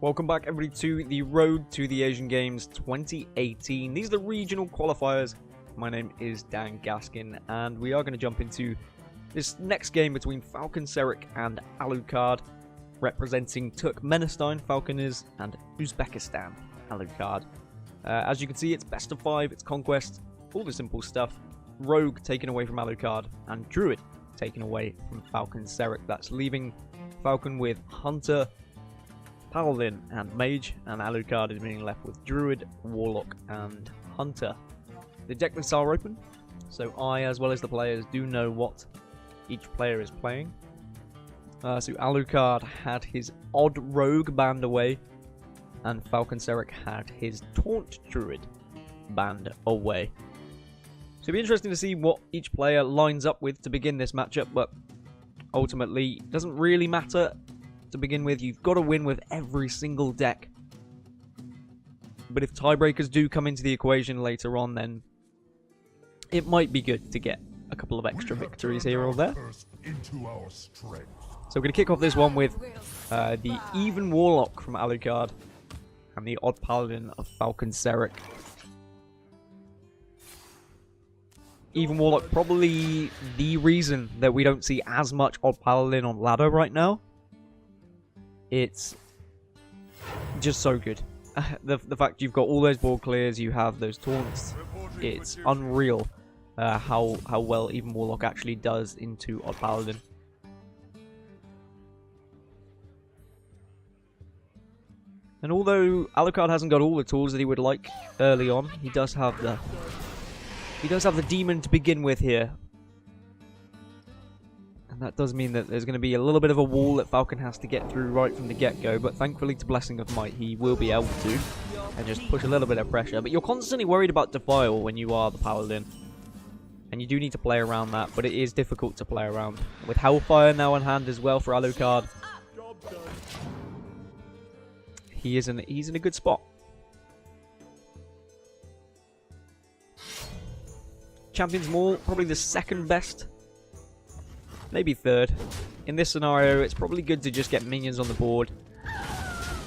Welcome back everybody to the Road to the Asian Games 2018. These are the regional qualifiers. My name is Dan Gaskin and we are going to jump into this next game between Falcon Serik and Alucard, representing Turkmenistan, Falcon is, and Uzbekistan, Alucard. As you can see, it's best of 5, it's Conquest, all the simple stuff. Rogue taken away from Alucard and Druid taken away from Falcon Serik. That's leaving Falcon with Hunter, Paladin and Mage, and Alucard is being left with Druid, Warlock and Hunter. The deck lists are open, so I, as well as the players, do know what each player is playing. So Alucard had his Odd Rogue banned away, and Falcon Serik had his Taunt Druid banned away. So it'll be interesting to see what each player lines up with to begin this matchup, but ultimately, it doesn't really matter. To begin with, you've got to win with every single deck. But if tiebreakers do come into the equation later on, then it might be good to get a couple of extra victories here or there. So we're going to kick off this one with the Even Warlock from Alucard and the Odd Paladin of Falcon Serik. Even Warlock, probably the reason that we don't see as much Odd Paladin on ladder right now. It's just so good. The fact you've got all those board clears, you have those taunts, it's unreal how well Even Warlock actually does into Odd Paladin. And although Alucard hasn't got all the tools that he would like early on, he does have the demon to begin with here. And that does mean that there's going to be a little bit of a wall that Falcon has to get through right from the get-go, but thankfully to Blessing of Might he will be able to, and just push a little bit of pressure. But you're constantly worried about Defile when you are the Paladin, and you do need to play around that, but it is difficult to play around. With Hellfire now on hand as well for Alucard, he's in a good spot. Champions Maul, probably the second best. Maybe third. In this scenario, it's probably good to just get minions on the board.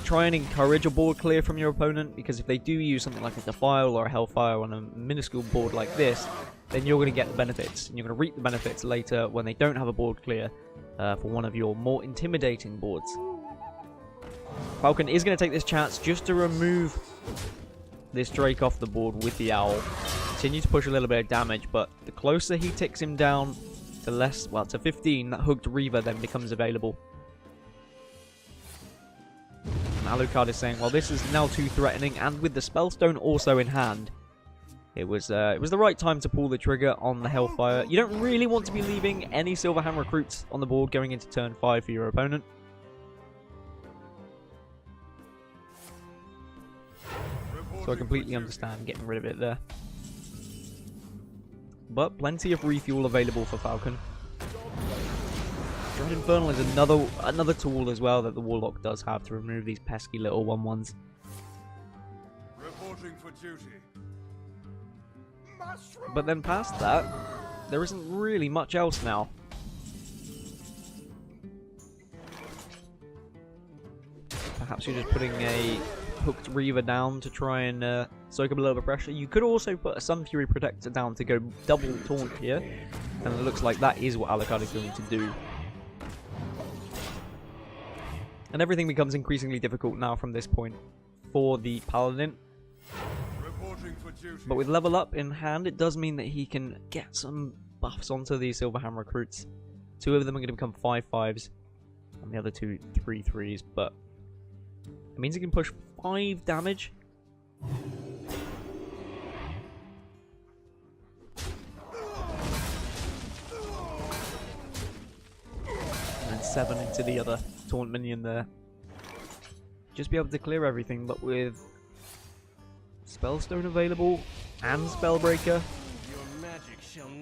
Try and encourage a board clear from your opponent, because if they do use something like a Defile or a Hellfire on a minuscule board like this, then you're going to get the benefits. And you're going to reap the benefits later when they don't have a board clear for one of your more intimidating boards. Falcon is going to take this chance just to remove this Drake off the board with the Owl. Continue to push a little bit of damage, but the closer he ticks him down to 15, that Hooked Reaver then becomes available. And Alucard is saying, well, this is now too threatening, and with the Spellstone also in hand, it was the right time to pull the trigger on the Hellfire. You don't really want to be leaving any Silverhand recruits on the board going into turn 5 for your opponent. So I completely understand getting rid of it there. But plenty of refuel available for Falcon. Dread Infernal is another tool as well that the Warlock does have to remove these pesky little 1/1s. Reporting for duty. But then past that, there isn't really much else now. Perhaps you're just putting a Hooked Reaver down to try and soak up a little bit of pressure. You could also put a Sun Fury Protector down to go double taunt here, and it looks like that is what Alucard is going to do. And everything becomes increasingly difficult now from this point for the Paladin. But with level up in hand, it does mean that he can get some buffs onto these Silverhand recruits. 2 of them are going to become 5/5s, and the other 2 3/3s, but it means he can push 5 damage. And then 7 into the other taunt minion there. Just be able to clear everything, but with Spellstone available and Spellbreaker,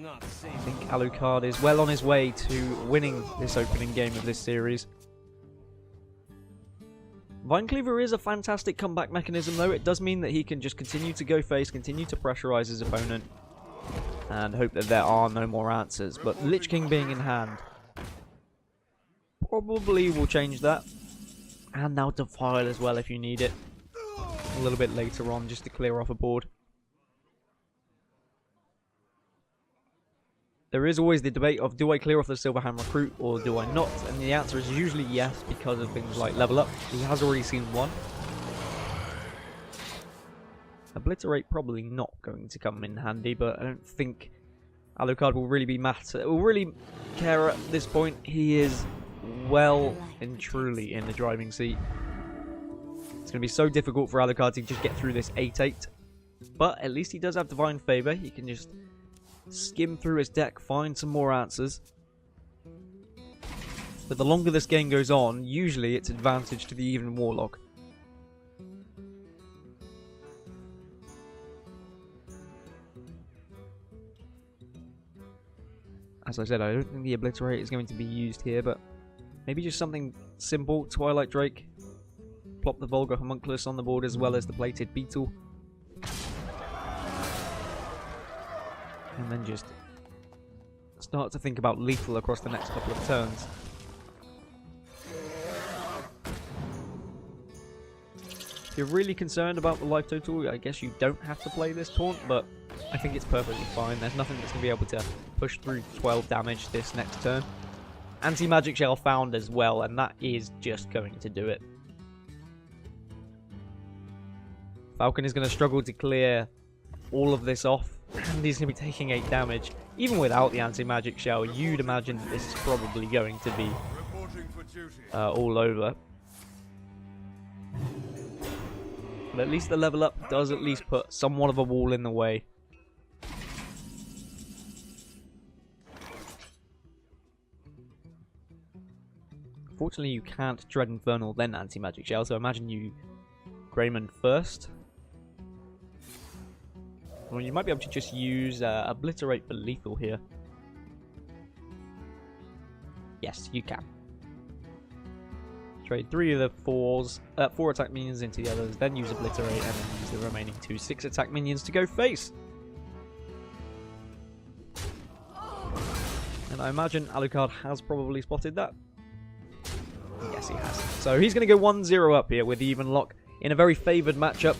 I think Alucard is well on his way to winning this opening game of this series. Vine Cleaver is a fantastic comeback mechanism, though. It does mean that he can just continue to go face, continue to pressurize his opponent, and hope that there are no more answers. But Lich King being in hand probably will change that. And now Defile as well if you need it. A little bit later on just to clear off a board. There is always the debate of, do I clear off the Silverhand Recruit or do I not? And the answer is usually yes, because of things like level up. He has already seen one. Obliterate probably not going to come in handy, but I don't think Alucard will really be will really care at this point. He is well and truly in the driving seat. It's going to be so difficult for Alucard to just get through this 8-8. But at least he does have Divine Favor. He can just skim through his deck, find some more answers. But the longer this game goes on, usually it's advantage to the even Warlock. As I said, I don't think the Obliterate is going to be used here, but maybe just something simple. Twilight Drake. Plop the Vulgar Homunculus on the board as well as the Plated Beetle. And then just start to think about lethal across the next couple of turns. If you're really concerned about the life total, I guess you don't have to play this taunt, but I think it's perfectly fine. There's nothing that's going to be able to push through 12 damage this next turn. Anti-Magic Shell found as well, and that is just going to do it. Falcon is going to struggle to clear all of this off. And he's going to be taking 8 damage. Even without the anti-magic shell, you'd imagine that this is probably going to be all over. But at least the level up does at least put somewhat of a wall in the way. Fortunately, you can't Dread Infernal then anti-magic shell, so imagine you Greymon first. Well, you might be able to just use Obliterate for lethal here. Yes, you can. Trade 3 of the 4 attack minions into the others, then use Obliterate, and then use the remaining 2 6 attack minions to go face. And I imagine Alucard has probably spotted that. Yes, he has. So he's going to go 1-0 up here with Even Lock in a very favoured matchup.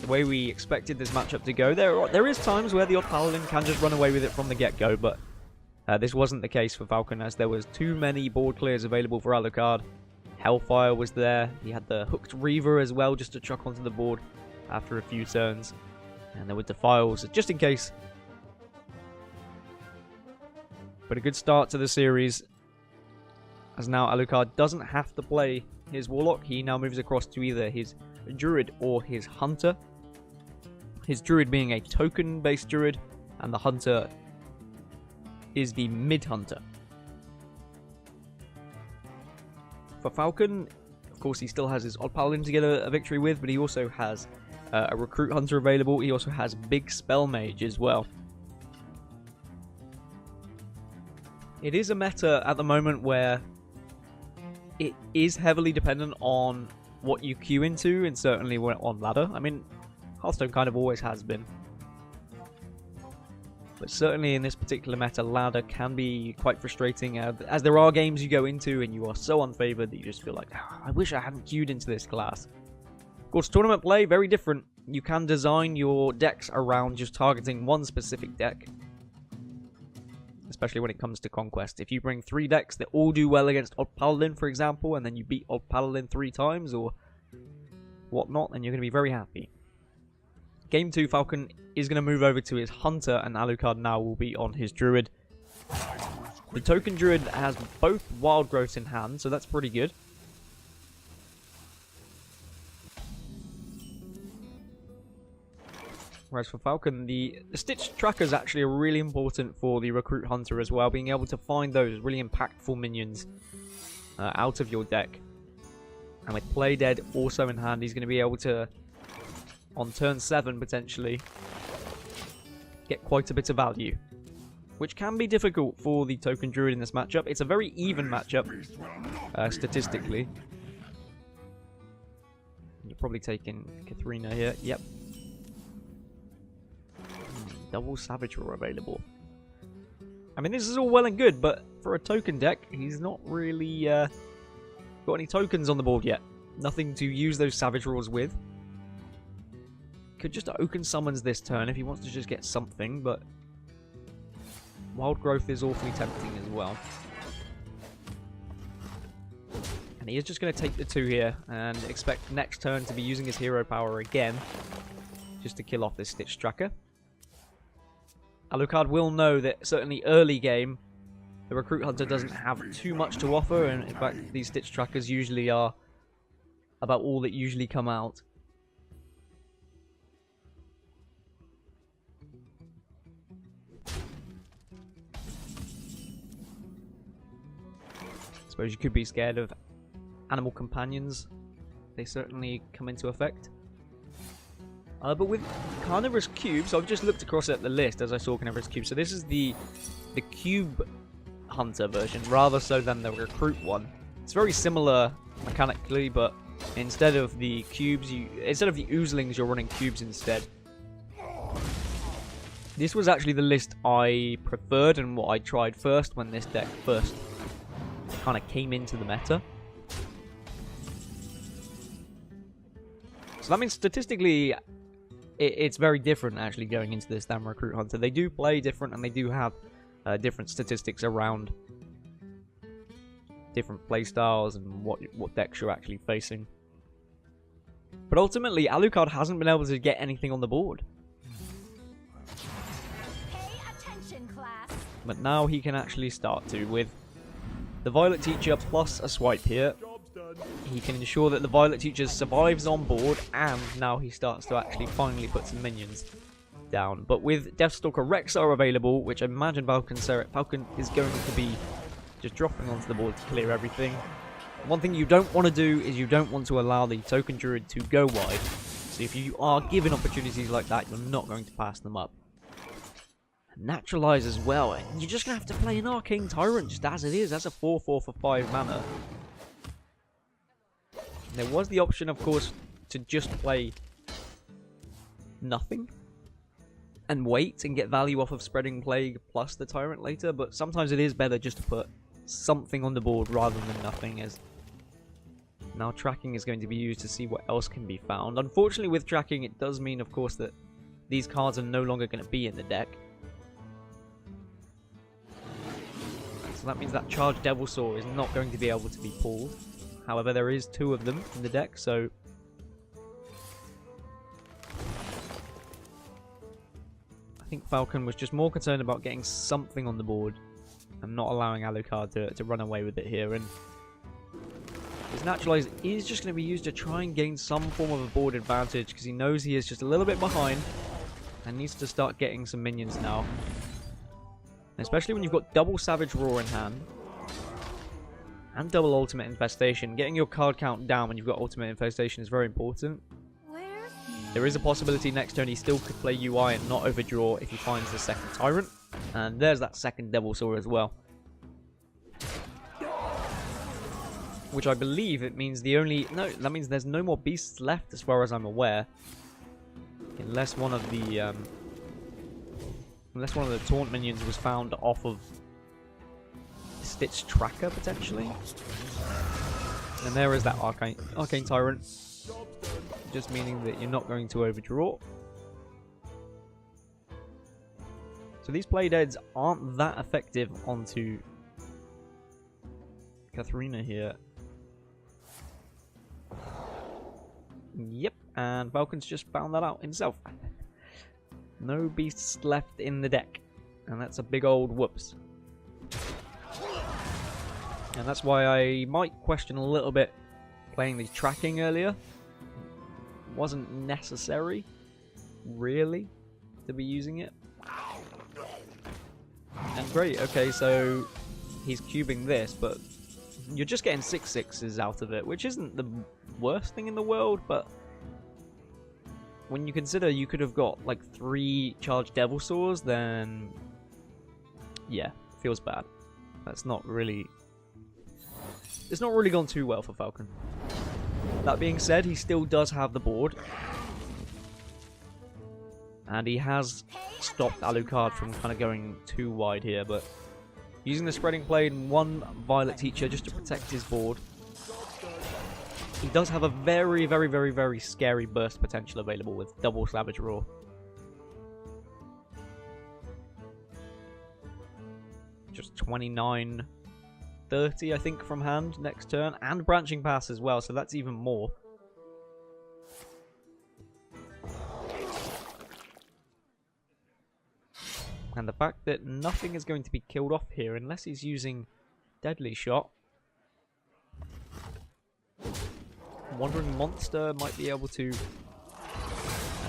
The way we expected this matchup to go. There is times where the odd Paladin can just run away with it from the get-go, but this wasn't the case for Falcon, as there was too many board clears available for Alucard. Hellfire was there. He had the Hooked Reaver as well, just to chuck onto the board after a few turns. And there were Defiles, just in case. But a good start to the series, as now Alucard doesn't have to play his Warlock. He now moves across to either his Druid or his Hunter. His Druid being a token-based Druid, and the Hunter is the mid-Hunter. For Falcon, of course, he still has his Odd Paladin to get a victory with, but he also has a Recruit Hunter available. He also has Big Spell Mage as well. It is a meta at the moment where it is heavily dependent on what you queue into, and certainly on ladder. I mean, Hearthstone kind of always has been. But certainly in this particular meta, ladder can be quite frustrating, as there are games you go into and you are so unfavored that you just feel like, oh, I wish I hadn't queued into this class. Of course, tournament play, very different. You can design your decks around just targeting one specific deck. Especially when it comes to Conquest. If you bring 3 decks that all do well against Odd Paladin, for example, and then you beat Odd Paladin 3 times or whatnot, then you're going to be very happy. Game 2, Falcon is going to move over to his Hunter, and Alucard now will be on his Druid. The Token Druid has both Wild Growths in hand, so that's pretty good. Whereas for Falcon, the Stitch Trackers actually are really important for the Recruit Hunter as well, being able to find those really impactful minions out of your deck. And with Play Dead also in hand, he's going to be able to, on turn 7 potentially, get quite a bit of value. Which can be difficult for the Token Druid in this matchup. It's a very even matchup, statistically. You're probably taking Katharina here. Yep. Double Savage Roar available. I mean, this is all well and good, but for a token deck, he's not really got any tokens on the board yet. Nothing to use those Savage Roars with. Could just Oaken Summons this turn if he wants to just get something, but Wild Growth is awfully tempting as well. And he is just going to take the 2 here and expect next turn to be using his hero power again, just to kill off this Stitch Tracker. Alucard will know that certainly early game, the Recruit Hunter doesn't have too much to offer, and in fact these Stitch Trackers usually are about all that usually come out. I suppose you could be scared of Animal Companions. They certainly come into effect. But with Carnivorous Cubes, I've just looked across at the list as I saw Carnivorous Cubes. So this is the Cube Hunter version, rather so than the Recruit one. It's very similar mechanically, but instead of the cubes, instead of the Oozlings, you're running cubes instead. This was actually the list I preferred and what I tried first when this deck first kind of came into the meta. So that means statistically, it's very different actually going into this than Recruit Hunter. They do play different, and they do have different statistics around different playstyles and what decks you're actually facing. But ultimately, Alucard hasn't been able to get anything on the board. Pay attention, class. But now he can actually start to, with the Violet Teacher plus a swipe here. He can ensure that the Violet Teacher survives on board, and now he starts to actually finally put some minions down. But with Deathstalker Rexar available, which I imagine Falcon is going to be just dropping onto the board to clear everything. One thing you don't want to do is you don't want to allow the Token Druid to go wide. So if you are given opportunities like that, you're not going to pass them up. Naturalize as well. You're just going to have to play an Arcane Tyrant just as it is. That's a 4/4 for 5 mana. There was the option, of course, to just play nothing and wait and get value off of Spreading Plague plus the Tyrant later, but sometimes it is better just to put something on the board rather than nothing, as now tracking is going to be used to see what else can be found. Unfortunately, with tracking, it does mean, of course, that these cards are no longer going to be in the deck. So that means that Charged Devilsaur is not going to be able to be pulled. However, there is 2 of them in the deck, so I think Falcon was just more concerned about getting something on the board and not allowing Alucard to run away with it here. And his Naturalize is just going to be used to try and gain some form of a board advantage, because he knows he is just a little bit behind and needs to start getting some minions now. And especially when you've got double Savage Roar in hand and double Ultimate Infestation. Getting your card count down when you've got Ultimate Infestation is very important. There is a possibility next turn he still could play UI and not overdraw if he finds the second Tyrant. And there's that second Devilsaur as well. Which I believe it means the only... No, that means there's no more beasts left as far as I'm aware. Unless one of the... Unless one of the Taunt minions was found off of Stitch Tracker, potentially. And there is that Arcane Tyrant. Just meaning that you're not going to overdraw. So these Playdeads aren't that effective onto Katharina here. Yep, and Falcon's just found that out himself. No beasts left in the deck. And that's a big old whoops. And that's why I might question a little bit playing the tracking earlier. Wasn't necessary, really, to be using it. And great, okay, so he's cubing this, but you're just getting 6/6s out of it, which isn't the worst thing in the world, but when you consider you could have got like 3 Charged Devilsaurs, then yeah, feels bad. That's not really... It's not really gone too well for Falcon. That being said, he still does have the board. And he has stopped Alucard from kind of going too wide here, but using the spreading blade and one Violet Teacher just to protect his board. He does have a very, very, very, very scary burst potential available with double Savage Roar. Just 29-30, I think, from hand next turn. And Branching Pass as well, so that's even more. And the fact that nothing is going to be killed off here unless he's using Deadly Shot. Wandering Monster might be able to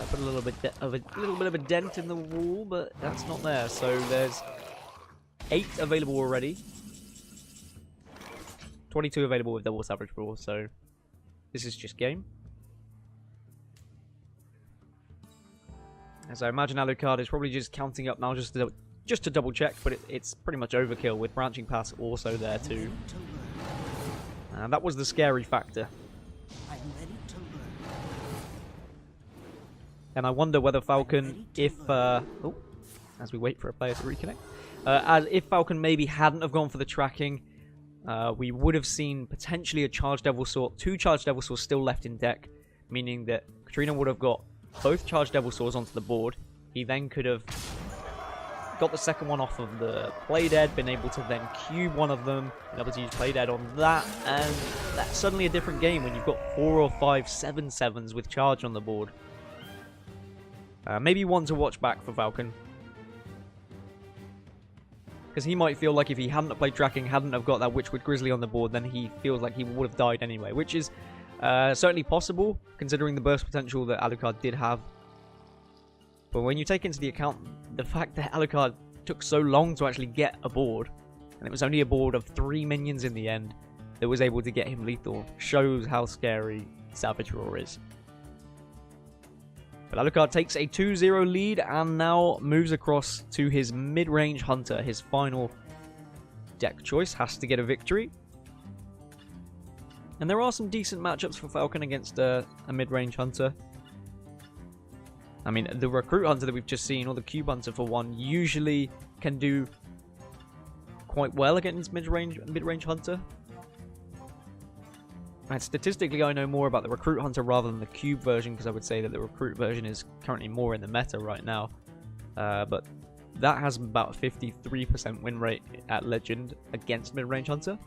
put a little bit of a dent in the wall, but that's not there. So there's 8 available already. 22 available with double Savage Roar, so this is just game. As I imagine Alucard is probably just counting up now just to double check, but it's pretty much overkill with Branching Pass also there too. And that was the scary factor. And I wonder whether Falcon, if as we wait for a player to reconnect, as if Falcon maybe hadn't have gone for the tracking, we would have seen potentially a Charged Devil Sword, 2 Charged Devil Swords still left in deck, meaning that Katrina would have got both Charged Devil Swords onto the board. He then could have got the second one off of the Play Dead, been able to then cube one of them, been able to use Play Dead on that, and that's suddenly a different game when you've got 4 or 5 7/7s with charge on the board. Maybe one to watch back for Falcon. Because he might feel like if he hadn't have played tracking, hadn't have got that Witchwood Grizzly on the board, then he feels like he would have died anyway, which is certainly possible, considering the burst potential that Alucard did have. But when you take into the account the fact that Alucard took so long to actually get a board, and it was only a board of 3 minions in the end that was able to get him lethal, shows how scary Savage Roar is. But Alucard takes a 2-0 lead and now moves across to his mid-range Hunter. His final deck choice has to get a victory. And there are some decent matchups for Falcon against a mid-range Hunter. I mean, the Recruit Hunter that we've just seen, or the Cube Hunter for one, usually can do quite well against mid-range Hunter. And statistically, I know more about the Recruit Hunter rather than the Cube version, because I would say that the Recruit version is currently more in the meta right now. But that has about a 53% win rate at Legend against mid-range Hunter.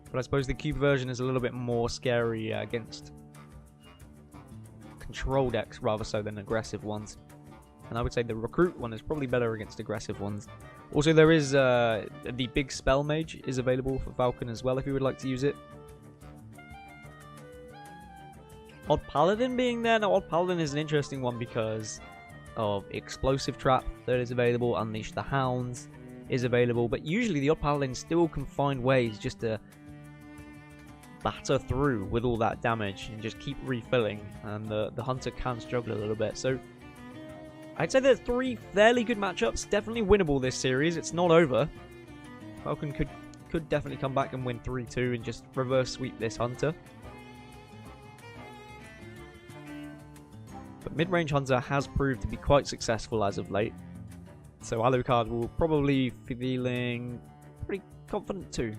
But I suppose the Cube version is a little bit more scary against control decks rather so than aggressive ones. And I would say the Recruit one is probably better against aggressive ones. Also, there is the Big Spell Mage is available for Falcon as well if you would like to use it. Odd Paladin being there. Now, Odd Paladin is an interesting one because of Explosive Trap that is available. Unleash the Hounds is available. But usually the Odd Paladin still can find ways just to batter through with all that damage and just keep refilling. And the Hunter can struggle a little bit. So I'd say there's 3 fairly good matchups. Definitely winnable this series. It's not over. Falcon could definitely come back and win 3-2 and just reverse sweep this Hunter. But mid-range Hunter has proved to be quite successful as of late. So Alucard will probably be feeling pretty confident too.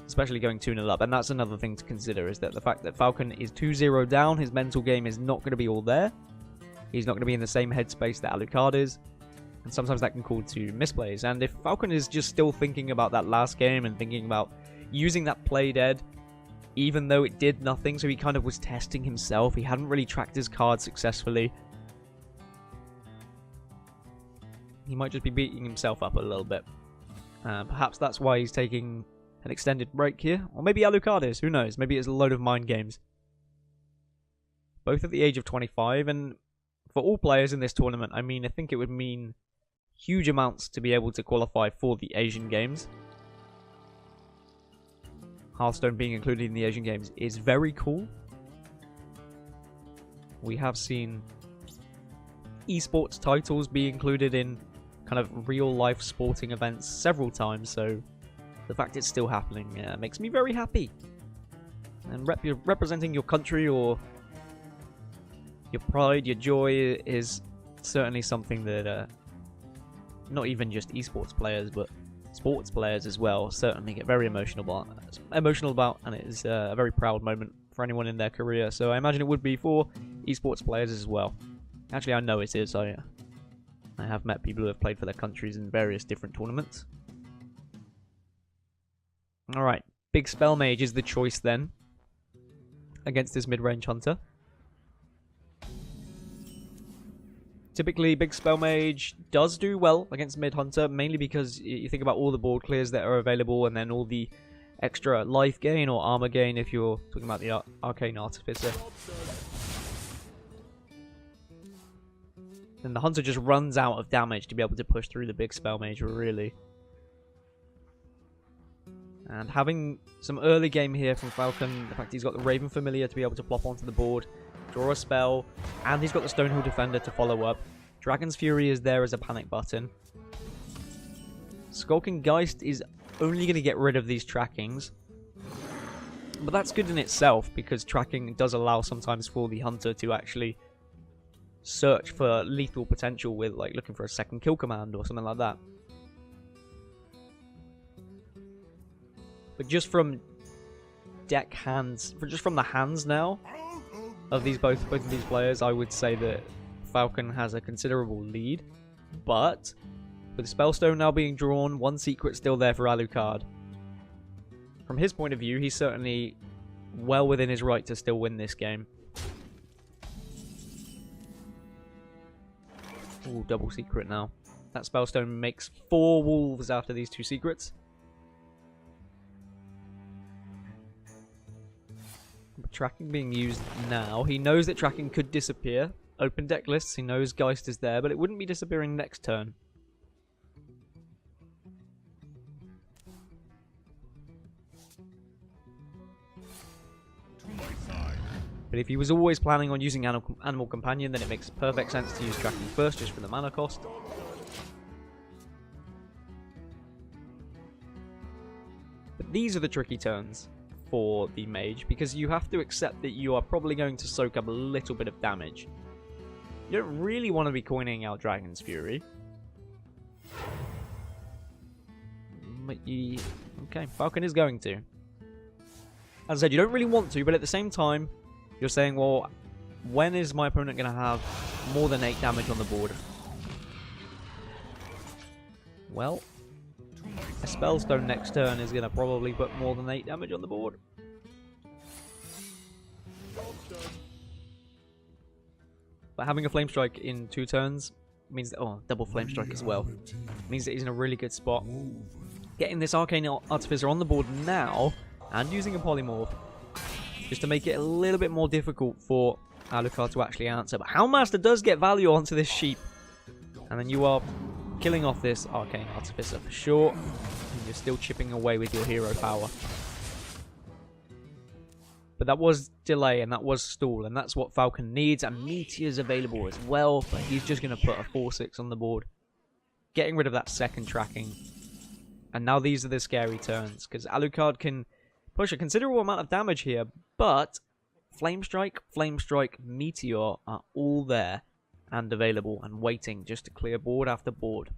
Especially going 2-0 up. And that's another thing to consider, is that the fact that Falcon is 2-0 down, his mental game is not going to be all there. He's not going to be in the same headspace that Alucard is. And sometimes that can call to misplays. And if Falcon is just still thinking about that last game and thinking about using that Play Dead, even though it did nothing, so he kind of was testing himself. He hadn't really tracked his card successfully. He might just be beating himself up a little bit. Perhaps that's why he's taking an extended break here. Or maybe Alucard is, who knows? Maybe it's a load of mind games. Both at the age of 25, and for all players in this tournament, I mean, I think it would mean huge amounts to be able to qualify for the Asian Games. Hearthstone being included in the Asian Games is very cool. We have seen esports titles be included in kind of real-life sporting events several times, so the fact it's still happening makes me very happy. And representing your country or your pride, your joy is certainly something that not even just esports players, but sports players as well certainly get very emotional about, and it is a very proud moment for anyone in their career. So I imagine it would be for esports players as well. Actually, I know it is. I have met people who have played for their countries in various different tournaments. Alright, Big Spell Mage is the choice then against this mid-range hunter. Typically, Big Spell Mage does do well against mid-hunter, mainly because you think about all the board clears that are available and then all the extra life gain or armor gain if you're talking about the Arcane Artificer. Then the hunter just runs out of damage to be able to push through the Big Spell Mage, really. And having some early game here from Falcon, the fact he's got the Raven Familiar to be able to plop onto the board, draw a spell, and he's got the Stonehill Defender to follow up. Dragon's Fury is there as a panic button. Skulking Geist is only going to get rid of these trackings. But that's good in itself, because tracking does allow sometimes for the hunter to actually search for lethal potential with, like, looking for a second kill command or something like that. But just from deck hands, just from the hands now of these both of these players, I would say that Falcon has a considerable lead. But with Spellstone now being drawn, one secret still there for Alucard. From his point of view, he's certainly well within his right to still win this game. Ooh, double secret now. That Spellstone makes 4 wolves after these 2 secrets. But tracking being used now. He knows that tracking could disappear. Open deck lists, he knows Geist is there, but it wouldn't be disappearing next turn. But if he was always planning on using Animal Companion, then it makes perfect sense to use tracking first, just for the mana cost. But these are the tricky turns for the mage, because you have to accept that you are probably going to soak up a little bit of damage. You don't really want to be coining out Dragon's Fury. But okay, Falcon is going to. As I said, you don't really want to, but at the same time, you're saying, well, when is my opponent going to have more than 8 damage on the board? Well, a Spellstone next turn is going to probably put more than 8 damage on the board. But having a Flame Strike in 2 turns means that, oh, double Flame Strike as well, means that he's in a really good spot. Getting this Arcane Artificer on the board now, and using a Polymorph, just to make it a little bit more difficult for Alucard to actually answer. But Houndmaster does get value onto this sheep. And then you are killing off this Arcane Artificer for sure. And you're still chipping away with your hero power. But that was delay and that was stall. And that's what Falcon needs. And Meteor's available as well. But he's just going to put a 4-6 on the board. Getting rid of that second tracking. And now these are the scary turns. Because Alucard can push a considerable amount of damage here, but Flame Strike, Meteor are all there and available and waiting just to clear board after board.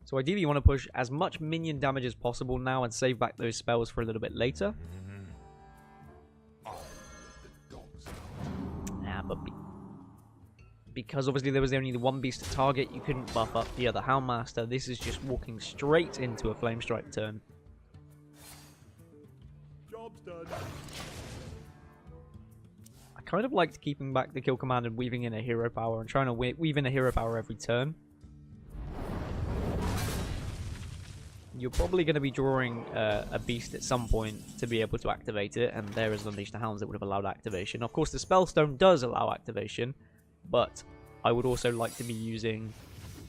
So ideally you want to push as much minion damage as possible now and save back those spells for a little bit later. Yeah, but because obviously there was only the one beast to target, you couldn't buff up the other Houndmaster. This is just walking straight into a Flame Strike turn. I kind of liked keeping back the kill command and weaving in a hero power and trying to weave in a hero power every turn. You're probably going to be drawing a beast at some point to be able to activate it, and there is Unleash the Hounds that would have allowed activation. Of course, the Spellstone does allow activation, but I would also like to be using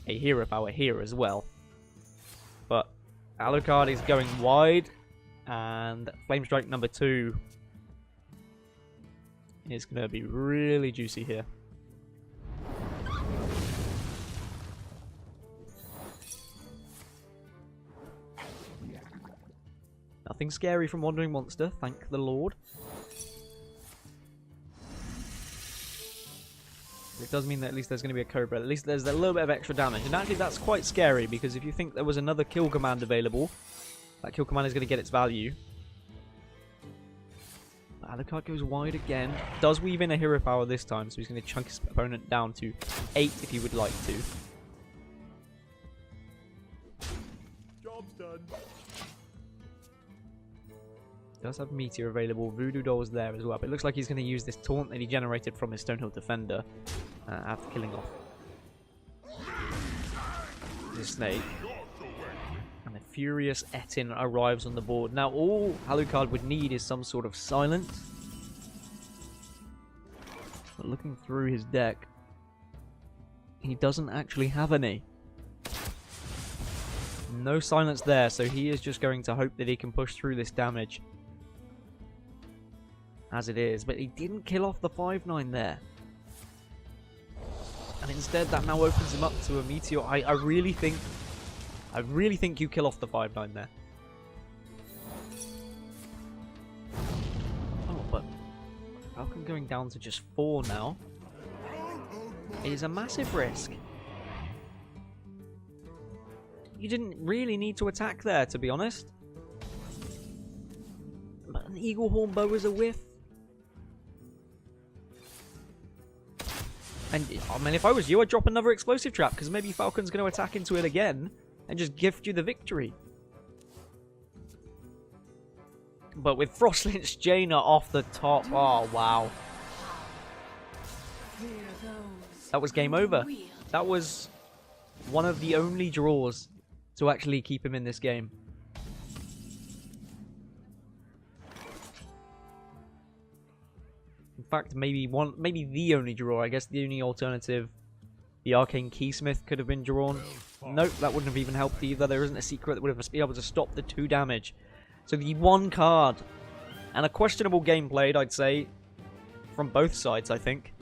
a hero power here as well. But Alucard is going wide. And Flame Strike number 2 is going to be really juicy here. Nothing scary from Wandering Monster, thank the Lord. It does mean that at least there's going to be a Cobra. At least there's a little bit of extra damage. And actually that's quite scary, because if you think there was another kill command available, that kill command is going to get its value. But Alucard goes wide again. Does weave in a hero power this time, so he's going to chunk his opponent down to 8 if he would like to. Job's done. Does have Meteor available. Voodoo Doll's there as well. But it looks like he's going to use this taunt that he generated from his Stonehill Defender after killing off the snake. And a furious Etin arrives on the board. Now all Alucard would need is some sort of silence. But looking through his deck, he doesn't actually have any. No silence there, so he is just going to hope that he can push through this damage as it is. But he didn't kill off the 5/9 there. And instead that now opens him up to a Meteor. I really think you kill off the 5/9 there. Oh, but Falcon going down to just 4 now is a massive risk. You didn't really need to attack there, to be honest. But an Eagle Horn Bow is a whiff. And, I mean, if I was you, I'd drop another Explosive Trap, because maybe Falcon's going to attack into it again and just gift you the victory. But with Frostlynch Jaina off the top, oh, wow. That was game over. That was one of the only draws to actually keep him in this game. In fact, maybe the only draw. I guess the only alternative, the Arcane Keysmith, could have been drawn. Nope, that wouldn't have even helped either. There isn't a secret that would have been able to stop the 2 damage. So the 1 card, and a questionable game played, I'd say, from both sides, I think.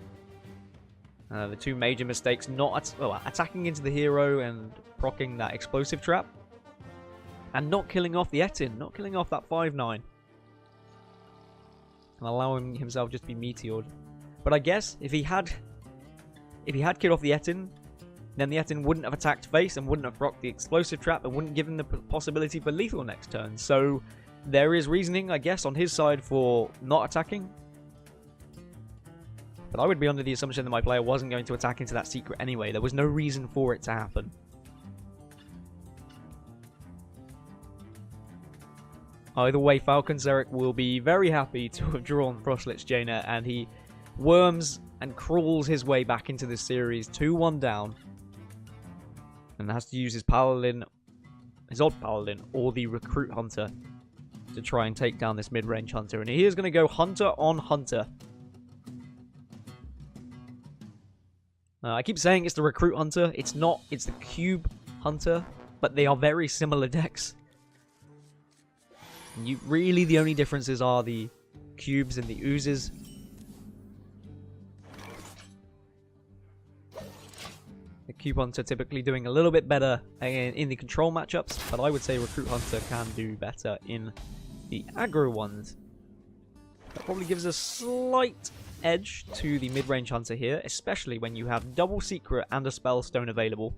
The 2 major mistakes, not attacking into the hero and proccing that Explosive Trap, and not killing off the Etin, not killing off that 5/9. And allowing himself just to be meteored. But I guess if he had killed off the Etin, then the Etin wouldn't have attacked face and wouldn't have procced the Explosive Trap and wouldn't give him the possibility for lethal next turn. So there is reasoning, I guess, on his side for not attacking. But I would be under the assumption that my player wasn't going to attack into that secret anyway. There was no reason for it to happen. Either way, Falcon Zerek will be very happy to have drawn Frostlynch Jaina, and he worms and crawls his way back into this series, 2-1 down. And has to use his Paladin, his Odd Paladin, or the Recruit Hunter to try and take down this mid-range Hunter. And he is going to go Hunter on Hunter. I keep saying it's the Recruit Hunter. It's not. It's the Cube Hunter. But they are very similar decks. And really, the only differences are the cubes and the oozes. The Cube Hunter typically doing a little bit better in the control matchups, but I would say Recruit Hunter can do better in the aggro ones. That probably gives a slight edge to the mid-range Hunter here, especially when you have double secret and a Spellstone available.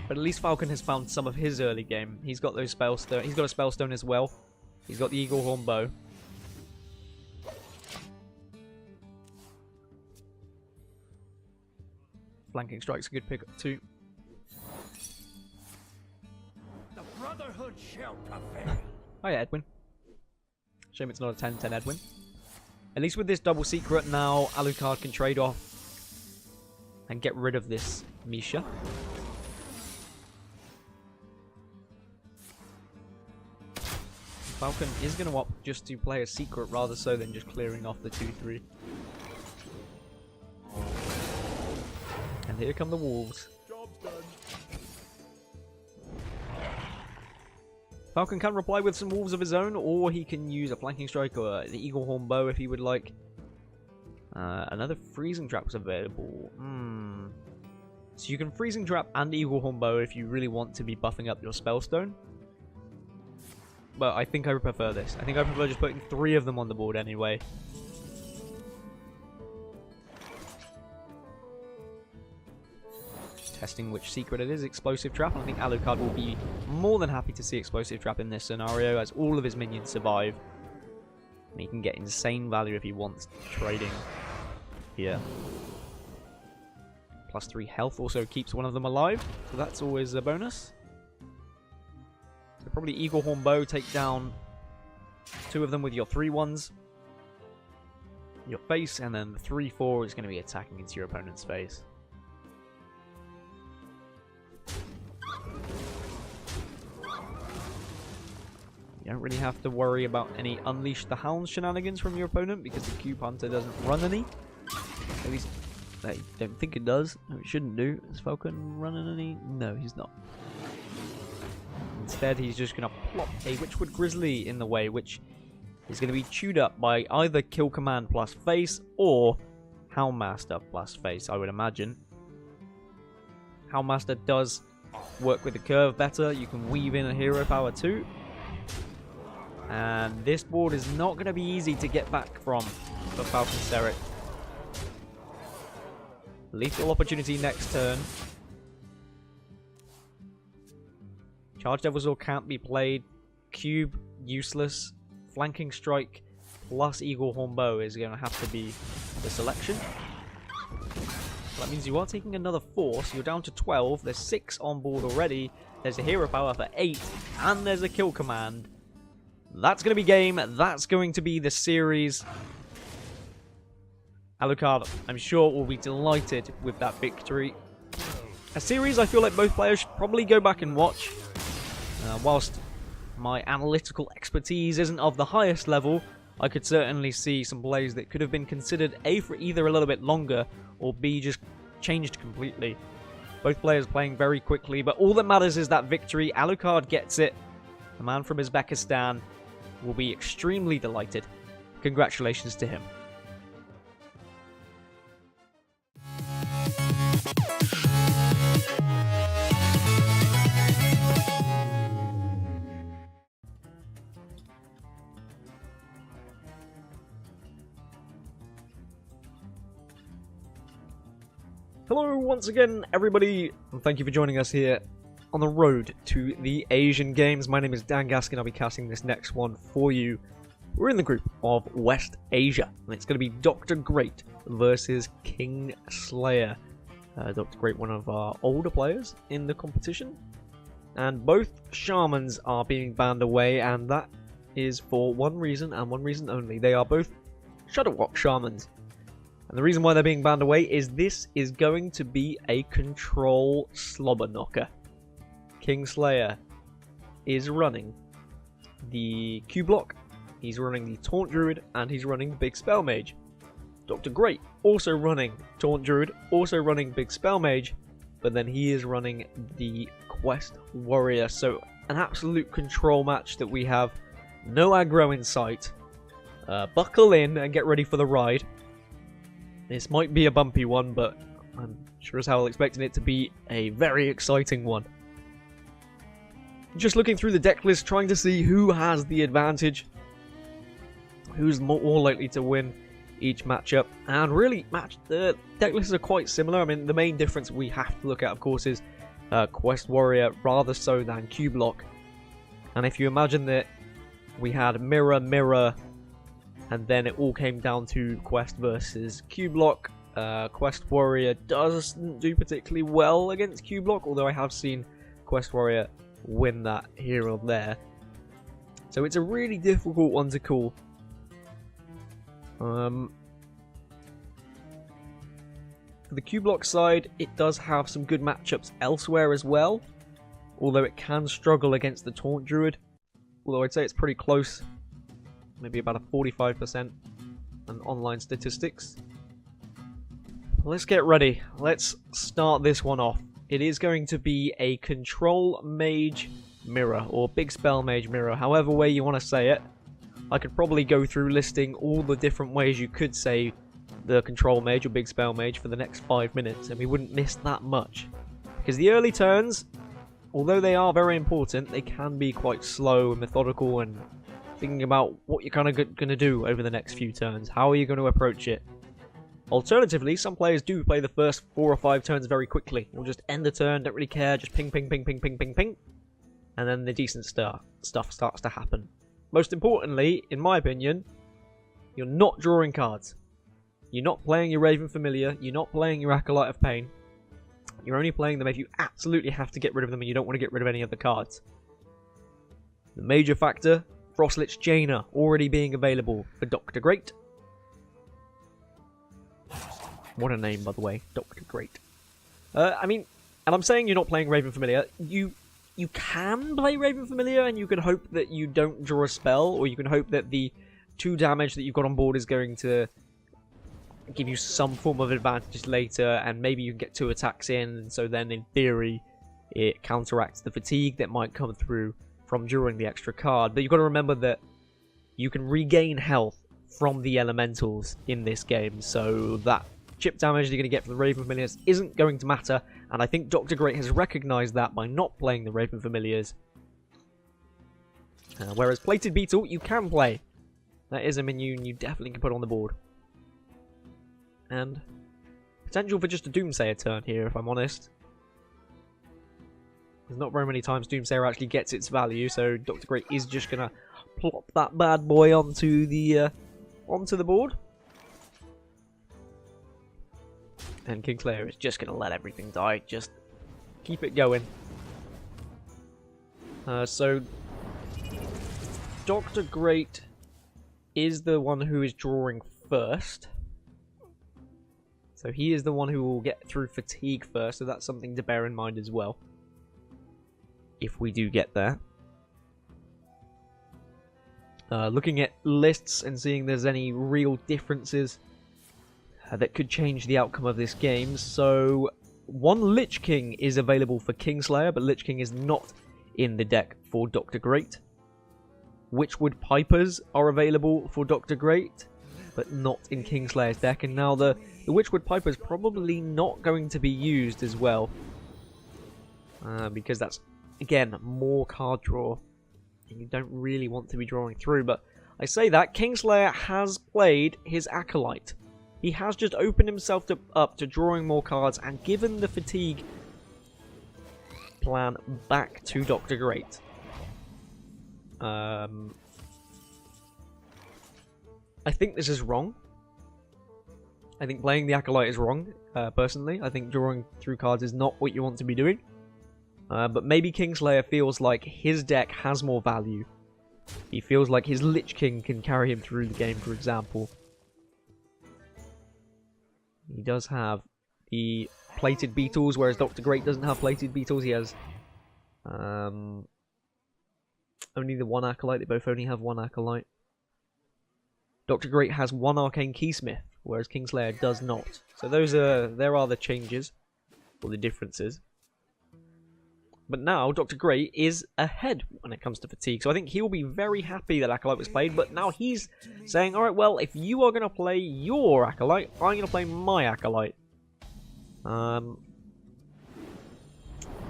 But at least Falcon has found some of his early game. He's got those Spellstone. He's got a Spellstone as well. He's got the Eagle Horn Bow. Flanking Strike's a good pickup too. The Brotherhood shall prevail. Oh yeah, Edwin. Shame it's not a 10-10 Edwin. At least with this double secret now, Alucard can trade off and get rid of this Misha. Falcon is going to opt just to play a secret rather so than just clearing off the 2-3. And here come the wolves. Job's done. Falcon can reply with some wolves of his own, or he can use a flanking strike or the Eagle Horn Bow if he would like. Another freezing trap was available. So you can Freezing Trap and Eagle Horn Bow if you really want to be buffing up your Spellstone. But I think I prefer this. I think I prefer just putting 3 of them on the board anyway. Testing which secret it is, Explosive Trap, and I think Alucard will be more than happy to see Explosive Trap in this scenario as all of his minions survive. And he can get insane value if he wants trading here. +3 health also keeps one of them alive, so that's always a bonus. So probably Eagle Horn Bow, take down 2 of them with your 3-1s. Your face, and then the 3-4 is going to be attacking into your opponent's face. You don't really have to worry about any Unleash the Hound shenanigans from your opponent because the Cube Hunter doesn't run any. At least I don't think it does. No, it shouldn't do. Is Falcon running any? No, he's not. Instead, he's just going to plop a Witchwood Grizzly in the way, which is going to be chewed up by either Kill Command plus Face or Houndmaster plus Face, I would imagine. Houndmaster does work with the curve better. You can weave in a hero power too. And this board is not going to be easy to get back from for Falcon Serric. Lethal opportunity next turn. Charge Devil's Oar can't be played. Cube, useless. Flanking Strike plus Eagle Horn Bow is going to have to be the selection. That means you are taking another 4, so you're down to 12. There's 6 on board already. There's a hero power for 8, and there's a kill command. That's going to be game. That's going to be the series. Alucard, I'm sure, will be delighted with that victory. A series I feel like both players should probably go back and watch. Whilst my analytical expertise isn't of the highest level, I could certainly see some plays that could have been considered A, for either a little bit longer, or B, just changed completely. Both players playing very quickly, but all that matters is that victory. Alucard gets it. The man from Uzbekistan will be extremely delighted. Congratulations to him. Hello once again, everybody, and thank you for joining us here on the road to the Asian Games. My name is Dan Gaskin. I'll be casting this next one for you. We're in the group of West Asia, and it's going to be Dr. Great versus King Slayer. Dr. Great, one of our older players in the competition, and both shamans are being banned away, and that is for one reason and one reason only. They are both Shadowwalk shamans. And the reason why they're being banned away is this is going to be a control slobber knocker. King Slayer is running the Q block, he's running the Taunt Druid, and he's running the Big Spell Mage. Dr. Great also running Taunt Druid, also running Big Spell Mage, but then he is running the Quest Warrior. So an absolute control match that we have no aggro in sight. Buckle in and get ready for the ride. This might be a bumpy one, but I'm sure as hell expecting it to be a very exciting one. Just looking through the deck list, trying to see who has the advantage, who's more likely to win each matchup, and really, the deck lists are quite similar. I mean, the main difference we have to look at, of course, is Quest Warrior rather so than Q Block. And if you imagine that we had Mirror, Mirror, and then it all came down to Quest versus Q Block. Quest Warrior doesn't do particularly well against Q Block, although I have seen Quest Warrior win that here or there. So it's a really difficult one to call. For the Q Block side, it does have some good matchups elsewhere as well, although it can struggle against the Taunt Druid. Although I'd say it's pretty close. Maybe about a 45% on online statistics. Let's get ready. Let's start this one off. It is going to be a Control Mage Mirror, or Big Spell Mage Mirror, however way you want to say it. I could probably go through listing all the different ways you could say the control mage or big spell mage for the next 5 minutes, and we wouldn't miss that much. Because the early turns, although they are very important, they can be quite slow and methodical, and thinking about what you're kind of going to do over the next few turns. How are you going to approach it? Alternatively, some players do play the first 4 or 5 turns very quickly. They'll just end the turn, don't really care, just ping, ping, ping, ping, ping, ping, ping. And then the decent stuff starts to happen. Most importantly, in my opinion, you're not drawing cards. You're not playing your Raven Familiar, you're not playing your Acolyte of Pain. You're only playing them if you absolutely have to get rid of them and you don't want to get rid of any other cards. The major factor, Frostlich Jaina already being available for Dr. Great. What a name, by the way, Dr. Great. I mean, and I'm saying you're not playing Raven Familiar. You can play Raven Familiar, and you can hope that you don't draw a spell, or you can hope that the 2 damage that you've got on board is going to give you some form of advantage later, and maybe you can get 2 attacks in, and so then in theory it counteracts the fatigue that might come through from drawing the extra card. But you've got to remember that you can regain health from the elementals in this game, so that chip damage you're going to get from the Raven Familiars isn't going to matter, and I think Dr. Great has recognised that by not playing the Raven Familiars. Whereas Plated Beetle, you can play. That is a minion you definitely can put on the board. And potential for just a Doomsayer turn here, if I'm honest. There's not very many times Doomsayer actually gets its value, so Dr. Great is just going to plop that bad boy onto the board. And Kingslayer is just going to let everything die. Just keep it going. So, Dr. Great is the one who is drawing first. So he is the one who will get through fatigue first. So that's something to bear in mind as well. If we do get there. Looking at lists and seeing if there's any real differences that could change the outcome of this game. So, one Lich King is available for Kingslayer, but Lich King is not in the deck for Dr. Great. Witchwood Pipers are available for Dr. Great, but not in Kingslayer's deck. And now the Witchwood Piper is probably not going to be used as well. Because that's, again, more card draw. And you don't really want to be drawing through. But I say that, Kingslayer has played his Acolyte. He has just opened himself up to drawing more cards and given the fatigue plan back to Dr. Great. I think this is wrong. I think playing the Acolyte is wrong, personally. I think drawing through cards is not what you want to be doing. But maybe Kingslayer feels like his deck has more value. He feels like his Lich King can carry him through the game, for example. He does have the Plated Beetles, whereas Dr. Great doesn't have Plated Beetles. He has only the 1 Acolyte. They both only have 1 Acolyte. Dr. Great has 1 Arcane Keysmith, whereas Kingslayer does not. So there are the changes, or the differences. But now Dr. Great is ahead when it comes to fatigue. So I think he'll be very happy that Acolyte was played. But now he's saying, alright, well, if you are going to play your Acolyte, I'm going to play my Acolyte. Well,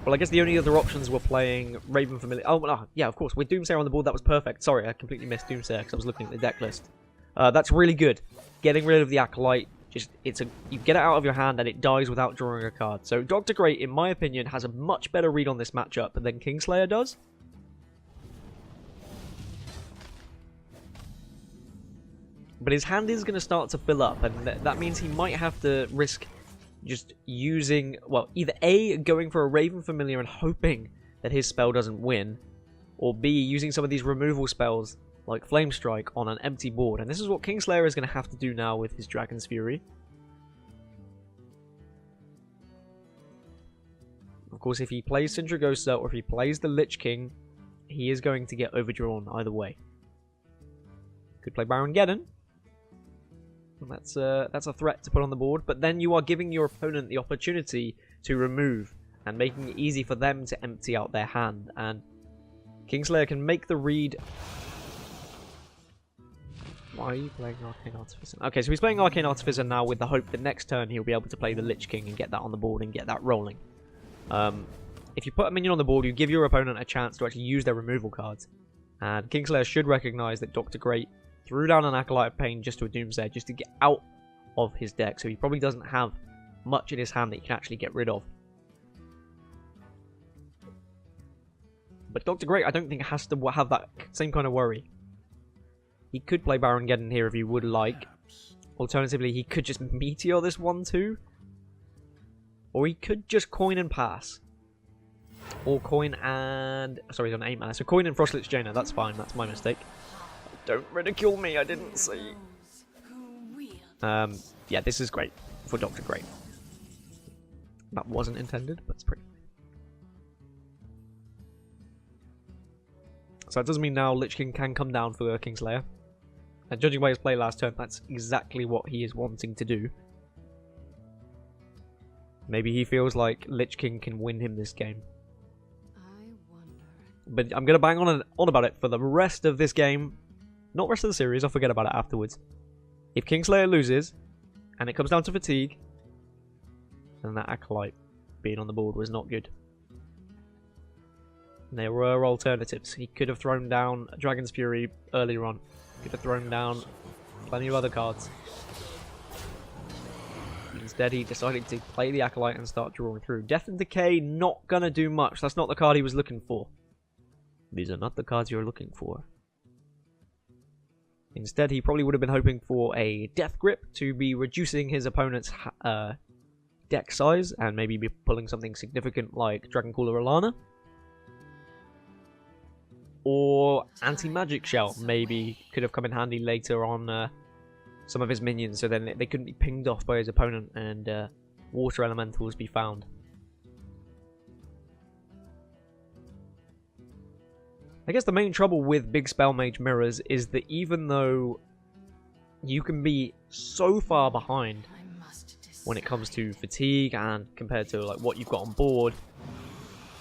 I guess the only other options were playing Raven Familiar. Oh, yeah, of course. With Doomsayer on the board, that was perfect. Sorry, I completely missed Doomsayer because I was looking at the deck list. That's really good. Getting rid of the Acolyte. You get it out of your hand and it dies without drawing a card. So Dr. Great, in my opinion, has a much better read on this matchup than Kingslayer does. But his hand is going to start to fill up, and that means he might have to risk just using, well, either A, going for a Raven Familiar and hoping that his spell doesn't win, or B, using some of these removal spells like Flame Strike on an empty board. And this is what Kingslayer is going to have to do now with his Dragon's Fury. Of course, if he plays Sindragosa or if he plays the Lich King, he is going to get overdrawn either way. Could play Baron Geddon. That's a threat to put on the board, but then you are giving your opponent the opportunity to remove and making it easy for them to empty out their hand. And Kingslayer can make the read Why are you playing Arcane Artificer? Okay, so he's playing Arcane Artificer now with the hope that next turn he'll be able to play the Lich King and get that on the board and get that rolling. If you put a minion on the board, you give your opponent a chance to actually use their removal cards. And Kingslayer should recognise that Dr. Great threw down an Acolyte of Pain just to a Doomsayer, just to get out of his deck, so he probably doesn't have much in his hand that he can actually get rid of. But Dr. Great, I don't think, has to have that same kind of worry. He could play Baron Geddon here if he would like. Alternatively, he could just Meteor this 1-2. Or he could just coin and pass. Or coin and... Sorry, he's on 8 mana. So coin and Frostlich Jaina, that's fine, that's my mistake. Don't ridicule me, I didn't see. Yeah, this is great for Dr. Great. That wasn't intended, but it's pretty. So that does mean now Lich King can come down for Kingslayer. And judging by his play last turn, that's exactly what he is wanting to do. Maybe he feels like Lich King can win him this game. But I'm going to bang on about it for the rest of this game. Not rest of the series, I'll forget about it afterwards. If Kingslayer loses, and it comes down to fatigue, then that Acolyte being on the board was not good. There were alternatives. He could have thrown down Dragon's Fury earlier on. He could have thrown down plenty of other cards. Instead, he decided to play the Acolyte and start drawing through. Death and Decay, not gonna do much. That's not the card he was looking for. These are not the cards you're looking for. Instead, he probably would have been hoping for a Death Grip to be reducing his opponent's deck size and maybe be pulling something significant like Dragoncaller Alana. Or Anti-Magic Shell maybe could have come in handy later on some of his minions, so then they couldn't be pinged off by his opponent and Water Elementals be found. I guess the main trouble with big Spell Mage mirrors is that even though you can be so far behind when it comes to fatigue and compared to like what you've got on board,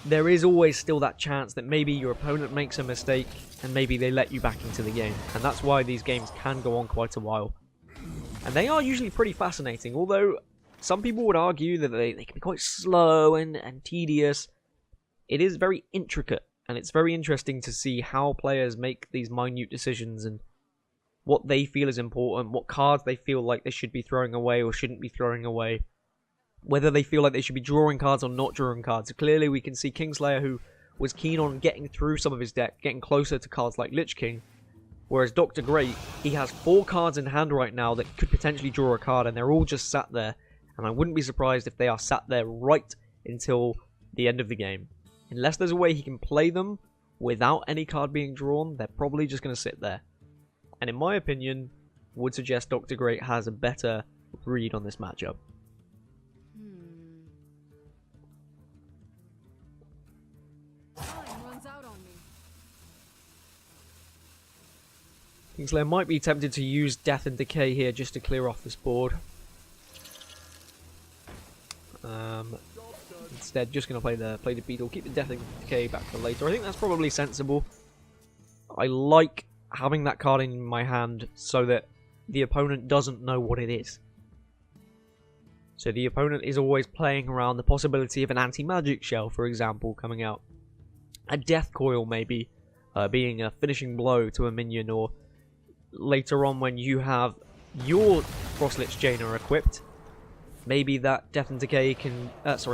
there is always still that chance that maybe your opponent makes a mistake and maybe they let you back into the game. And that's why these games can go on quite a while. And they are usually pretty fascinating, although some people would argue that they can be quite slow and tedious. It is very intricate, and it's very interesting to see how players make these minute decisions and what they feel is important, what cards they feel like they should be throwing away or shouldn't be throwing away. Whether they feel like they should be drawing cards or not drawing cards. Clearly we can see Kingslayer, who was keen on getting through some of his deck, getting closer to cards like Lich King. Whereas Dr. Great, he has 4 cards in hand right now that could potentially draw a card, and they're all just sat there. And I wouldn't be surprised if they are sat there right until the end of the game. Unless there's a way he can play them without any card being drawn, they're probably just going to sit there. And in my opinion, would suggest Dr. Great has a better read on this matchup. Kingslayer might be tempted to use Death and Decay here just to clear off this board. Instead, just going to play the Beetle, keep the Death and Decay back for later. I think that's probably sensible. I like having that card in my hand so that the opponent doesn't know what it is. So the opponent is always playing around the possibility of an Anti-Magic Shell, for example, coming out. A Death Coil, maybe, being a finishing blow to a minion, or later on when you have your Frostlich Jaina equipped, maybe that Death and Decay can...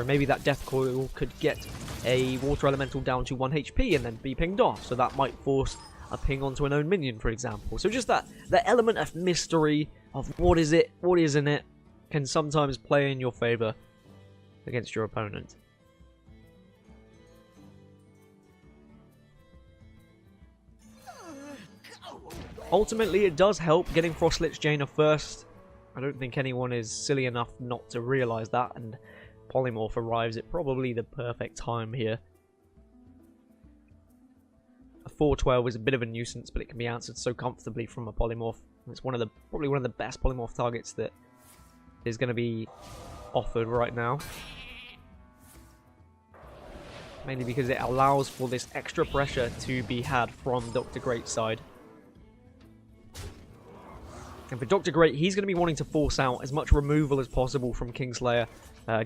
maybe that Death Coil could get a Water Elemental down to 1 HP and then be pinged off, so that might force a ping onto an own minion, for example. So just that element of mystery of what is it, what isn't it, can sometimes play in your favour against your opponent. Ultimately, it does help getting Frostlich Jaina first. I don't think anyone is silly enough not to realise that, and Polymorph arrives at probably the perfect time here. A 4-12 is a bit of a nuisance, but it can be answered so comfortably from a Polymorph. It's probably one of the best Polymorph targets that is going to be offered right now. Mainly because it allows for this extra pressure to be had from Dr. Great's side. And for Dr. Great, he's going to be wanting to force out as much removal as possible from Kingslayer.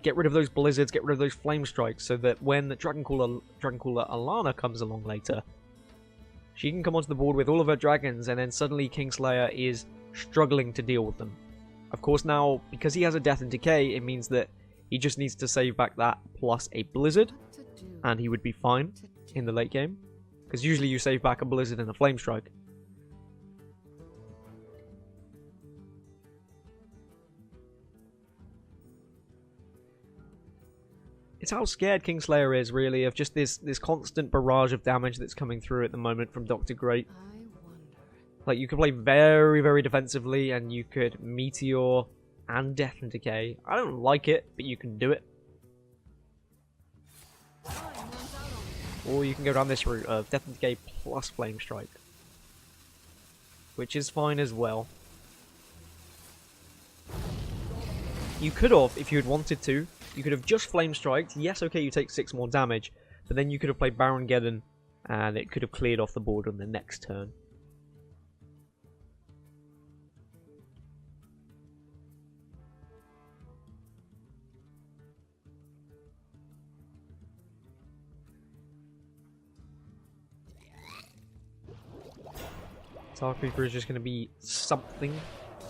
Get rid of those blizzards, get rid of those flame strikes, so that when Dragoncaller Alana comes along later, she can come onto the board with all of her dragons, and then suddenly Kingslayer is struggling to deal with them. Of course now, because he has a Death and Decay, it means that he just needs to save back that plus a blizzard, and he would be fine in the late game. Because usually you save back a blizzard and a flame strike. It's how scared Kingslayer is, really, of just this constant barrage of damage that's coming through at the moment from Dr. Great. Like, you could play very, very defensively, and you could Meteor and Death and Decay. I don't like it, but you can do it. Or you can go down this route of Death and Decay plus Flame Strike, which is fine as well. You could have, if you had wanted to, you could have just Flame Striked. Yes, okay, you take 6 more damage, but then you could have played Baron Geddon, and it could have cleared off the board on the next turn. Star Creeper is just going to be something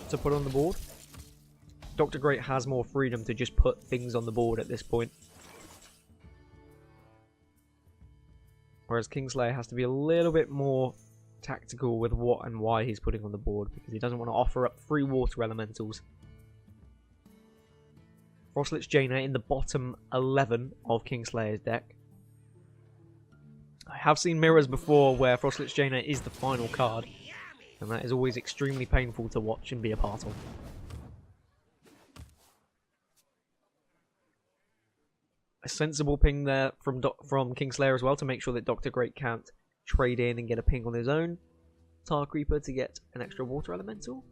to put on the board. Dr. Great has more freedom to just put things on the board at this point. Whereas Kingslayer has to be a little bit more tactical with what and why he's putting on the board, because he doesn't want to offer up free water elementals. Frostlich Jaina in the bottom 11 of Kingslayer's deck. I have seen mirrors before where Frostlich Jaina is the final card, and that is always extremely painful to watch and be a part of. A sensible ping there from Kingslayer as well to make sure that Dr. Great can't trade in and get a ping on his own. Tar Creeper to get an extra water elemental.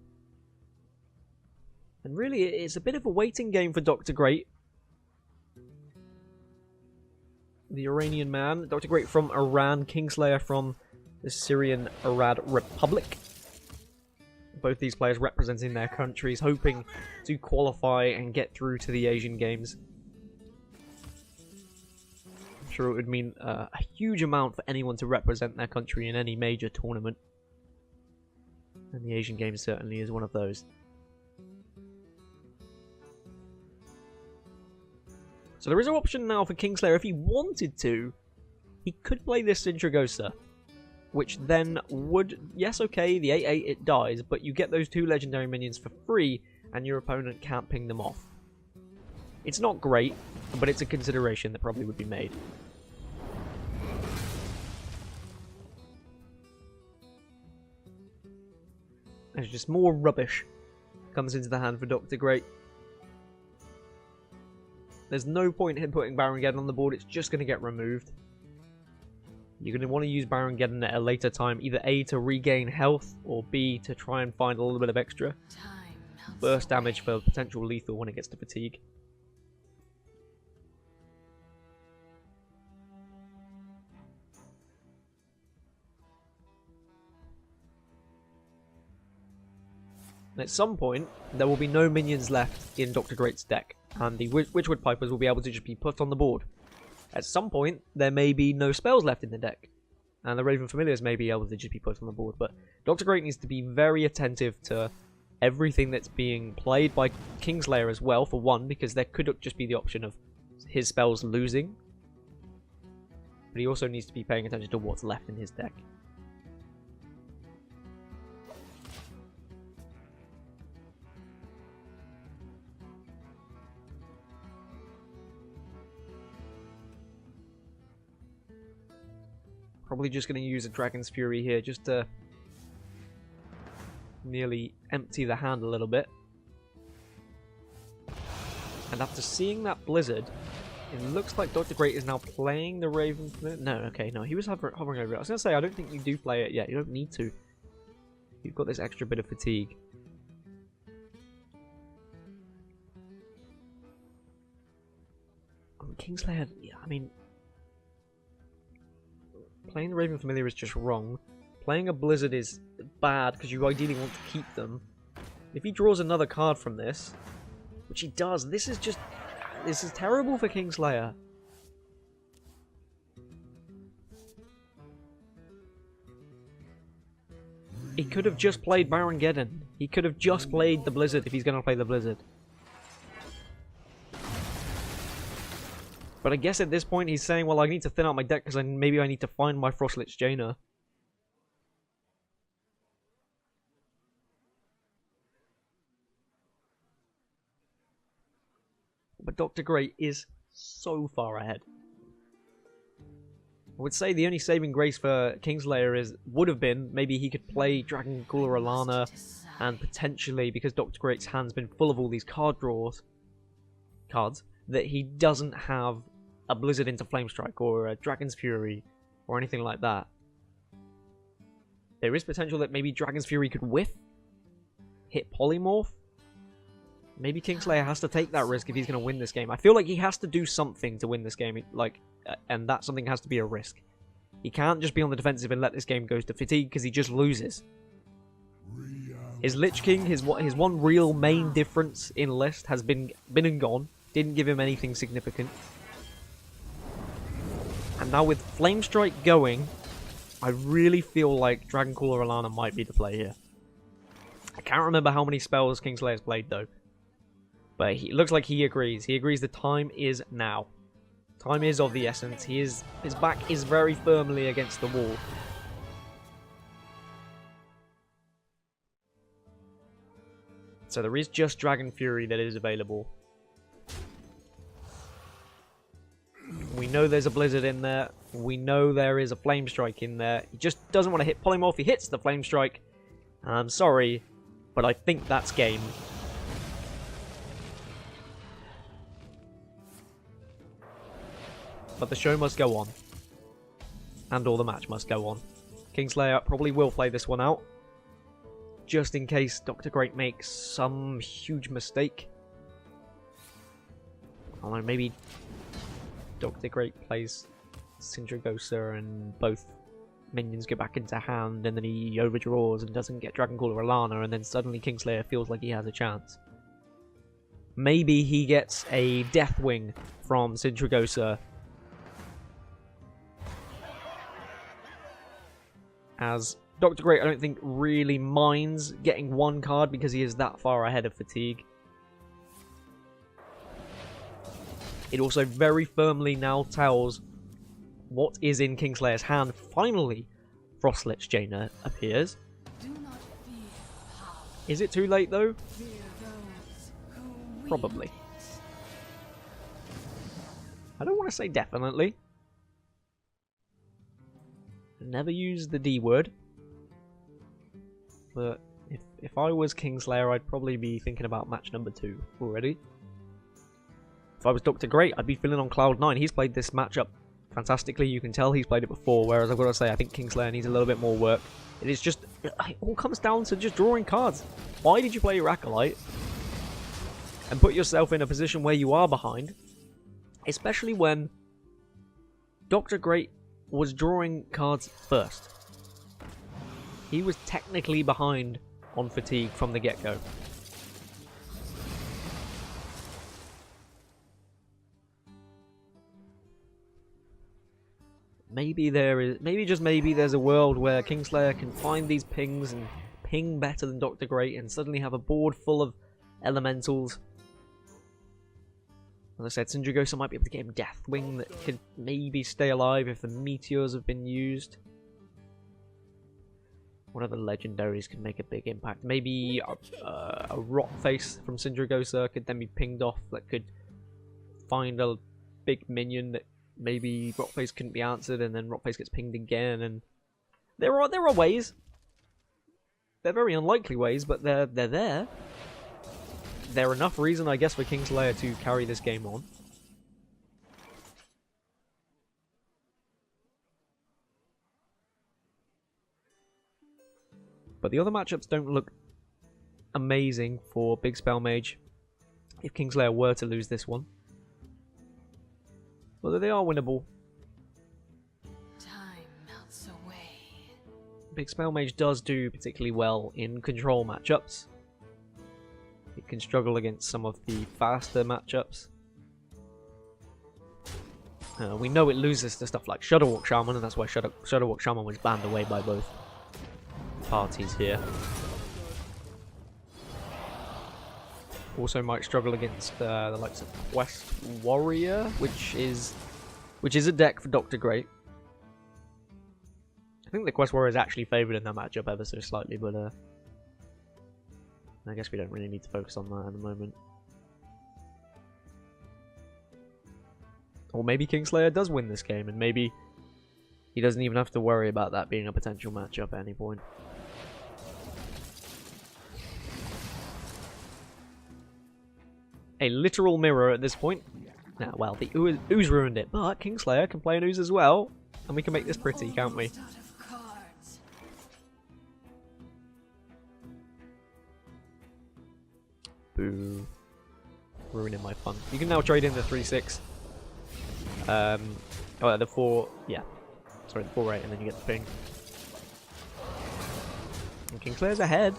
And really, it's a bit of a waiting game for Dr. Great. The Iranian man, Dr. Great from Iran, Kingslayer from the Syrian Arad Republic. Both these players representing their countries, hoping to qualify and get through to the Asian Games. I'm sure it would mean a huge amount for anyone to represent their country in any major tournament. And the Asian Games certainly is one of those. So there is an option now for Kingslayer. If he wanted to, he could play this Sintragosa, which then would, yes, okay, the 8/8 it dies, but you get those 2 legendary minions for free, and your opponent can't ping them off. It's not great, but it's a consideration that probably would be made. There's just more rubbish comes into the hand for Dr. Great. There's no point in putting Baron Geddon on the board, it's just going to get removed. You're going to want to use Baron Geddon at a later time, either A, to regain health, or B, to try and find a little bit of extra burst damage for potential lethal when it gets to fatigue. And at some point, there will be no minions left in Dr. Great's deck, and the Witchwood Pipers will be able to just be put on the board. At some point, there may be no spells left in the deck, and the Raven Familiars may be able to just be put on the board, but Dr. Great needs to be very attentive to everything that's being played by Kingslayer as well, for one, because there could just be the option of his spells losing, but he also needs to be paying attention to what's left in his deck. Probably just going to use a Dragon's Fury here just to nearly empty the hand a little bit. And after seeing that Blizzard, it looks like Dr. Great is now playing the Raven. No, okay, no, he was hovering over it. I was going to say, I don't think you do play it yet. You don't need to. You've got this extra bit of fatigue. Kingslayer, yeah, I mean, playing the Raven Familiar is just wrong. Playing a Blizzard is bad because you ideally want to keep them. If he draws another card from this, which he does, this is terrible for Kingslayer. He could have just played Baron Geddon. He could have just played the Blizzard if he's going to play the Blizzard. But I guess at this point he's saying, well, I need to thin out my deck because maybe I need to find my Frostlich Jaina. But Dr. Great is so far ahead. I would say the only saving grace for Kingslayer would have been maybe he could play Dragon Cooler Alana, and potentially, because Dr. Great's hand's been full of all these cards, that he doesn't have a Blizzard into Flamestrike or a Dragon's Fury or anything like that. There is potential that maybe Dragon's Fury could whiff, hit Polymorph. Maybe Kingslayer has to take that risk if he's going to win this game. I feel like he has to do something to win this game, and that something has to be a risk. He can't just be on the defensive and let this game go to fatigue because he just loses. His Lich King, his one real main difference in list has been and gone. Didn't give him anything significant. And now with Flamestrike going, I really feel like Dragon Cooler Alana might be the play here. I can't remember how many spells Kingslayer's played though. But it looks like he agrees. He agrees the time is now. Time is of the essence. His back is very firmly against the wall. So there is just Dragon Fury that is available. We know there's a Blizzard in there. We know there is a Flamestrike in there. He just doesn't want to hit Polymorph. He hits the Flamestrike. I'm sorry, but I think that's game. But the show must go on. And all the match must go on. Kingslayer probably will play this one out. Just in case Dr. Great makes some huge mistake. I don't know, maybe Dr. Great plays Sindragosa and both minions go back into hand and then he overdraws and doesn't get Dragon Cooler Alana and then suddenly Kingslayer feels like he has a chance. Maybe he gets a Deathwing from Sindragosa as Dr. Great, I don't think, really minds getting one card because he is that far ahead of Fatigue. It also very firmly now tells what is in Kingslayer's hand. Finally, Frostlich Jaina appears. Is it too late, though? Probably. I don't want to say definitely. Never use the D word. But if I was Kingslayer, I'd probably be thinking about match number 2 already. If I was Dr. Great, I'd be feeling on cloud 9. He's played this matchup fantastically. You can tell he's played it before, whereas I've got to say, I think Kingslayer needs a little bit more work. It is just... It all comes down to just drawing cards. Why did you play your Acolyte? And put yourself in a position where you are behind. Especially when Dr. Great was drawing cards first. He was technically behind on Fatigue from the get-go. Maybe just maybe there's a world where Kingslayer can find these pings and ping better than Dr. Great and suddenly have a board full of elementals. As I said, Sindragosa might be able to get him Deathwing that could maybe stay alive if the meteors have been used. One of the legendaries could make a big impact. Maybe a Rotface from Sindragosa could then be pinged off that could find a big minion that maybe Rotface couldn't be answered and then Rotface gets pinged again. And there are ways. They're very unlikely ways, but they're there. They're enough reason, I guess, for Kingslayer to carry this game on. But the other matchups don't look amazing for Big Spell Mage if Kingslayer were to lose this one. Although they are winnable. Time melts away. Big Spell Mage does do particularly well in control matchups. can struggle against some of the faster matchups. We know it loses to stuff like Shudderwalk Shaman, and that's why Shudderwalk Shaman was banned away by both parties here. Also might struggle against the likes of Quest Warrior, which is a deck for Dr. Great. I think the Quest Warrior is actually favoured in that matchup ever so slightly, but I guess we don't really need to focus on that at the moment. Or maybe Kingslayer does win this game, and maybe he doesn't even have to worry about that being a potential matchup at any point. A literal mirror at this point. Now, well, the Ooze ruined it, but Kingslayer can play an Ooze as well, and we can make this pretty, can't we? Boo. Ruining my fun. You can now trade in the 3-6. Oh, the 4... Yeah. Sorry, the 4-8, and then you get the ping. And Kingslayer's ahead.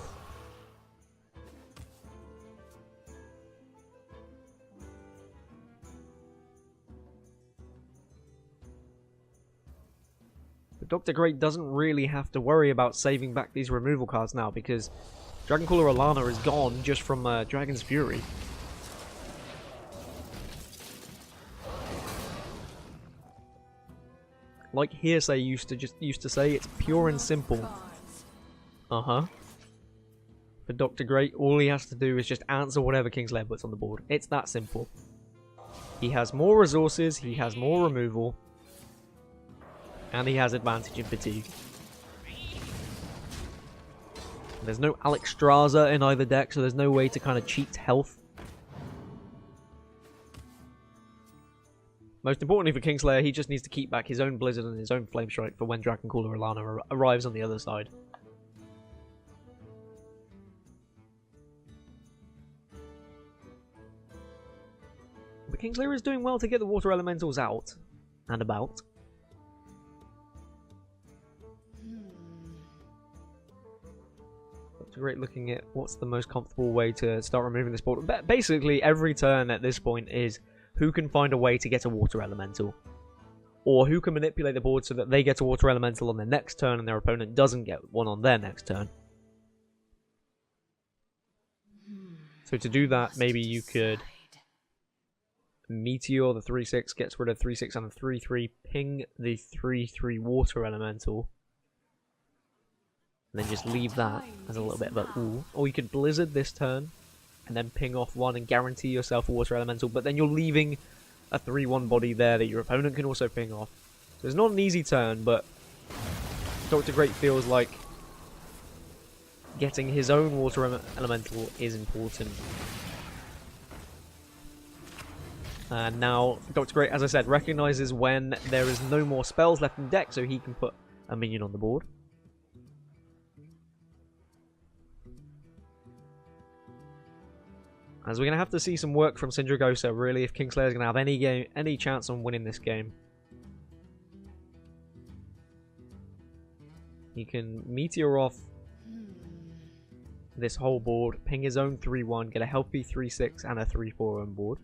But Dr. Great doesn't really have to worry about saving back these removal cards now, because Dragoncaller Alana is gone just from Dragon's Fury. Like Hearsay used to say, it's pure and simple. For Dr. Great, all he has to do is just answer whatever Kingslayer puts on the board. It's that simple. He has more resources, he has more removal, and he has advantage in fatigue. There's no Alexstrasza in either deck, so there's no way to kind of cheat health. Most importantly for Kingslayer, he just needs to keep back his own Blizzard and his own Flame Strike for when Dragoncaller Alana arrives on the other side. But Kingslayer is doing well to get the Water Elementals out and about. Dr. Great looking at what's the most comfortable way to start removing this board. Basically, every turn at this point is who can find a way to get a Water Elemental. Or who can manipulate the board so that they get a Water Elemental on their next turn and their opponent doesn't get one on their next turn. So to do that, maybe you could Meteor the 3-6, gets rid of 3-6 and a 3-3, ping the 3-3 Water Elemental, and then just leave that as a little bit of a ooh. Or you could Blizzard this turn, and then ping off one and guarantee yourself a Water Elemental, but then you're leaving a 3-1 body there that your opponent can also ping off. So it's not an easy turn, but Dr. Great feels like getting his own Water Elemental is important. And now Dr. Great, as I said, recognises when there is no more spells left in deck, so he can put a minion on the board. As we're going to have to see some work from Sindragosa, really, if Kingslayer is going to have any chance on winning this game. He can Meteor off this whole board, ping his own 3-1, get a healthy 3-6 and a 3-4 on board.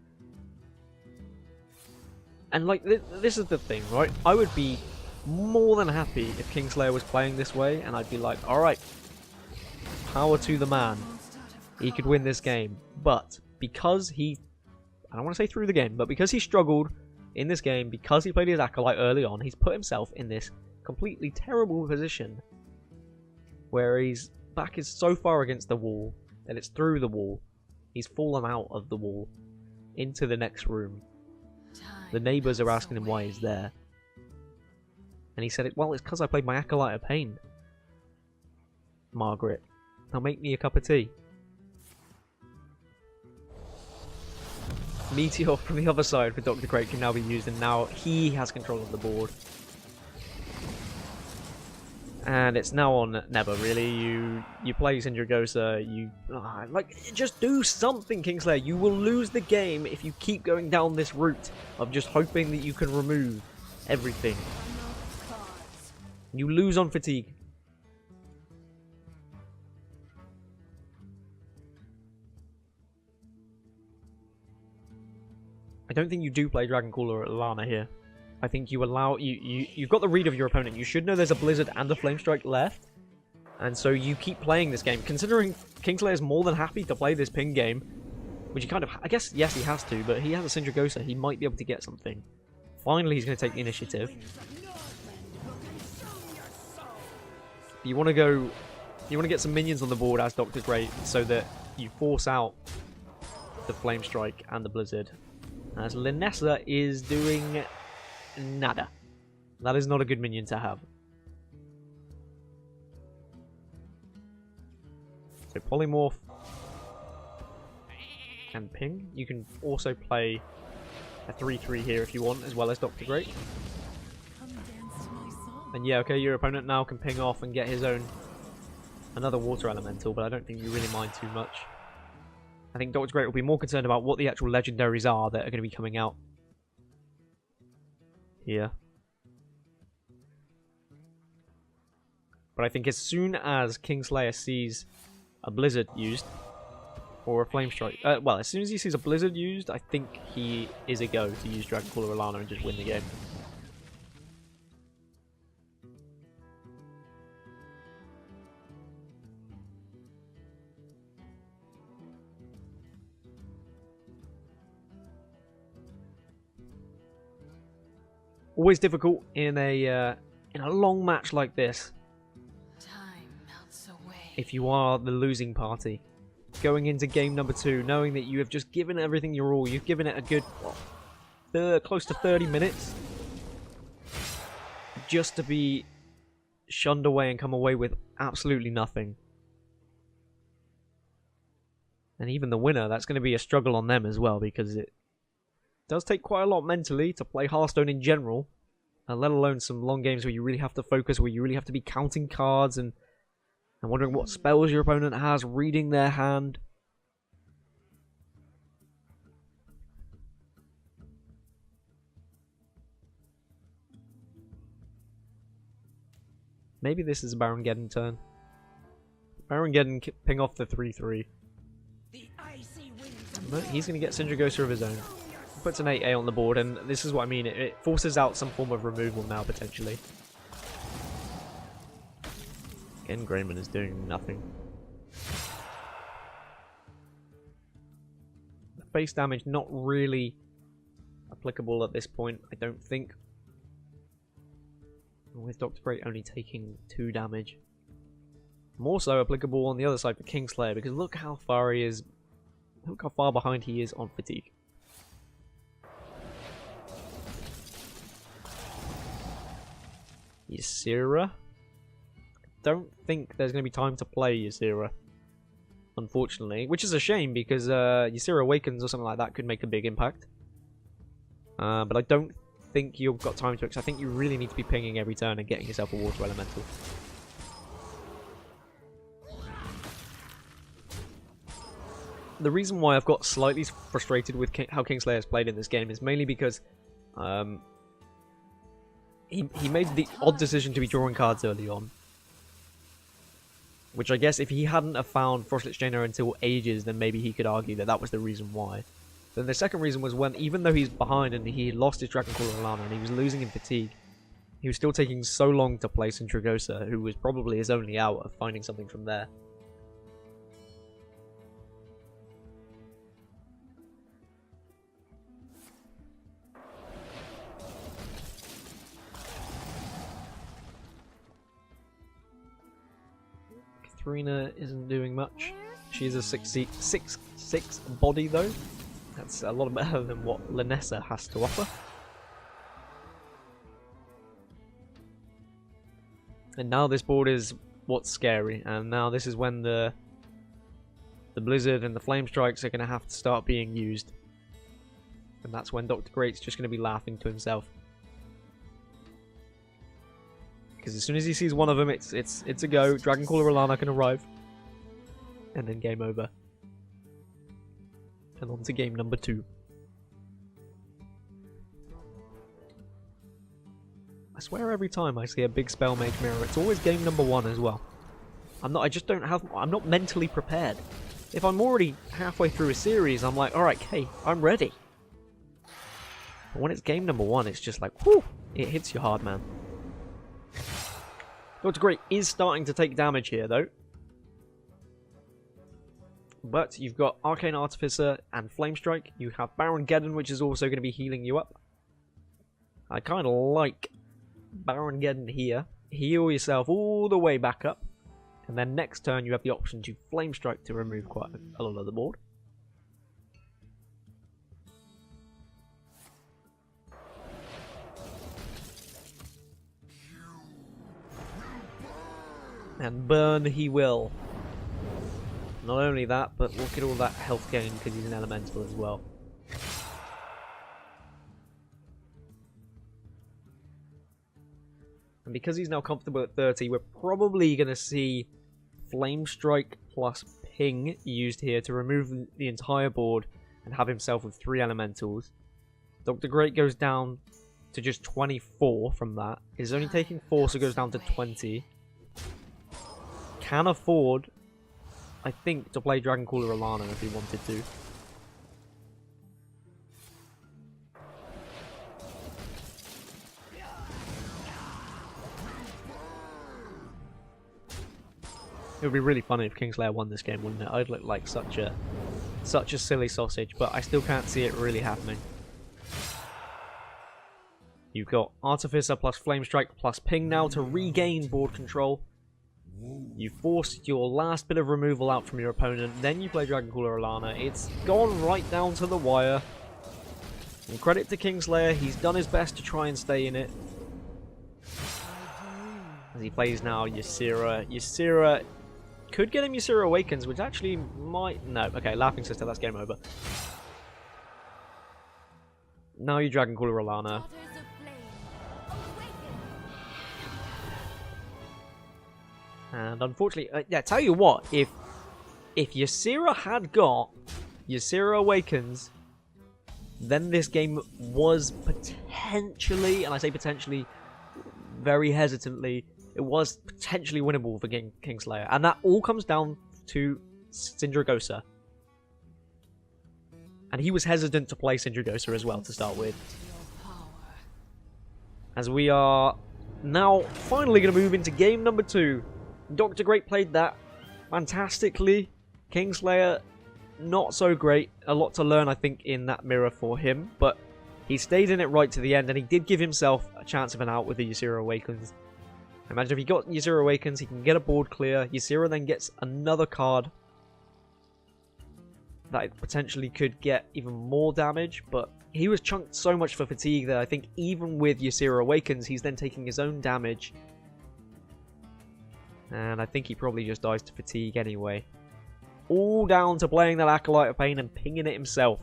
And like, this is the thing, right? I would be more than happy if Kingslayer was playing this way, and I'd be like, alright, power to the man. He could win this game. But because he, I don't want to say through the game, but because he struggled in this game, because he played his Acolyte early on, he's put himself in this completely terrible position where his back is so far against the wall that it's through the wall. He's fallen out of the wall into the next room. The neighbours are asking him why he's there. And he said, well, it's because I played my Acolyte of Pain. Margaret, now make me a cup of tea. Meteor from the other side for Dr. Great can now be used, and now he has control of the board. And it's now on Neba, really. You play Sindragosa, just do something, Kingslayer. You will lose the game if you keep going down this route of just hoping that you can remove everything. You lose on fatigue. I don't think you do play Dragon Caller or Lana here. I think you allow... You've got the read of your opponent. You should know there's a Blizzard and a Flame Strike left. And so you keep playing this game. Considering Kingslayer is more than happy to play this ping game, which he kind of... I guess, yes, he has to, but he has a Sindragosa. He might be able to get something. Finally, he's going to take the initiative. You want to go... You want to get some minions on the board as Dr. Great so that you force out the Flame Strike and the Blizzard. As Linessa is doing nada. That is not a good minion to have. So Polymorph and Ping. You can also play a 3-3 here if you want, as well as Dr. Great. And yeah, okay, your opponent now can ping off and get his own another water elemental, but I don't think you really mind too much. I think Dr. Great will be more concerned about what the actual legendaries are that are going to be coming out here. But I think as soon as Kingslayer sees a Blizzard used, or a Flame Strike, well, as soon as he sees a Blizzard used, I think he is a go to use Dragon Caller Alana and just win the game. Always difficult in a long match like this. Time melts away. If you are the losing party, going into game number 2, knowing that you have just given everything your all, you've given it a good, close to 30 minutes, just to be shunned away and come away with absolutely nothing. And even the winner, that's going to be a struggle on them as well, because it does take quite a lot mentally to play Hearthstone in general, and let alone some long games where you really have to focus, where you really have to be counting cards and wondering what spells your opponent has, reading their hand. Maybe this is a Baron Geddon turn. Baron Geddon ping off the 3-3. But he's going to get Sindragosa of his own. Puts an 8A on the board, and this is what I mean, it forces out some form of removal now, potentially. Again, Greyman is doing nothing. The face damage not really applicable at this point, I don't think. With Dr. Great only taking 2 damage. More so applicable on the other side for Kingslayer, because look how far he is. Look how far behind he is on fatigue. Ysera. Don't think there's going to be time to play Ysera, unfortunately, which is a shame because Ysera Awakens or something like that could make a big impact. But I don't think you've got time to, because I think you really need to be pinging every turn and getting yourself a water elemental. The reason why I've got slightly frustrated with how Kingslayer has played in this game is mainly because he made the odd decision to be drawing cards early on. Which I guess if he hadn't have found Frostlit Chainer until ages, then maybe he could argue that that was the reason why. Then the second reason was when, even though he's behind and he lost his Dragon Caller Alana and he was losing in fatigue, he was still taking so long to play Sindragosa, who was probably his only out of finding something from there. Katharina isn't doing much. She's a 6/6 body though. That's a lot better than what Linessa has to offer. And now this board is what's scary, and now this is when the Blizzard and the Flame Strikes are going to have to start being used. And that's when Dr. Great's just going to be laughing to himself. Because as soon as he sees one of them, it's a go. Dragon Caller Alana can arrive. And then game over. And on to game number 2. I swear every time I see a big Spell Mage Mirror, it's always game number 1 as well. I'm not mentally prepared. If I'm already halfway through a series, I'm like, alright, okay, I'm ready. But when it's game number 1, it's just like, whew, it hits you hard, man. Dr. Great is starting to take damage here, though. But you've got Arcane Artificer and Flame Strike. You have Baron Geddon, which is also going to be healing you up. I kind of like Baron Geddon here. Heal yourself all the way back up. And then next turn you have the option to Flame Strike to remove quite a lot of the board. And burn he will. Not only that, but look at all that health gain because he's an elemental as well. And because he's now comfortable at 30, we're probably going to see Flame Strike plus Ping used here to remove the entire board and have himself with 3 elementals. Dr. Great goes down to just 24 from that. He's only taking 4, so goes down to 20. Can afford, I think, to play Dragon Cooler Alana if he wanted to. It would be really funny if Kingslayer won this game, wouldn't it? I'd look like such a silly sausage, but I still can't see it really happening. You've got Artificer plus Flame Strike plus Ping now to regain board control. You forced your last bit of removal out from your opponent, then you play Dragon Cooler Alana. It's gone right down to the wire. And credit to Kingslayer, he's done his best to try and stay in it. As he plays now Ysera. Ysera could get him Ysera Awakens, which actually might... No, okay, Laughing Sister, that's game over. Now you Dragon Cooler Alana. And unfortunately, yeah, tell you what, if Ysera had got Ysera Awakens, then this game was potentially, and I say potentially very hesitantly, it was potentially winnable for Kingslayer. And that all comes down to Sindragosa. And he was hesitant to play Sindragosa as well to start with. As we are now finally going to move into game number 2. Dr. Great played that fantastically. Kingslayer, not so great. A lot to learn, I think, in that mirror for him. But he stayed in it right to the end, and he did give himself a chance of an out with the Ysera Awakens. Imagine if he got Ysera Awakens, he can get a board clear. Ysera then gets another card that potentially could get even more damage, but he was chunked so much for fatigue that I think even with Ysera Awakens, he's then taking his own damage. And I think he probably just dies to fatigue anyway. All down to playing that Acolyte of Pain and pinging it himself.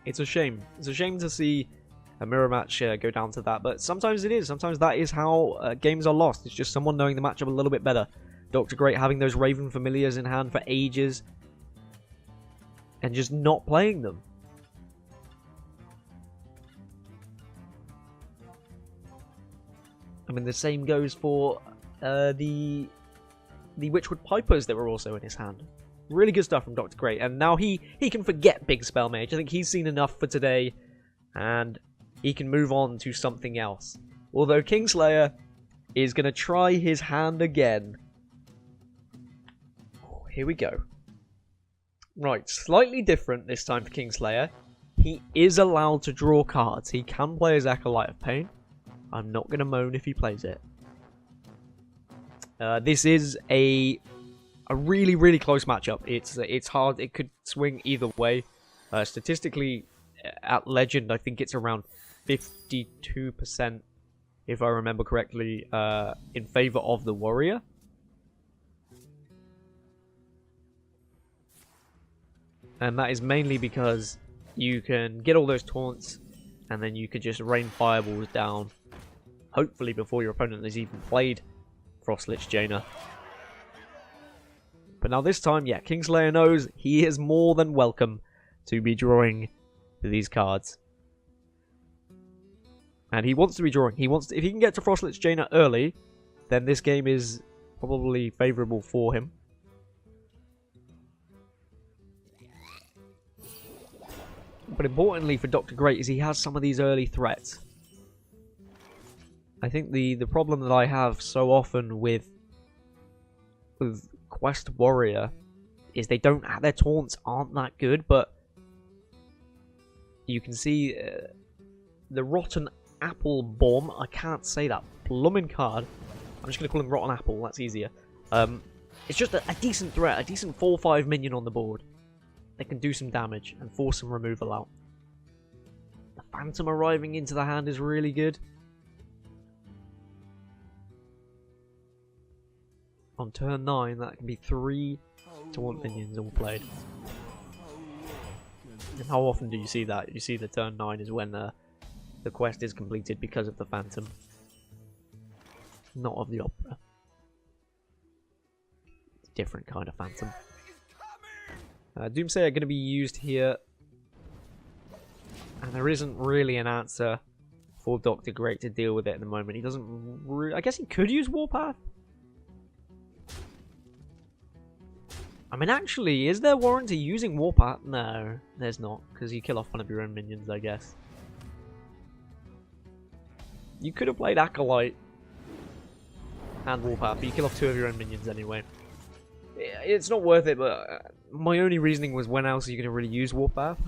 It's a shame. It's a shame to see a mirror match go down to that, but sometimes it is. Sometimes that is how games are lost. It's just someone knowing the matchup a little bit better. Dr. Great having those Raven Familiars in hand for ages and just not playing them. I mean, the same goes for the Witchwood Pipers that were also in his hand. Really good stuff from Dr. Great, and now he can forget Big Spell Mage. I think he's seen enough for today, and he can move on to something else. Although Kingslayer is going to try his hand again. Here we go. Right, slightly different this time for Kingslayer. He is allowed to draw cards. He can play his Acolyte of Pain. I'm not going to moan if he plays it. This is a really, really close matchup. It's hard. It could swing either way. Statistically, at Legend, I think it's around 52%, if I remember correctly, in favor of the Warrior. And that is mainly because you can get all those taunts, and then you could just rain fireballs down, hopefully before your opponent has even played Frostlich Jaina. But now this time, yeah, Kingslayer knows he is more than welcome to be drawing these cards. And he wants to be drawing. He wants to, if he can get to Frostlich Jaina early, then this game is probably favourable for him. But importantly for Dr. Great is he has some of these early threats. I think the problem that I have so often with Quest Warrior is they don't have, their taunts aren't that good, but you can see the Rotten Apple Bomb. I can't say that bloomin' card. I'm just going to call him Rotten Apple, that's easier. It's just a decent threat, a decent 4-5 minion on the board. They can do some damage and force some removal out. The Phantom arriving into the hand is really good. On turn 9, that can be 3 taunt minions all played. And how often do you see that? You see the turn 9 is when the quest is completed because of the Phantom. Not of the Opera. It's a different kind of Phantom. Doomsayer are going to be used here. And there isn't really an answer for Dr. Great to deal with it at the moment. He doesn't I guess he could use Warpath. I mean, actually, is there warrant to using Warpath? No, there's not, because you kill off one of your own minions, I guess. You could have played Acolyte and Warpath, but you kill off 2 of your own minions anyway. It's not worth it, but my only reasoning was when else are you going to really use Warpath?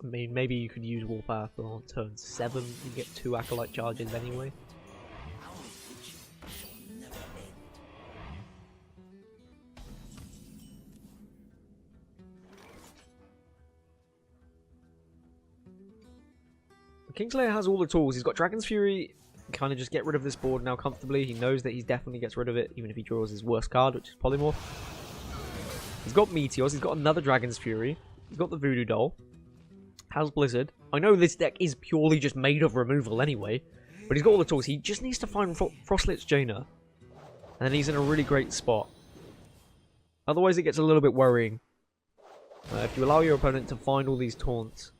I mean, maybe you could use Warpath on turn 7 and get 2 Acolyte charges anyway. Kingslayer has all the tools. He's got Dragon's Fury, kind of just get rid of this board now comfortably. He knows that he definitely gets rid of it, even if he draws his worst card, which is Polymorph. He's got Meteors, he's got another Dragon's Fury, he's got the Voodoo Doll, has Blizzard. I know this deck is purely just made of removal anyway, but he's got all the tools. He just needs to find Frostlit Jaina, and then he's in a really great spot. Otherwise it gets a little bit worrying. If you allow your opponent to find all these taunts,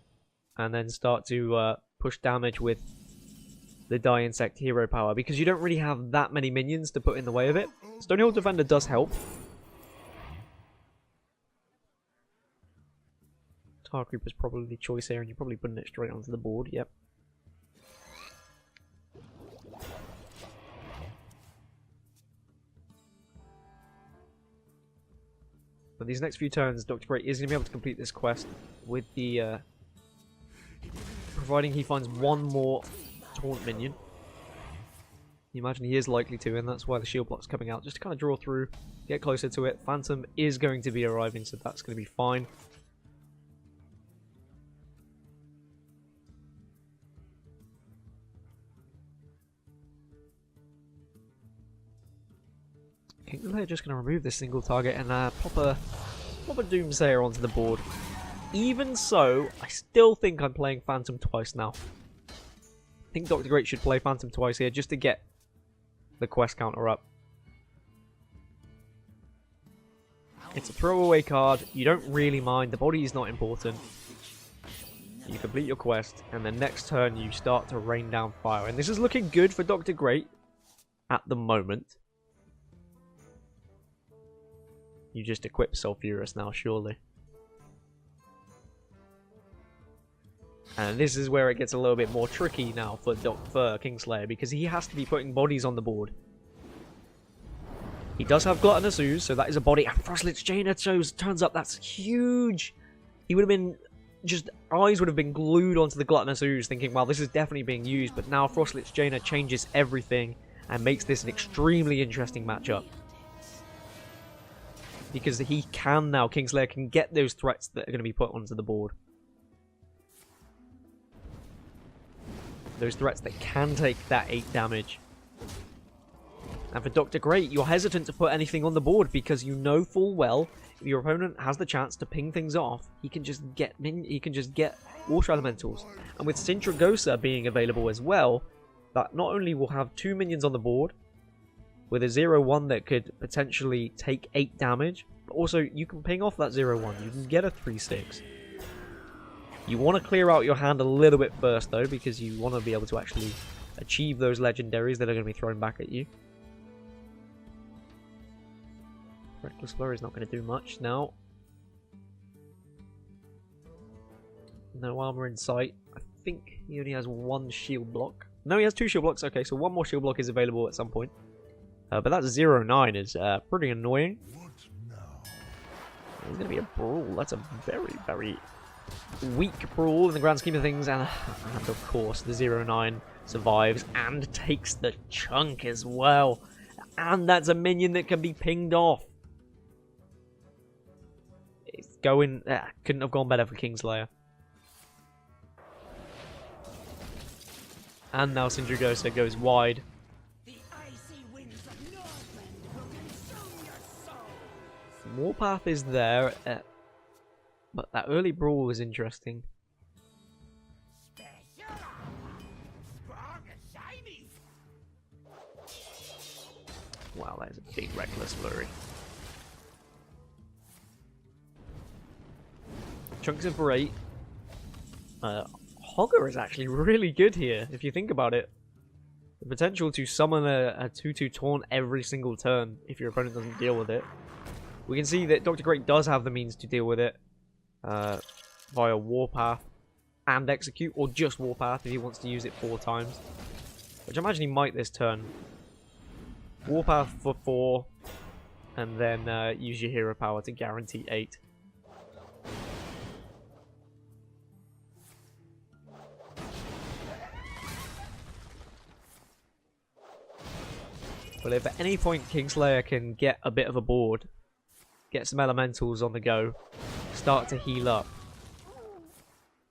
and then start to push damage with the Die Insect hero power, because you don't really have that many minions to put in the way of it. Stonehill Defender does help. Tar Creeper's probably the choice here, and you're probably putting it straight onto the board, yep. But these next few turns, Dr. Great is going to be able to complete this quest with the providing he finds one more taunt minion. You imagine he is likely to, and that's why the shield block's coming out, just to kind of draw through, get closer to it. Phantom is going to be arriving, so that's going to be fine. I think they're just going to remove this single target and pop a Doomsayer onto the board. Even so, I still think I'm playing Phantom twice now. I think Dr. Great should play Phantom twice here just to get the quest counter up. It's a throwaway card. You don't really mind. The body is not important. You complete your quest, and then next turn you start to rain down fire. And this is looking good for Dr. Great at the moment. You just equip Sulfurous now, surely. And this is where it gets a little bit more tricky now for Kingslayer, because he has to be putting bodies on the board. He does have Gluttonous Ooze, so that is a body. And Frostlit Jaina turns up, that's huge! He would have been, just, eyes would have been glued onto the Gluttonous Ooze, thinking, well, this is definitely being used, but now Frostlit Jaina changes everything and makes this an extremely interesting matchup. Because he can now, Kingslayer can get those threats that are going to be put onto the board. Those threats that can take that 8 damage. And for Dr. Great, you're hesitant to put anything on the board because you know full well if your opponent has the chance to ping things off, he can just get Water Elementals. And with Sintragosa being available as well, that not only will have 2 minions on the board, with a 0-1 that could potentially take 8 damage, but also you can ping off that 0-1. You can get a 3-6. You want to clear out your hand a little bit first, though, because you want to be able to actually achieve those legendaries that are going to be thrown back at you. Reckless Flurry is not going to do much now. No armor in sight. I think he only has one shield block. No, he has 2 shield blocks. Okay, so 1 more shield block is available at some point. But that 0-9 is pretty annoying. It's going to be a brawl. That's a very, very weak brawl in the grand scheme of things. And of course, the 0-9 survives and takes the chunk as well. And that's a minion that can be pinged off. It's going... couldn't have gone better for Kingslayer. And now Sindrigosa goes wide. The icy winds of Northland will consume your soul. Warpath is there, but that early brawl was interesting. Wow, that is a big Reckless Flurry. Chunks of Berate. Hogger is actually really good here, if you think about it. The potential to summon a 2-2 taunt every single turn if your opponent doesn't deal with it. We can see that Dr. Great does have the means to deal with it via Warpath and Execute, or just Warpath if he wants to use it 4 times. Which I imagine he might this turn. Warpath for 4, and then use your hero power to guarantee 8. But if at any point Kingslayer can get a bit of a board, get some elementals on the go, start to heal up,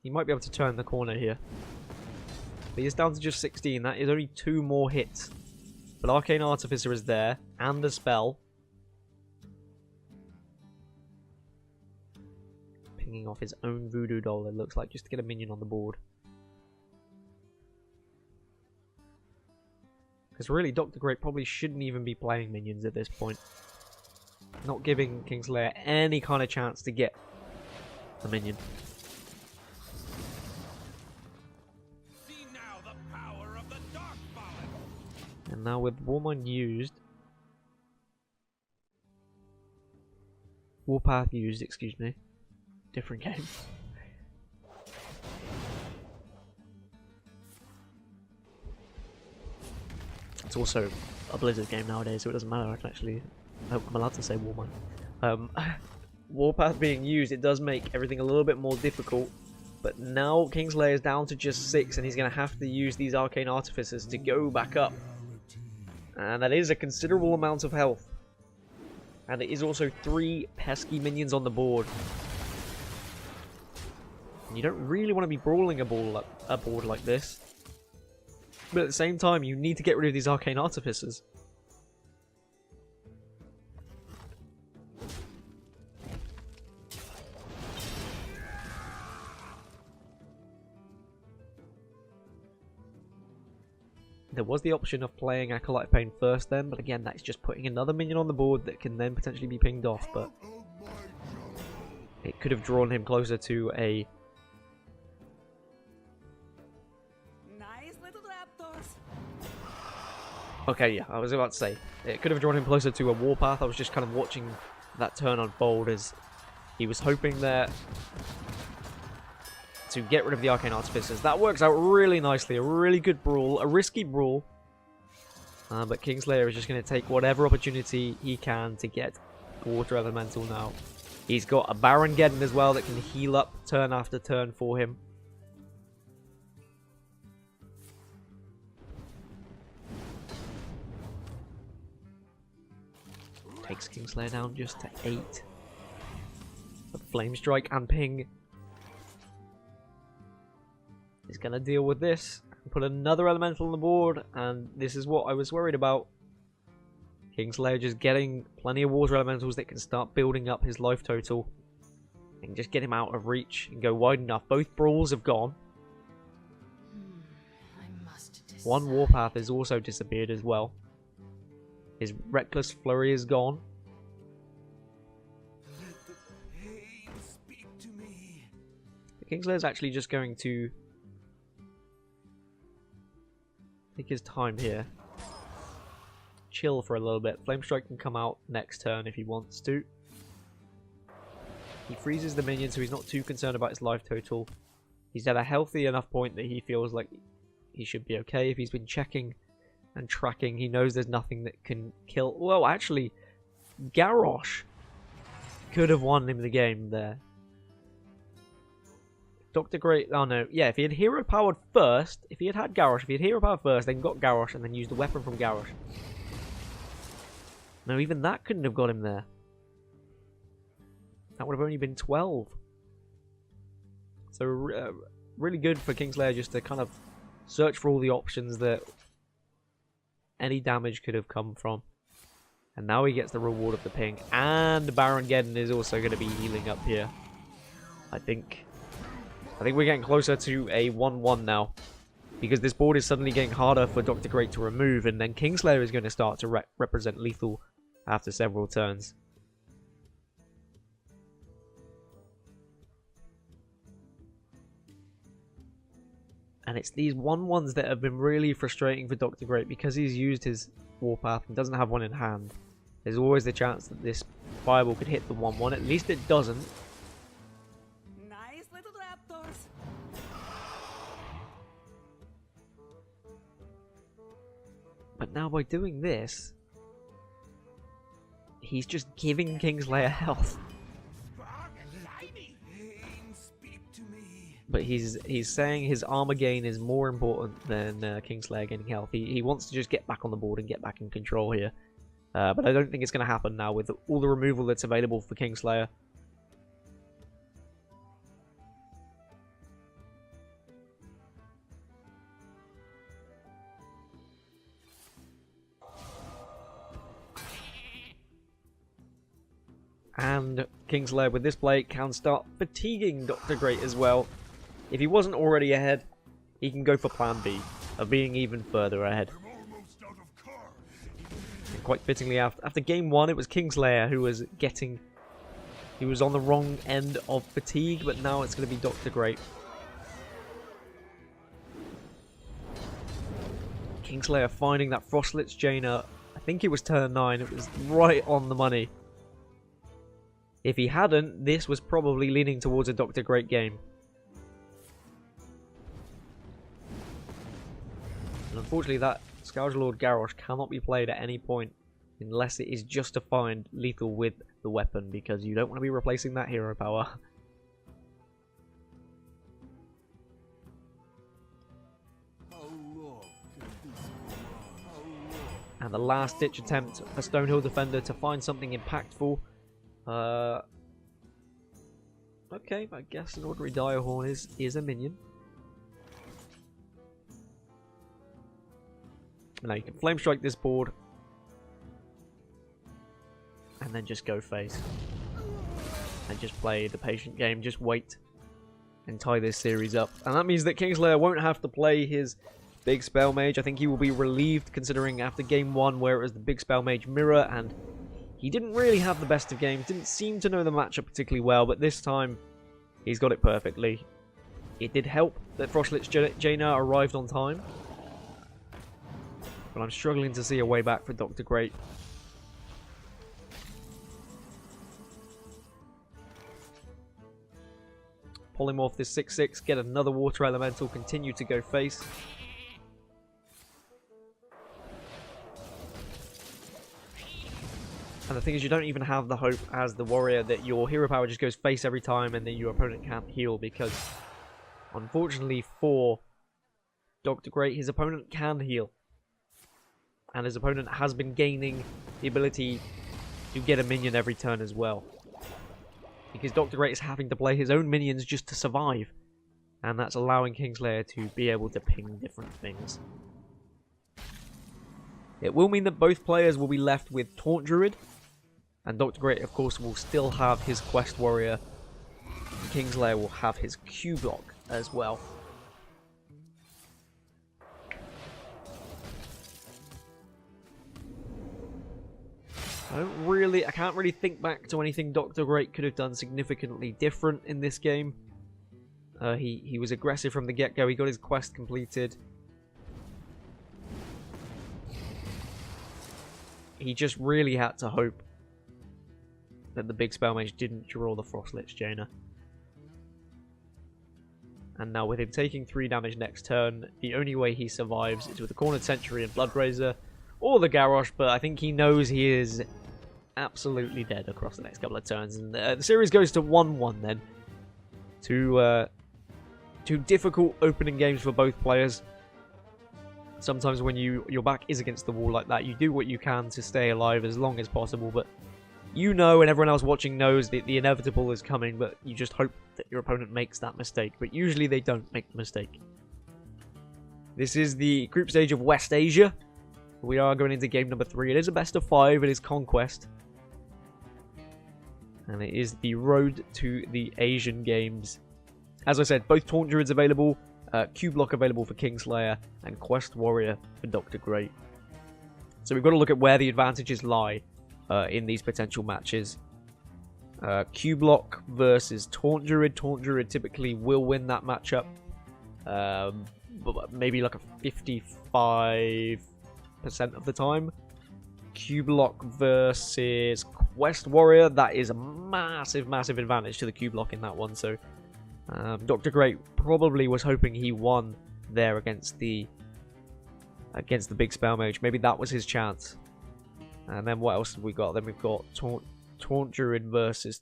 he might be able to turn the corner here. But he's down to just 16, that is only 2 more hits. But Arcane Artificer is there, and a spell. Pinging off his own Voodoo Doll, it looks like, just to get a minion on the board. Because really, Dr. Great probably shouldn't even be playing minions at this point. Not giving Kingslayer any kind of chance to get a minion. See now the power of the Darkfallen. And now with Warmind used... Warpath used, excuse me. Different game. It's also a Blizzard game nowadays, so it doesn't matter. I can actually... I'm allowed to say Warmind. Warpath being used, it does make everything a little bit more difficult. But now Kingslayer is down to just 6, and he's going to have to use these Arcane Artificers to go back up. And that is a considerable amount of health. And it is also 3 pesky minions on the board. And you don't really want to be brawling a board like this. But at the same time, you need to get rid of these Arcane Artificers. There was the option of playing Acolyte Pain first then, but again, that's just putting another minion on the board that can then potentially be pinged off, but it could have drawn him closer to a... Okay, yeah, I was about to say, it could have drawn him closer to a Warpath. I was just kind of watching that turn unfold as he was hoping there to get rid of the Arcane Artificers. That works out really nicely, a really good brawl, a risky brawl. But Kingslayer is just going to take whatever opportunity he can to get Water Elemental now. He's got a Baron Geddon as well that can heal up turn after turn for him. Takes Kingslayer down just to 8. But Flame Strike and Ping is going to deal with this. Put another elemental on the board, and this is what I was worried about. Kingslayer just getting plenty of water elementals that can start building up his life total. And just get him out of reach and go wide enough. Both brawls have gone. One Warpath has also disappeared as well. His Reckless Flurry is gone. Kingslayer's actually just going to take his time here. Chill for a little bit. Flamestrike can come out next turn if he wants to. He freezes the minion, so he's not too concerned about his life total. He's at a healthy enough point that he feels like he should be okay. If he's been checking and tracking, he knows there's nothing that can kill. Well, actually, Garrosh could have won him the game there. Dr. Great, oh no, yeah, if he had hero powered first, if he had had Garrosh, if he had hero powered first, then got Garrosh and then used the weapon from Garrosh. No, even that couldn't have got him there. That would have only been 12. So, really good for Kingslayer just to kind of search for all the options that any damage could have come from. And now he gets the reward of the ping. And Baron Geddon is also going to be healing up here. I think we're getting closer to a 1-1 now. Because this board is suddenly getting harder for Dr. Great to remove. And then Kingslayer is going to start to represent lethal after several turns. And it's these 1-1s that have been really frustrating for Dr. Great because he's used his Warpath and doesn't have one in hand. There's always the chance that this Fireball could hit the 1-1. At least it doesn't. Nice little raptors. But now by doing this, he's just giving Kingslayer health. But he's saying his armor gain is more important than Kingslayer gaining health. He wants to just get back on the board and get back in control here. But I don't think it's going to happen now with all the removal that's available for Kingslayer. And Kingslayer with this play can start fatiguing Dr. Great as well. If he wasn't already ahead, he can go for plan B, of being even further ahead. And quite fittingly, after game 1, it was Kingslayer who was he was on the wrong end of fatigue, but now it's going to be Dr. Great. Kingslayer finding that Frostlet's Jaina, I think it was turn 9, it was right on the money. If he hadn't, this was probably leaning towards a Dr. Great game. And unfortunately, that Scourge Lord Garrosh cannot be played at any point unless it is just to find lethal with the weapon, because you don't want to be replacing that hero power. And the last ditch attempt for Stonehill Defender to find something impactful. Okay, I guess an ordinary Direhorn is a minion. Now you can Flame Strike this board. And then just go face. And just play the patient game, just wait. And tie this series up. And that means that Kingslayer won't have to play his big Spell Mage. I think he will be relieved considering after game 1 where it was the big Spell Mage mirror and he didn't really have the best of games, didn't seem to know the matchup particularly well, but this time he's got it perfectly. It did help that Frostlet's Jaina arrived on time, but I'm struggling to see a way back for Dr. Great. Polymorph this 6-6, get another Water Elemental, continue to go face. And the thing is, you don't even have the hope as the warrior that your hero power just goes face every time and then your opponent can't heal, because unfortunately for Dr. Great, his opponent can heal. And his opponent has been gaining the ability to get a minion every turn as well. Because Dr. Great is having to play his own minions just to survive. And that's allowing Kingslayer to be able to ping different things. It will mean that both players will be left with Taunt Druid. And Dr. Great, of course, will still have his Quest Warrior. Kingslayer will have his Q block as well. I can't really think back to anything Dr. Great could have done significantly different in this game. He was aggressive from the get-go. He got his quest completed. He just really had to hope that the big spell mage didn't draw the Frost Lich Jaina. And now with him taking 3 damage next turn, the only way he survives is with a Cornered Sentry and Bloodrazor, or the Garrosh, but I think he knows he is absolutely dead across the next couple of turns. And the series goes to 1-1 then. Two difficult opening games for both players. Sometimes when your back is against the wall like that, you do what you can to stay alive as long as possible, but you know, and everyone else watching knows, that the inevitable is coming, but you just hope that your opponent makes that mistake. But usually they don't make the mistake. This is the group stage of West Asia. We are going into game number 3. It is a best of 5. It is Conquest. And it is the road to the Asian Games. As I said, both Taunt Druids available, Q-Block available for Kingslayer, and Quest Warrior for Dr. Great. So we've got to look at where the advantages lie in these potential matches. Q-Block versus Taunt Druid. Taunt Druid typically will win that matchup. But maybe like a 55% of the time. Q-Block versus Quest Warrior. That is a massive, massive advantage to the Q-Block in that one. So Dr. Great probably was hoping he won there against the big spell mage. Maybe that was his chance. And then what else have we got? Then we've got Taunt Druid versus...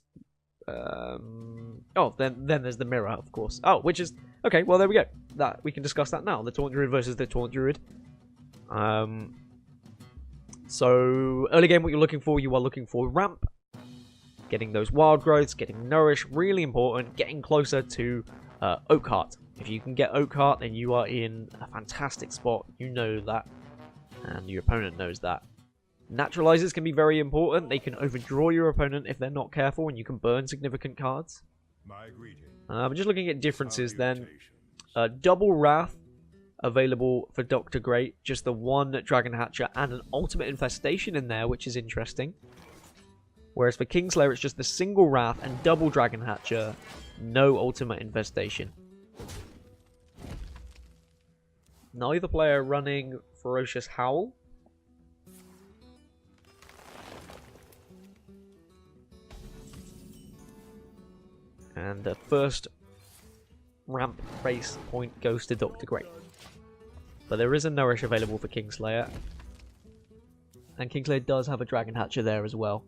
oh, then there's the Mirror, of course. Oh, which is... Okay, well, there we go. We can discuss that now. The Taunt Druid versus the Taunt Druid. So, early game, what you're looking for, you are looking for ramp. Getting those wild growths, getting nourish, really important. Getting closer to Oak Heart. If you can get Oak Heart, then you are in a fantastic spot. You know that. And your opponent knows that. Naturalizers can be very important. They can overdraw your opponent if they're not careful, and you can burn significant cards. But just looking at differences then. Double Wrath available for Dr. Great. Just the one Dragon Hatcher and an Ultimate Infestation in there, which is interesting. Whereas for Kingslayer, it's just the single Wrath and double Dragon Hatcher. No Ultimate Infestation. Neither player running Ferocious Howl. And the first ramp race point goes to Dr. Great. But there is a Nourish available for Kingslayer. And Kingslayer does have a Dragon Hatcher there as well.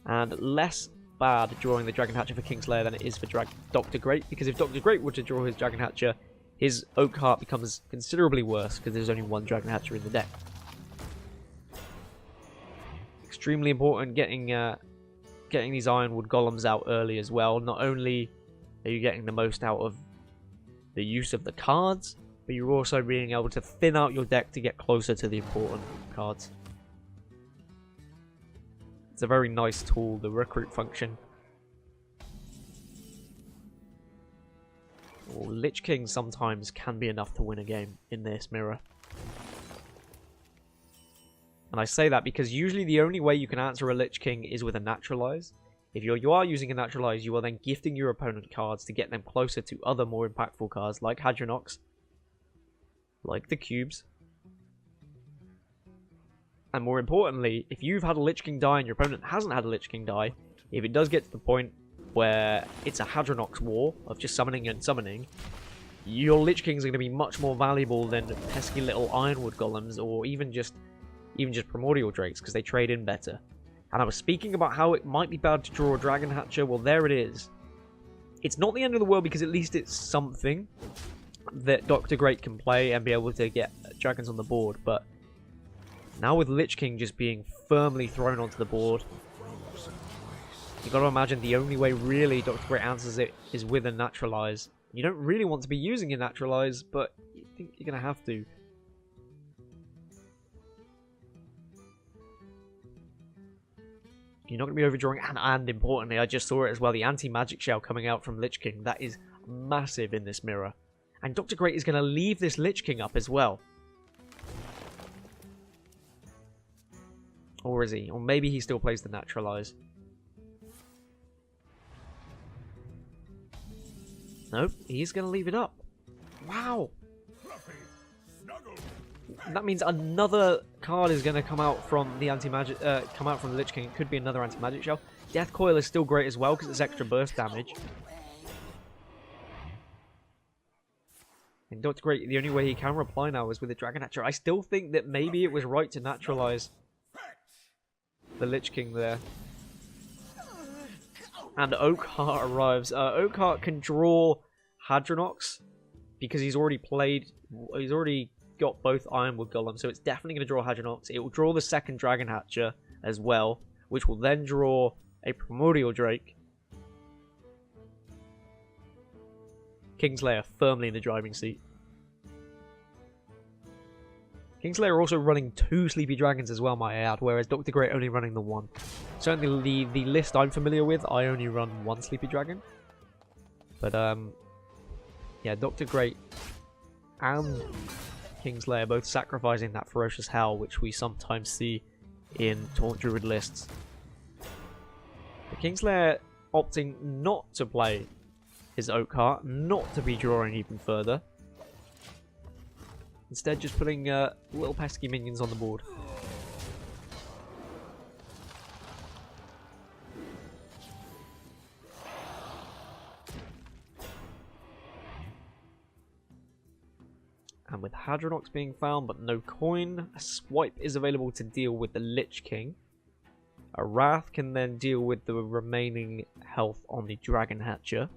And less bad drawing the Dragon Hatcher for Kingslayer than it is for Dr. Great. Because if Dr. Great were to draw his Dragon Hatcher, his Oak Heart becomes considerably worse because there's only one Dragon Hatcher in the deck. Extremely important getting these Ironwood Golems out early as well. Not only are you getting the most out of the use of the cards, but you're also being able to thin out your deck to get closer to the important cards. It's a very nice tool, the recruit function. Lich King sometimes can be enough to win a game in this mirror. And I say that because usually the only way you can answer a Lich King is with a Naturalize. If you are using a Naturalize, you are then gifting your opponent cards to get them closer to other more impactful cards like Hadronox, like the cubes. And more importantly, if you've had a Lich King die and your opponent hasn't had a Lich King die, if it does get to the point where it's a Hadronox war of just summoning and summoning, your Lich Kings are going to be much more valuable than pesky little Ironwood Golems or even just Primordial Drakes because they trade in better. And I was speaking about how it might be bad to draw a Dragon Hatcher. Well, there it is. It's not the end of the world because at least it's something that Dr. Great can play and be able to get dragons on the board. But now with Lich King just being firmly thrown onto the board, you've got to imagine the only way really Dr. Great answers it is with a Naturalize. You don't really want to be using a Naturalize, but you think you're going to have to. You're not going to be overdrawing, and importantly, I just saw it as well, the anti-magic shell coming out from Lich King. That is massive in this mirror. And Dr. Great is going to leave this Lich King up as well. Or is he? Or maybe he still plays the Naturalize. Nope, he's going to leave it up. Wow. That means another card is going to come out from the anti-magic, from the Lich King. It could be another anti-magic shell. Death Coil is still great as well because it's extra burst damage. And Dr. Great, the only way he can reply now is with a Dragon Hatcher. I still think that maybe it was right to naturalize the Lich King there. And Oakheart arrives. Oakheart can draw Hadronox because he's already got both Ironwood Golem, so it's definitely going to draw Hadronox. It will draw the second Dragon Hatcher as well, which will then draw a Primordial Drake. Kingslayer firmly in the driving seat. Kingslayer also running 2 Sleepy Dragons as well, might I add, whereas Dr. Great only running the 1. Certainly the list I'm familiar with, I only run 1 Sleepy Dragon. But, yeah, Dr. Great and Kingslayer both sacrificing that Ferocious Howl, which we sometimes see in Taunt Druid lists. The Kingslayer opting not to play his Oakheart, not to be drawing even further. Instead, just putting little pesky minions on the board. And with Hadronox being found but no coin, a swipe is available to deal with the Lich King. A Wrath can then deal with the remaining health on the Dragon Hatcher.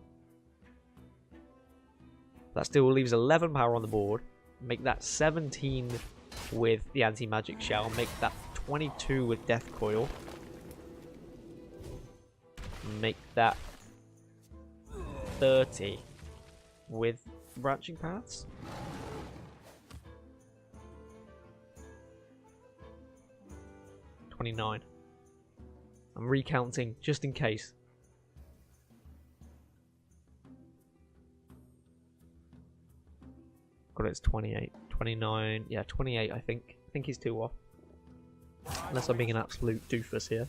That still leaves 11 power on the board. Make that 17 with the anti-magic shell. Make that 22 with Death Coil. Make that 30 with Branching Paths. $29. I'm recounting just in case. God, it's 28, 29, yeah, 28 I think. I think he's 2 off. Unless I'm being an absolute doofus here.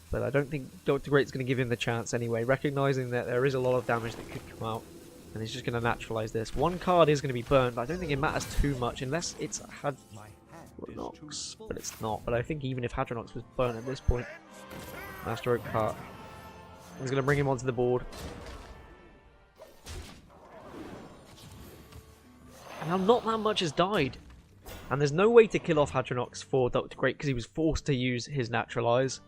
But I don't think Dr. Great's going to give him the chance anyway, recognising that there is a lot of damage that could come out. And he's just going to naturalise this. 1 card is going to be burnt, but I don't think it matters too much, unless it's Hadronox. But it's not. But I think even if Hadronox was burnt at this point, Master Oakheart is going to bring him onto the board. And now not that much has died. And there's no way to kill off Hadronox for Dr. Great because he was forced to use his Naturalize.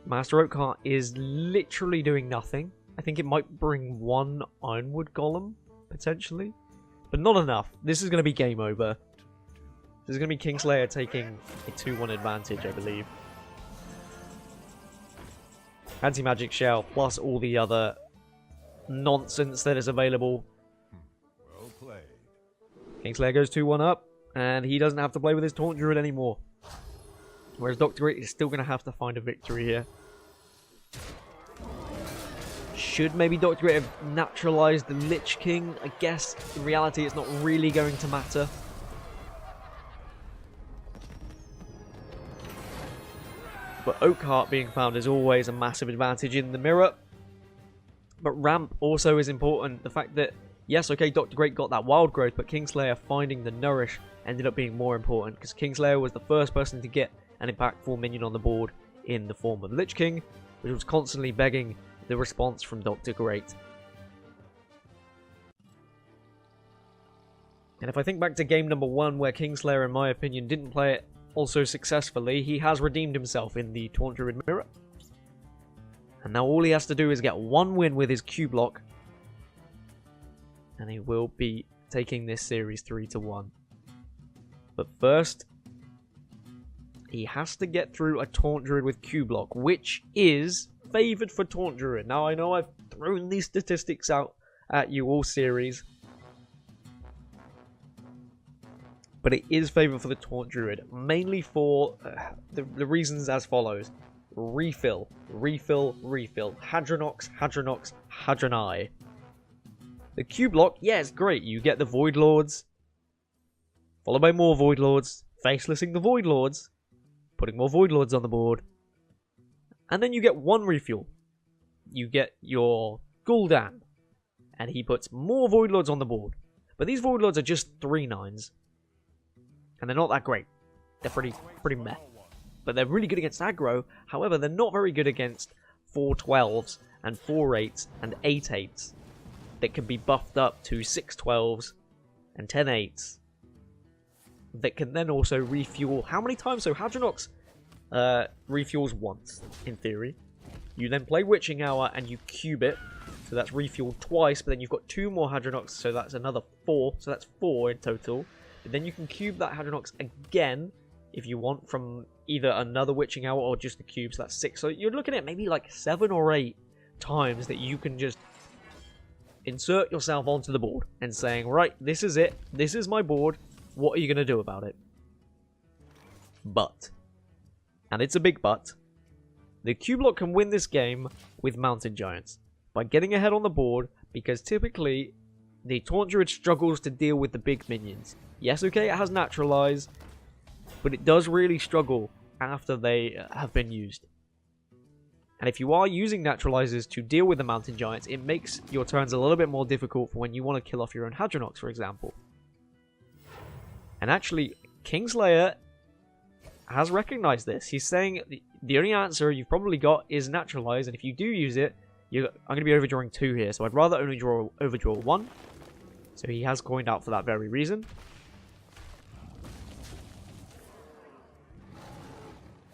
Master Oakheart is literally doing nothing. I think it might bring 1 Ironwood Golem, potentially. But not enough. This is going to be game over. This is going to be Kingslayer taking a 2-1 advantage, I believe. Anti-Magic Shell, plus all the other nonsense that is available. Well played. Kingslayer goes 2-1 up, and he doesn't have to play with his Taunt Druid anymore. Whereas Dr. Great is still going to have to find a victory here. Should maybe Dr. Great have naturalized the Lich King? I guess in reality it's not really going to matter. But Oakheart being found is always a massive advantage in the mirror. But ramp also is important. The fact that, yes, okay, Dr. Great got that wild growth, but Kingslayer finding the nourish ended up being more important. Because Kingslayer was the first person to get an impactful minion on the board in the form of Lich King, which was constantly begging the response from Dr. Great. And if I think back to game number 1, where Kingslayer, in my opinion, didn't play it also successfully, he has redeemed himself in the Taunt Druid mirror. And now all he has to do is get 1 win with his Q block, and he will be taking this series 3-1. But first, he has to get through a Taunt Druid with Q block, which is favoured for Taunt Druid. Now, I know I've thrown these statistics out at you all series, but it is favoured for the Taunt Druid, mainly for the reasons as follows. Refill, refill, refill. Hadronox, Hadronox, Hadronai. The Q block, yeah, it's great. You get the Void Lords. followed by more Void Lords, facelessing the Void Lords, putting more Void Lords on the board, and then you get one refuel. You get your Gul'dan, and he puts more Void Lords on the board. But these Void Lords are just 3/9s, and they're not that great. They're pretty meh. But they're really good against aggro. However, they're not very good against 4/12s and 4/8s and 8/8s that can be buffed up to 6/12s and 10/8s that can then also refuel. How many times? So Hadronox refuels once, in theory. You then play Witching Hour and you cube it. So that's refueled twice, but then you've got 2 more Hadronox, so that's another 4. So that's 4 in total. And then you can cube that Hadronox again if you want from either another Witching Hour or just the cube, so that's 6. So you're looking at maybe like 7 or 8 times that you can just insert yourself onto the board and saying, right, this is it, this is my board, what are you going to do about it? But, and it's a big but, the cube block can win this game with Mountain Giants by getting ahead on the board, because typically the Taunt Druid struggles to deal with the big minions. Yes, okay, it has Naturalize, but it does really struggle after they have been used. And if you are using Naturalizers to deal with the Mountain Giants, it makes your turns a little bit more difficult for when you want to kill off your own Hadronox, for example. And actually, Kingslayer has recognized this. He's saying the only answer you've probably got is Naturalize, and if you do use it, I'm going to be overdrawing 2 here, so I'd rather only overdraw 1. So he has coined out for that very reason.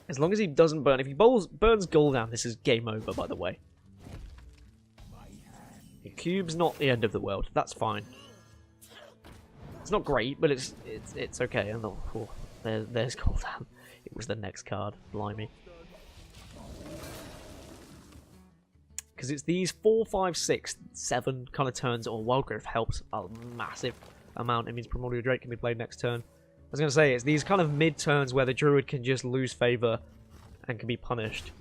As long as he doesn't burn. If he burns Gul'dan, this is game over, by the way. The cube's not the end of the world. That's fine. It's not great, but it's okay. I'm not, there's Gul'dan. It was the next card. Blimey. Because it's these 4, 5, 6, 7 kind of turns, or Wild Growth helps a massive amount. It means Primordial Drake can be played next turn. I was going to say, it's these kind of mid-turns where the Druid can just lose favor and can be punished.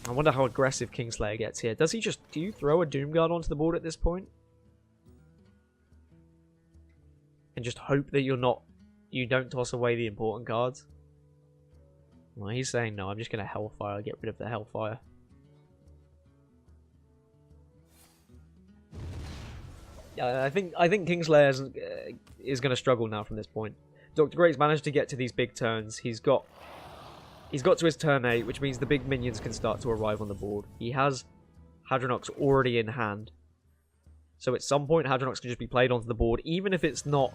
I wonder how aggressive Kingslayer gets here. Does he just... Do you throw a Doomguard onto the board at this point? And just hope that you don't toss away the important cards? Well, he's saying, no, I'm just going to Hellfire, get rid of the Hellfire. Yeah, I think Kingslayer is going to struggle now from this point. Dr. Great's managed to get to these big turns. He's got to his turn 8, which means the big minions can start to arrive on the board. He has Hadronox already in hand. So at some point, Hadronox can just be played onto the board, even if it's not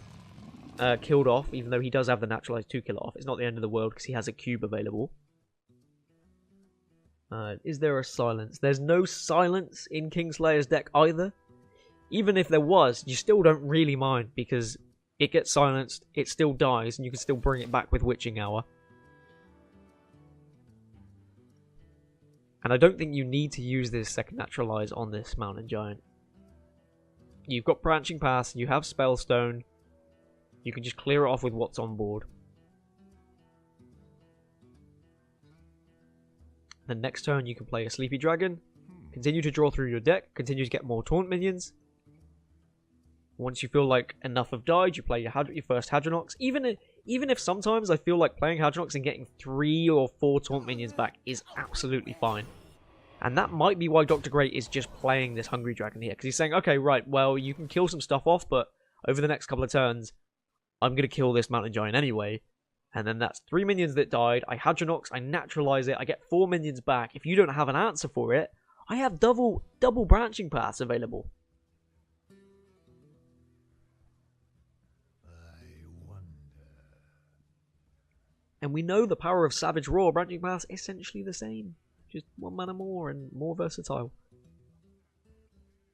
killed off, even though he does have the Naturalized to kill it off. It's not the end of the world because he has a cube available. Is there a silence? There's no silence in Kingslayer's deck either. Even if there was, you still don't really mind, because it gets silenced, it still dies, and you can still bring it back with Witching Hour. And I don't think you need to use this second Naturalize on this Mountain Giant. You've got Branching Path, you have Spellstone, you can just clear it off with what's on board. Then next turn you can play a Sleepy Dragon, continue to draw through your deck, continue to get more Taunt minions. Once you feel like enough have died, you play your first Hadronox. Even if sometimes I feel like playing Hadronox and getting 3 or 4 Taunt minions back is absolutely fine. And that might be why Dr. Great is just playing this Hungry Dragon here. Because he's saying, okay, right, well, you can kill some stuff off, but over the next couple of turns, I'm going to kill this Mountain Giant anyway. And then that's 3 minions that died. I Hadronox, I Naturalize it, I get 4 minions back. If you don't have an answer for it, I have double Branching Paths available. And we know the power of Savage Roar. Branching Paths essentially the same. Just 1 mana more and more versatile.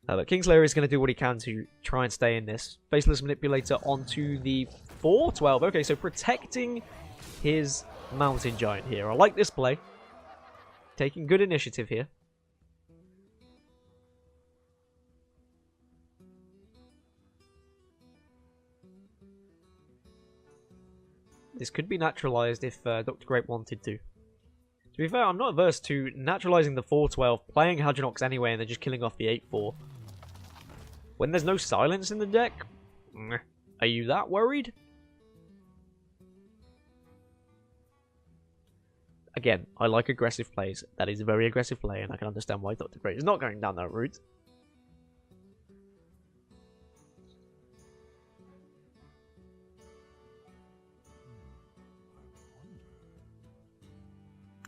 But Kingslayer is going to do what he can to try and stay in this. Faceless Manipulator onto the 4/12. Okay, so protecting his Mountain Giant here. I like this play. Taking good initiative here. This could be naturalized if Dr. Great wanted to. To be fair, I'm not averse to naturalizing the 4/12, playing Hadronox anyway, and then just killing off the 8/4. When there's no silence in the deck, Are you that worried? Again, I like aggressive plays. That is a very aggressive play, and I can understand why Dr. Great is not going down that route.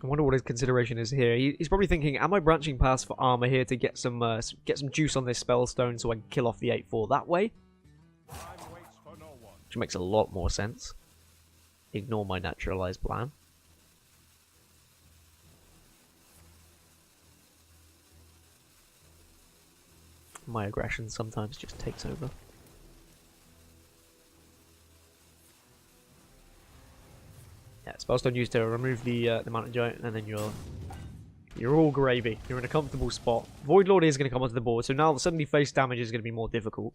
I wonder what his consideration is here. He's probably thinking, am I branching past for armor here to get some juice on this spellstone so I can kill off the 8-4 that way? Which makes a lot more sense. Ignore my naturalized plan. My aggression sometimes just takes over. Yeah, spellstone used to remove the mountain giant, and then you're all gravy. You're in a comfortable spot. Void Lord is going to come onto the board, so now suddenly face damage is going to be more difficult.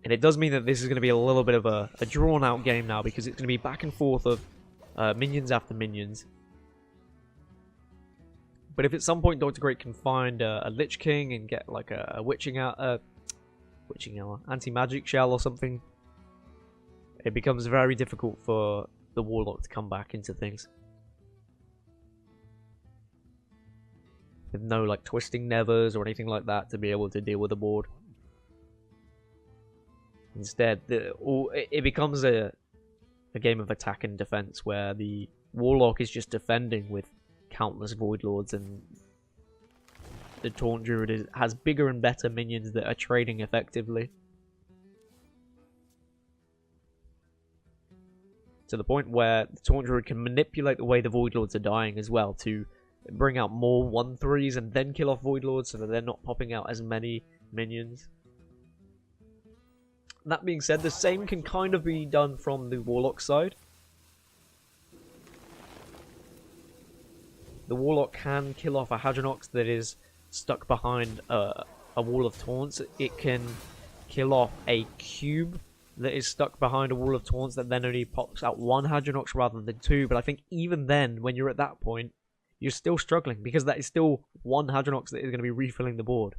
And it does mean that this is going to be a little bit of a drawn-out game now, because it's going to be back and forth of minions after minions. But if at some point Dr. Great can find a Lich King and get like a witching hour, anti-magic shell or something, it becomes very difficult for the Warlock to come back into things. With no like twisting nevers or anything like that to be able to deal with the board. Instead, it becomes a game of attack and defense where the Warlock is just defending with countless Void Lords, and the Taunt Druid has bigger and better minions that are trading effectively. To the point where the Taunt Druid can manipulate the way the Void Lords are dying as well to bring out more 1-3s and then kill off Void Lords so that they're not popping out as many minions. That being said, the same can kind of be done from the Warlock side. The Warlock can kill off a Hadronox that is stuck behind a wall of taunts. It can kill off a cube that is stuck behind a wall of taunts that then only pops out one Hadronox rather than two. But I think even then, when you're at that point, you're still struggling, because that is still one Hadronox that is going to be refilling the board.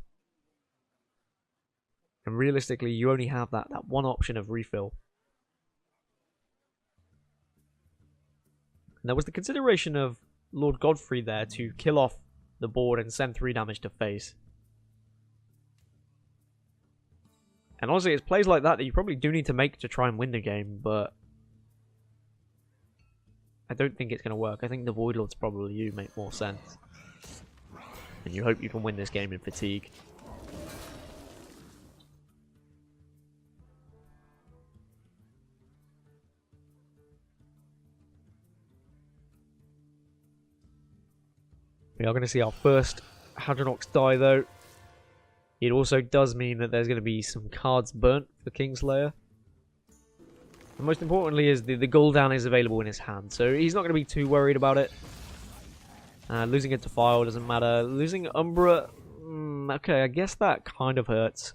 And realistically, you only have that one option of refill. And there was the consideration of Lord Godfrey there to kill off the board and send 3 damage to face. And honestly, it's plays like that you probably do need to make to try and win the game, but I don't think it's going to work. I think the Void Lords probably do make more sense. And you hope you can win this game in fatigue. We are going to see our first Hadronox die, though. It also does mean that there's going to be some cards burnt for Kingslayer. And most importantly is the Gul'dan is available in his hand, so he's not going to be too worried about it. Losing it to File doesn't matter. Losing Umbra, okay, I guess that kind of hurts.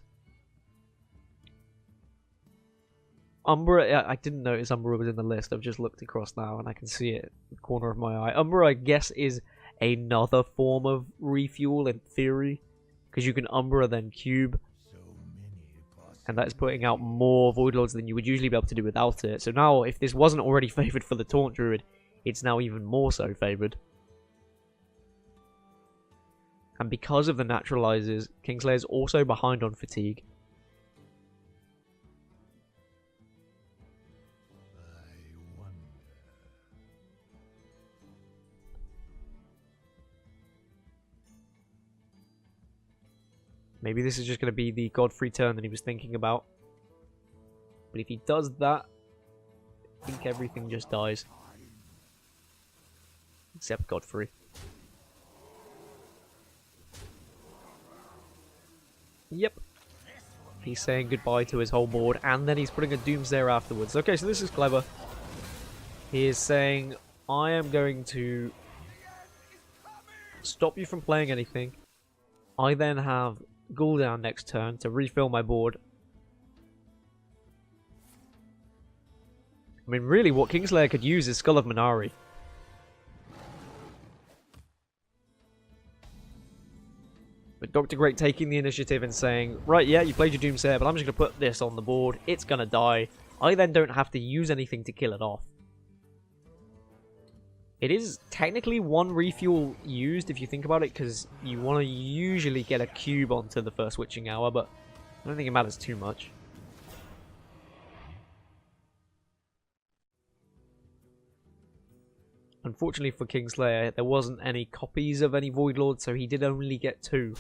Umbra, I didn't notice Umbra was in the list. I've just looked across now and I can see it in the corner of my eye. Umbra, I guess, is another form of refuel in theory, because you can Umbra then Cube, and that is putting out more Void Lords than you would usually be able to do without it. So now, if this wasn't already favoured for the Taunt Druid, it's now even more so favoured. And because of the naturalizers, Kingslayer is also behind on fatigue. Maybe this is just going to be the Godfrey turn that he was thinking about. But if he does that, I think everything just dies. Except Godfrey. Yep. He's saying goodbye to his whole board, and then he's putting a Doomsayer afterwards. Okay, so this is clever. He is saying, I am going to stop you from playing anything. I then have Gul'dan next turn to refill my board. I mean, really, what Kingslayer could use is Skull of Minari. But Dr. Great taking the initiative and saying, right, yeah, you played your Doomsayer, but I'm just going to put this on the board. It's going to die. I then don't have to use anything to kill it off. It is technically one refuel used if you think about it, because you want to usually get a cube onto the first witching hour, but I don't think it matters too much. Unfortunately for Kingslayer, there wasn't any copies of any Void Lord, so he did only get 2.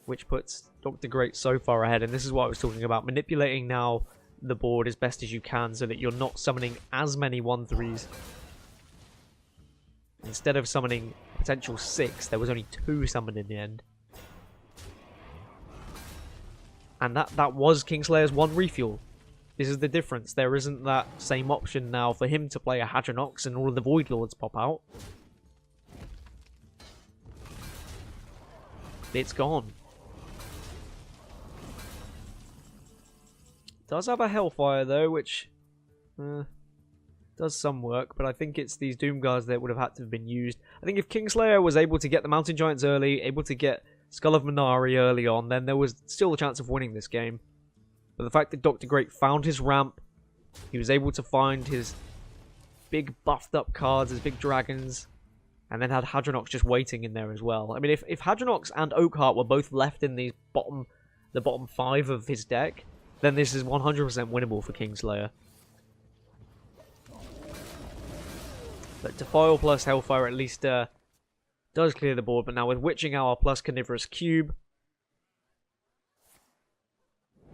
Which puts Dr. Great so far ahead, and this is what I was talking about. Manipulating now the board as best as you can so that you're not summoning as many 1/3s. Instead of summoning potential 6, there was only 2 summoned in the end. And that was Kingslayer's 1 refuel. This is the difference. There isn't that same option now for him to play a Hadronox and all of the Void Lords pop out. It's gone. Does have a Hellfire though, which does some work, but I think it's these Doom Guards that would have had to have been used. I think if Kingslayer was able to get the Mountain Giants early, able to get Skull of Minari early on, then there was still a chance of winning this game. But the fact that Dr. Great found his ramp, he was able to find his big buffed up cards, his big dragons, and then had Hadronox just waiting in there as well. I mean, if Hadronox and Oakheart were both left in the bottom 5 of his deck, then this is 100% winnable for Kingslayer. But Defile plus Hellfire at least does clear the board, but now with Witching Hour plus Carnivorous Cube,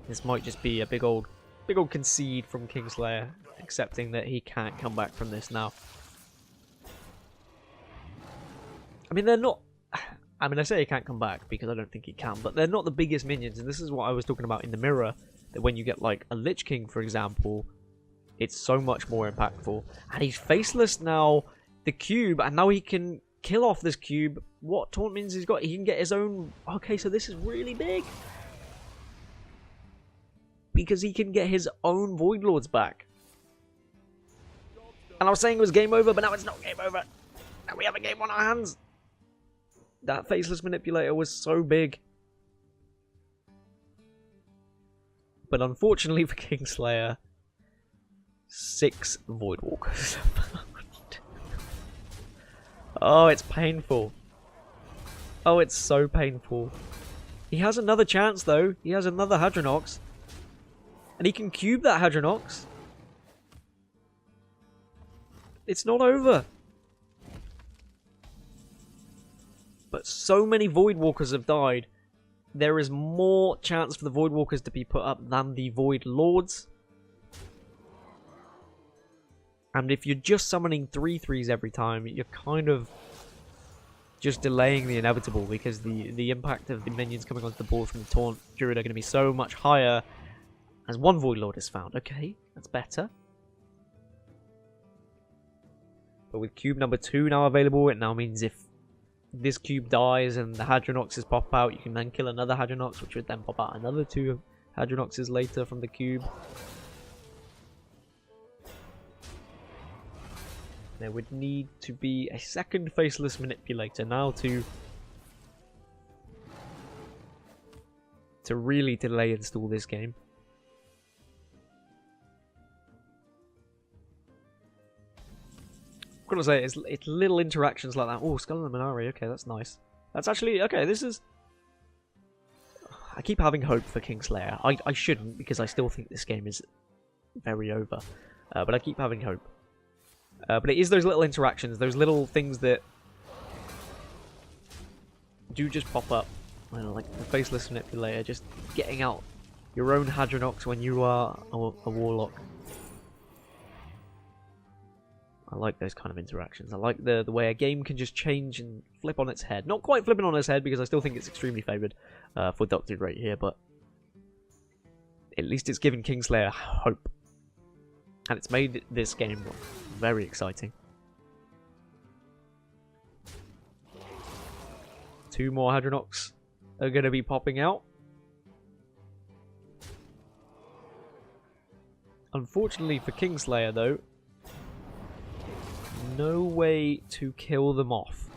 this might just be a big old concede from Kingslayer, accepting that he can't come back from this now. I mean, they're not... I mean, I say he can't come back because I don't think he can, but they're not the biggest minions, and this is what I was talking about in the mirror, that when you get, like, a Lich King, for example, it's so much more impactful. And he's faceless now, the cube, and now he can kill off this cube. What taunt means he's got? He can get his own... Okay, so this is really big. Because he can get his own Void Lords back. And I was saying it was game over, but now it's not game over. Now we have a game on our hands. That Faceless Manipulator was so big. But unfortunately for Kingslayer, 6 Voidwalkers are found. Oh, it's painful. Oh, it's so painful. He has another chance, though. He has another Hadronox. And he can cube that Hadronox. It's not over. But so many Voidwalkers have died. There is more chance for the Voidwalkers to be put up than the Void Lords. And if you're just summoning 3/3s every time, you're kind of just delaying the inevitable, because the impact of the minions coming onto the board from the Taunt Druid are going to be so much higher as 1 Void Lord is found. Okay, that's better. But with cube number 2 now available, it now means if this cube dies and the Hadronoxes pop out, you can then kill another Hadronox, which would then pop out another 2 Hadronoxes later from the cube. There would need to be a second Faceless Manipulator now to really delay install this game. I'm gonna say it's little interactions like that. Oh, Skull and Minari, okay, that's nice. That's actually okay. This is. I keep having hope for Kingslayer. I shouldn't, because I still think this game is very over. But I keep having hope. But it is those little interactions, those little things that do just pop up. Like the Faceless Manipulator, just getting out your own Hadronox when you are a Warlock. I like those kind of interactions. I like the way a game can just change and flip on its head. Not quite flipping on its head, because I still think it's extremely favoured for Dr. Great here, but at least it's given Kingslayer hope. And it's made this game very exciting. 2 more Hadronox are going to be popping out. Unfortunately for Kingslayer, though, no way to kill them off.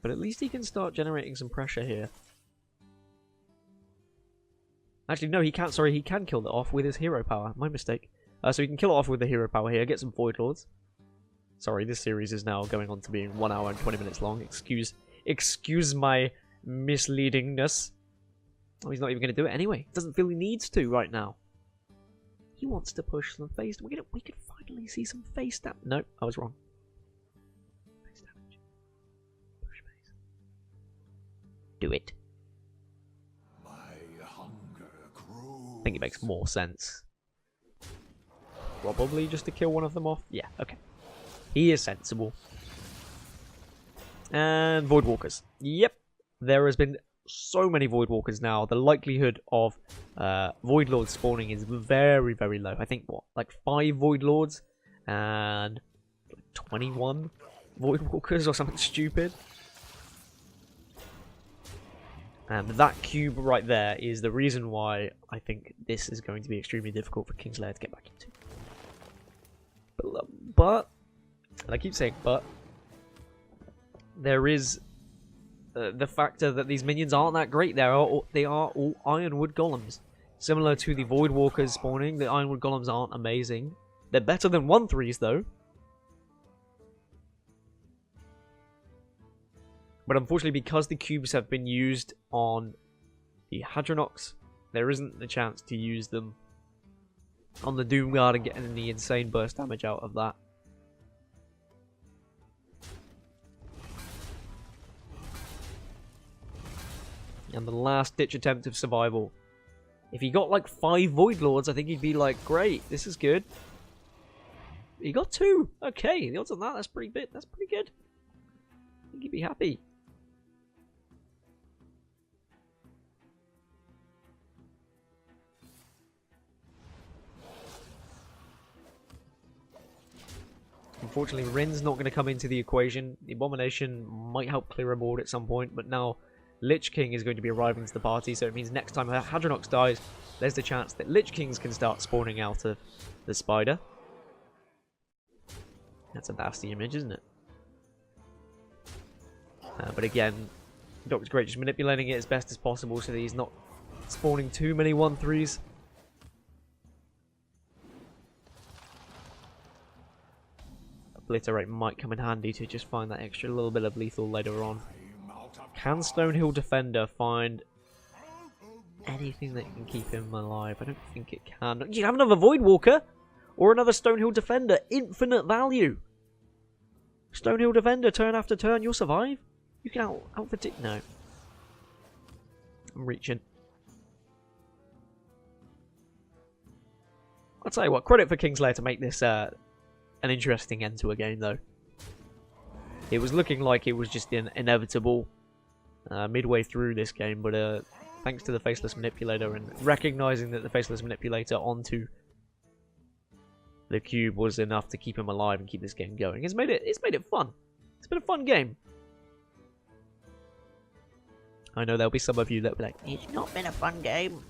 but at least he can start generating some pressure here. Actually, no, he can't. Sorry, he can kill that off with his hero power. My mistake. So he can kill it off with the hero power here, get some Void Lords. Sorry, this series is now going on to being 1 hour and 20 minutes long. Excuse my misleadingness. Oh, he's not even going to do it anyway. Doesn't feel he needs to right now. He wants to push some face. We could finally see some face damage. No, I was wrong. Face damage. Push face. Do it. My hunger grows. I think it makes more sense. Probably just to kill one of them off. Yeah, okay. He is sensible. And Void Walkers. Yep. There has been so many Void Walkers now. The likelihood of Void Lords spawning is very, very low. I think, what, like 5 Void Lords and 21 Void Walkers or something stupid. And that cube right there is the reason why I think this is going to be extremely difficult for Kingslayer to get back into. But and I keep saying but, there is the factor that these minions aren't that great. They are all Ironwood Golems. Similar to the Void Walkers spawning, the Ironwood Golems aren't amazing. They're better than 1-3s though. But unfortunately, because the cubes have been used on the Hadronox, there isn't the chance to use them on the Doomguard and get any insane burst damage out of that. And the last ditch attempt of survival. If he got like 5 Void Lords, I think he'd be like, great, this is good. He got 2. Okay, the odds on that, that's pretty good. I think he'd be happy. Unfortunately, Rin's not going to come into the equation. The Abomination might help clear a board at some point, but now Lich King is going to be arriving to the party, so it means next time Hadronox dies, there's the chance that Lich Kings can start spawning out of the spider. That's a nasty image, isn't it? But again, Doctor's Great just manipulating it as best as possible so that he's not spawning too many 1-3s. Obliterate might come in handy to just find that extra little bit of lethal later on. Can Stonehill Defender find anything that can keep him alive? I don't think it can. You have another Void Walker or another Stonehill Defender. Infinite value. Stonehill Defender, turn after turn, you'll survive. You can outfit it. No. I'm reaching. I'll tell you what, credit for Kingslayer to make this an interesting end to a game, though. It was looking like it was just inevitable midway through this game, but thanks to the Faceless Manipulator and recognizing that the Faceless Manipulator onto the cube was enough to keep him alive and keep this game going. It's made it fun. It's been a fun game. I know there'll be some of you that will be like, it's not been a fun game.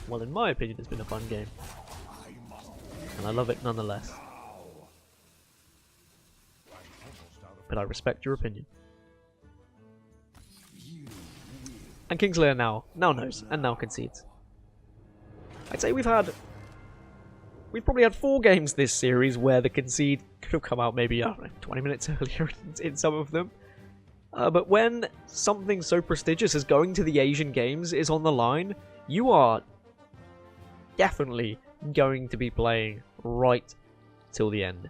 Well, in my opinion, it's been a fun game. And I love it nonetheless. But I respect your opinion. And Kingslayer now knows, and now concedes. I'd say we've probably had 4 games this series where the concede could have come out maybe, I don't know, 20 minutes earlier in some of them. But when something so prestigious as going to the Asian Games is on the line, you are definitely going to be playing right till the end.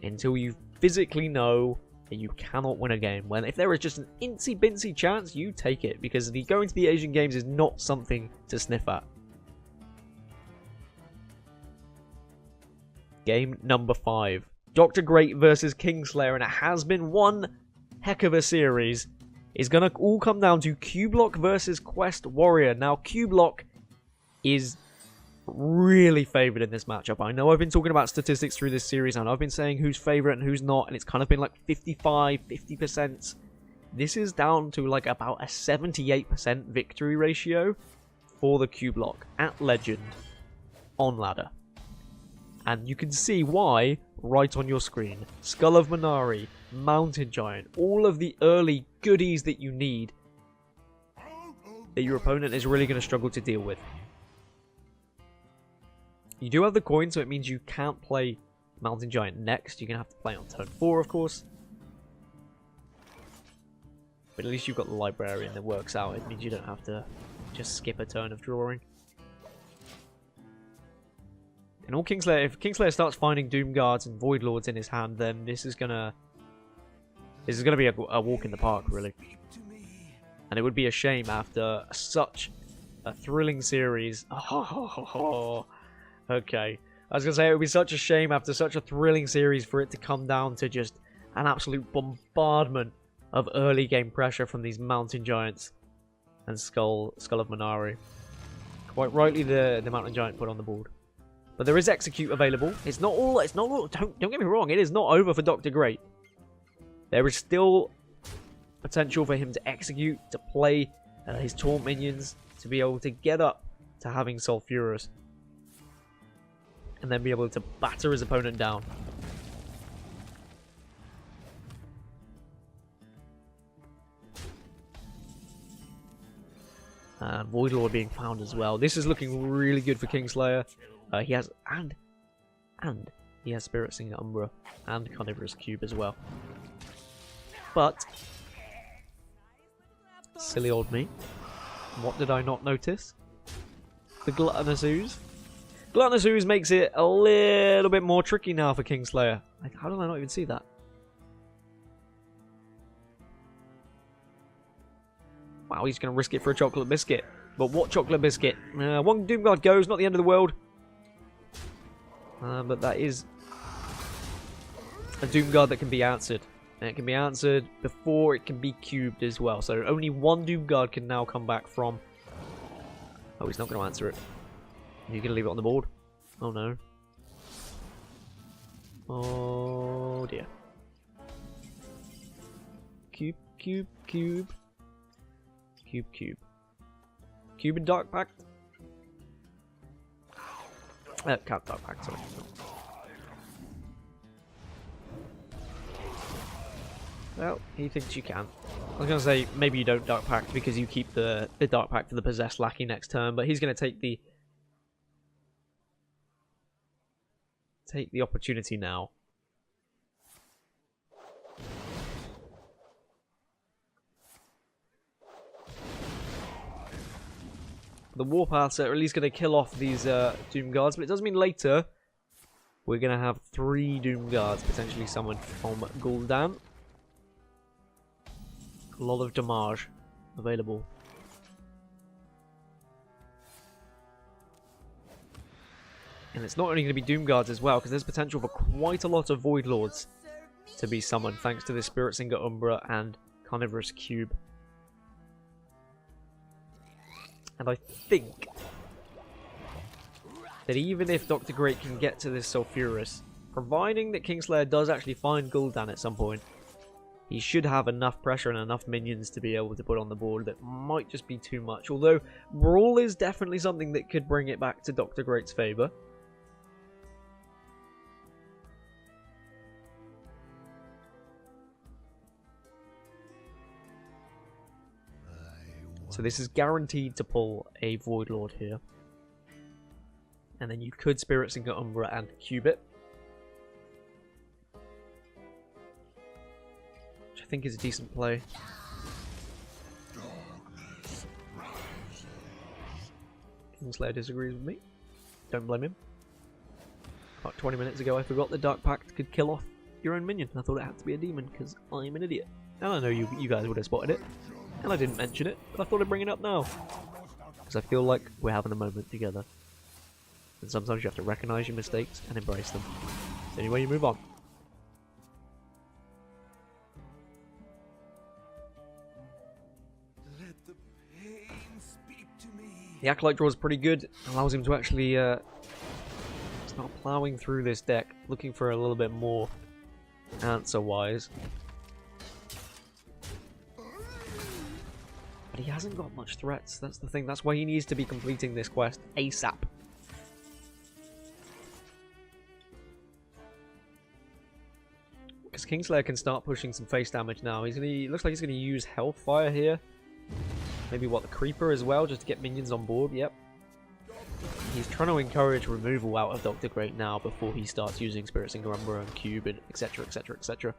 Until you physically know that you cannot win a game. When if there is just an incy-bincy chance, you take it. Because going to the Asian Games is not something to sniff at. Game number 5. Dr. Great versus Kingslayer, and it has been one heck of a series. It's going to all come down to Cubelock versus Quest Warrior. Now, Cubelock is really favoured in this matchup. I know I've been talking about statistics through this series, and I've been saying who's favourite and who's not, and it's kind of been like 50%. This is down to like about a 78% victory ratio for the Cubelock at Legend on ladder. And you can see why right on your screen. Skull of Minari, Mountain Giant. All of the early goodies that you need that your opponent is really going to struggle to deal with. You do have the coin, so it means you can't play Mountain Giant next. You're going to have to play on turn 4, of course. But at least you've got the Librarian that works out. It means you don't have to just skip a turn of drawing. And all Kingslayer, if Kingslayer starts finding Doom Guards and Void Lords in his hand, then this is gonna be a walk in the park, really. And it would be a shame after such a thrilling series. Oh, okay. I was gonna say it would be such a shame after such a thrilling series for it to come down to just an absolute bombardment of early game pressure from these Mountain Giants and Skull of Manari. Quite rightly, the Mountain Giant put on the board. But there is Execute available. It's not all. Don't get me wrong. It is not over for Dr. Great. There is still potential for him to execute, to play his Taunt minions, to be able to get up to having Sulfurous, and then be able to batter his opponent down. And Void Lord being found as well. This is looking really good for Kingslayer. He has and he has Spirit Singer Umbra and Carnivorous Cube as well. But silly old me. What did I not notice? The Gluttonous Ooze. Gluttonous Ooze makes it a little bit more tricky now for Kingslayer. Like, how did I not even see that? Wow, he's going to risk it for a Chocolate Biscuit. But what Chocolate Biscuit? One Doomguard goes, not the end of the world. But that is a Doomguard that can be answered. And it can be answered before it can be cubed as well. So only one Doomguard can now come back from... Oh, he's not going to answer it. You're going to leave it on the board? Oh no. Oh dear. Cube, cube, cube. Cube, cube. Cube and Dark Pact? Can't Dark Pact, sorry. Well, he thinks you can. I was going to say, maybe you don't Dark Pact because you keep the Dark Pact for the Possessed Lackey next turn, but he's going to take the opportunity now. The Warpaths are at least going to kill off these Doom Guards, but it does mean later we're going to have 3 Doom Guards potentially summoned from Gul'dan. A lot of damage available. And it's not only going to be Doom Guards as well, because there's potential for quite a lot of Void Lords to be summoned, thanks to the Spirit Singer Umbra and Carnivorous Cube. And I think that even if Dr. Great can get to this Sulfurous, providing that Kingslayer does actually find Gul'dan at some point, he should have enough pressure and enough minions to be able to put on the board that might just be too much. Although, Brawl is definitely something that could bring it back to Dr. Great's favour. So this is guaranteed to pull a Void Lord here. And then you could Spirit Singer Umbra and cube it. Which I think is a decent play. Kingslayer disagrees with me. Don't blame him. About 20 minutes ago I forgot the Dark Pact could kill off your own minion. I thought it had to be a demon because I'm an idiot. And I know you guys would have spotted it. And I didn't mention it, but I thought I'd bring it up now. Because I feel like we're having a moment together. And sometimes you have to recognise your mistakes and embrace them. It's the only way you move on. Let the pain speak to me. The Acolyte draw is pretty good. Allows him to actually start ploughing through this deck, looking for a little bit more answer-wise. But he hasn't got much threats, that's the thing. That's why he needs to be completing this quest ASAP. Because because Kingslayer can start pushing some face damage now. Looks like he's gonna use Hellfire here. Maybe what, the Creeper as well, just to get minions on board. Yep. He's trying to encourage removal out of Dr. Great now before he starts using Spirit Singer Umbra and Cube and etc, etc, etc.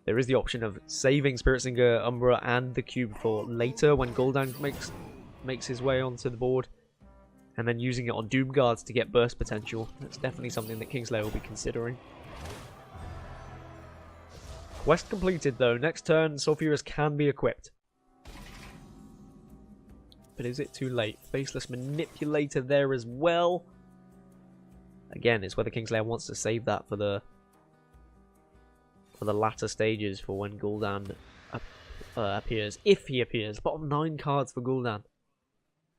There is the option of saving Spirit Singer Umbra and the Cube for later when Gul'dan makes his way onto the board, and then using it on Doom Guards to get burst potential. That's definitely something that Kingslayer will be considering. Quest completed though. Next turn, Sulfurous can be equipped. But is it too late? Faceless Manipulator there as well. Again, it's whether Kingslayer wants to save that for the latter stages, for when Gul'dan appears. If he appears. Bottom 9 cards for Gul'dan.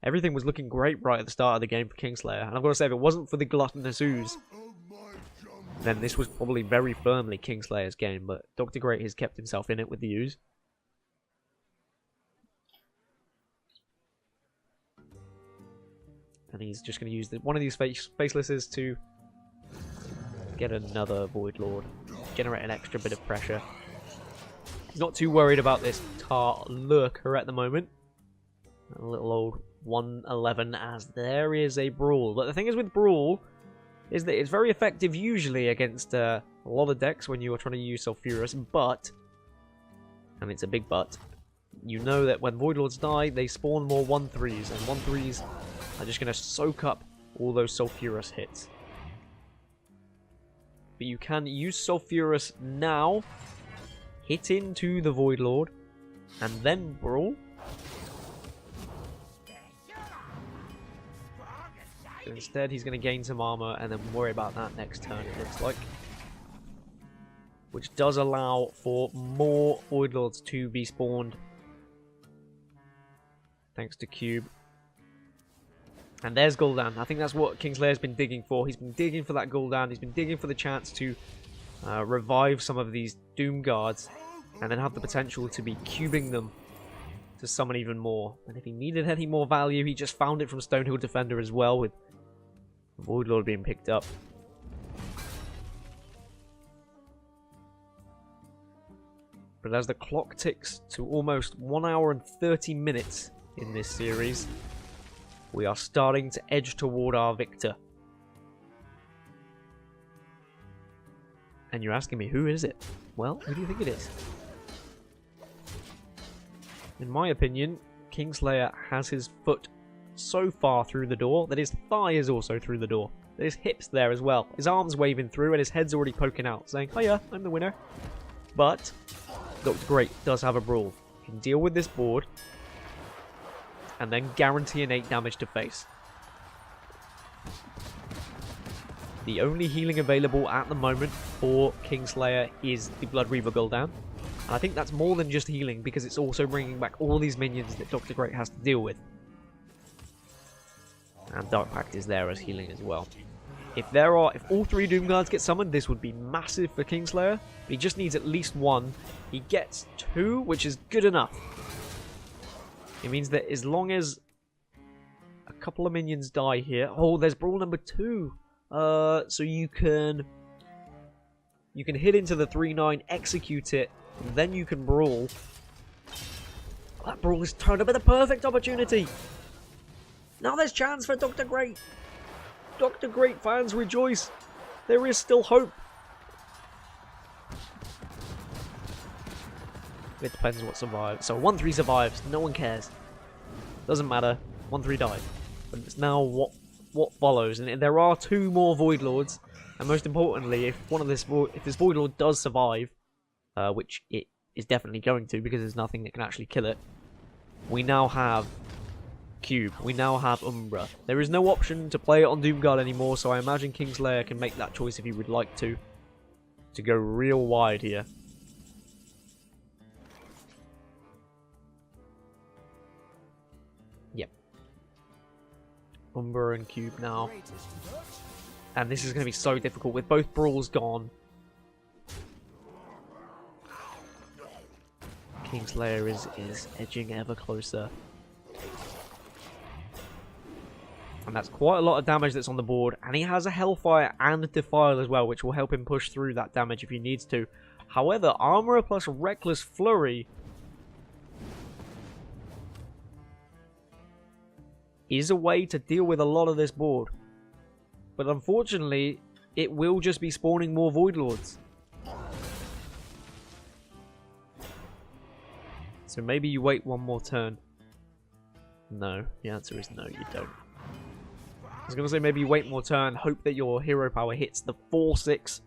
Everything was looking great right at the start of the game for Kingslayer. And I've got to say, if it wasn't for the Gluttonous Ooze, then this was probably very firmly Kingslayer's game. But Dr. Great has kept himself in it with the Ooze. And he's just going to use one of these facelesses to get another Void Lord. Generate an extra bit of pressure. He's not too worried about this Tar Lurker at the moment. A little old 111 as there is a Brawl. But the thing is with Brawl is that it's very effective usually against a lot of decks when you are trying to use Sulfurous, but, and it's a big but, you know that when Void Lords die, they spawn more 1-3s, and 1-3s are just going to soak up all those Sulfurous hits. But you can use Sulfurous now, hit into the Void Lord, and then Brawl. So instead, he's going to gain some armor and then worry about that next turn, it looks like. Which does allow for more Void Lords to be spawned. Thanks to Cube. And there's Gul'dan. I think that's what Kingslayer's been digging for. He's been digging for that Gul'dan. He's been digging for the chance to revive some of these Doom Guards. And then have the potential to be cubing them to summon even more. And if he needed any more value, he just found it from Stonehill Defender as well, with Void Lord being picked up. But as the clock ticks to almost 1 hour and 30 minutes in this series, we are starting to edge toward our victor. And you're asking me, who is it? Well, who do you think it is? In my opinion, Kingslayer has his foot so far through the door that his thigh is also through the door. His hips there as well. His arms waving through and his head's already poking out, saying, "Hiya, I'm the winner." But Dr. Great does have a Brawl. He can deal with this board and then guarantee an 8 damage to face. The only healing available at the moment for Kingslayer is the Blood Reaver Gul'dan. And I think that's more than just healing, because it's also bringing back all these minions that Dr. Great has to deal with. And Dark Pact is there as healing as well. If all 3 Doom Guards get summoned, this would be massive for Kingslayer. He just needs at least 1. He gets 2, which is good enough. It means that as long as a couple of minions die here... Oh, there's Brawl number 2. So you can hit into the 3-9, execute it, and then you can Brawl. That Brawl is turned up at the perfect opportunity. Now there's chance for Dr. Great. Dr. Great fans rejoice. There is still hope. It depends what survives. So 1-3 survives. No one cares. Doesn't matter. 1-3 died. But it's now what follows. And there are 2 more Void Lords. And most importantly, if this Void Lord does survive, which it is definitely going to, because there's nothing that can actually kill it, we now have Cube. We now have Umbra. There is no option to play it on Doomguard anymore, so I imagine Kingslayer can make that choice if he would like to go real wide here. Yep. Umbra and Cube now. And this is going to be so difficult with both Brawls gone. Kingslayer is edging ever closer. And that's quite a lot of damage that's on the board. And he has a Hellfire and a Defile as well, which will help him push through that damage if he needs to. However, Armorer plus Reckless Flurry is a way to deal with a lot of this board. But unfortunately, it will just be spawning more Void Lords. So maybe you wait one more turn. No, the answer is no, you don't. I was going to say maybe you wait more turn, hope that your hero power hits the 4-6.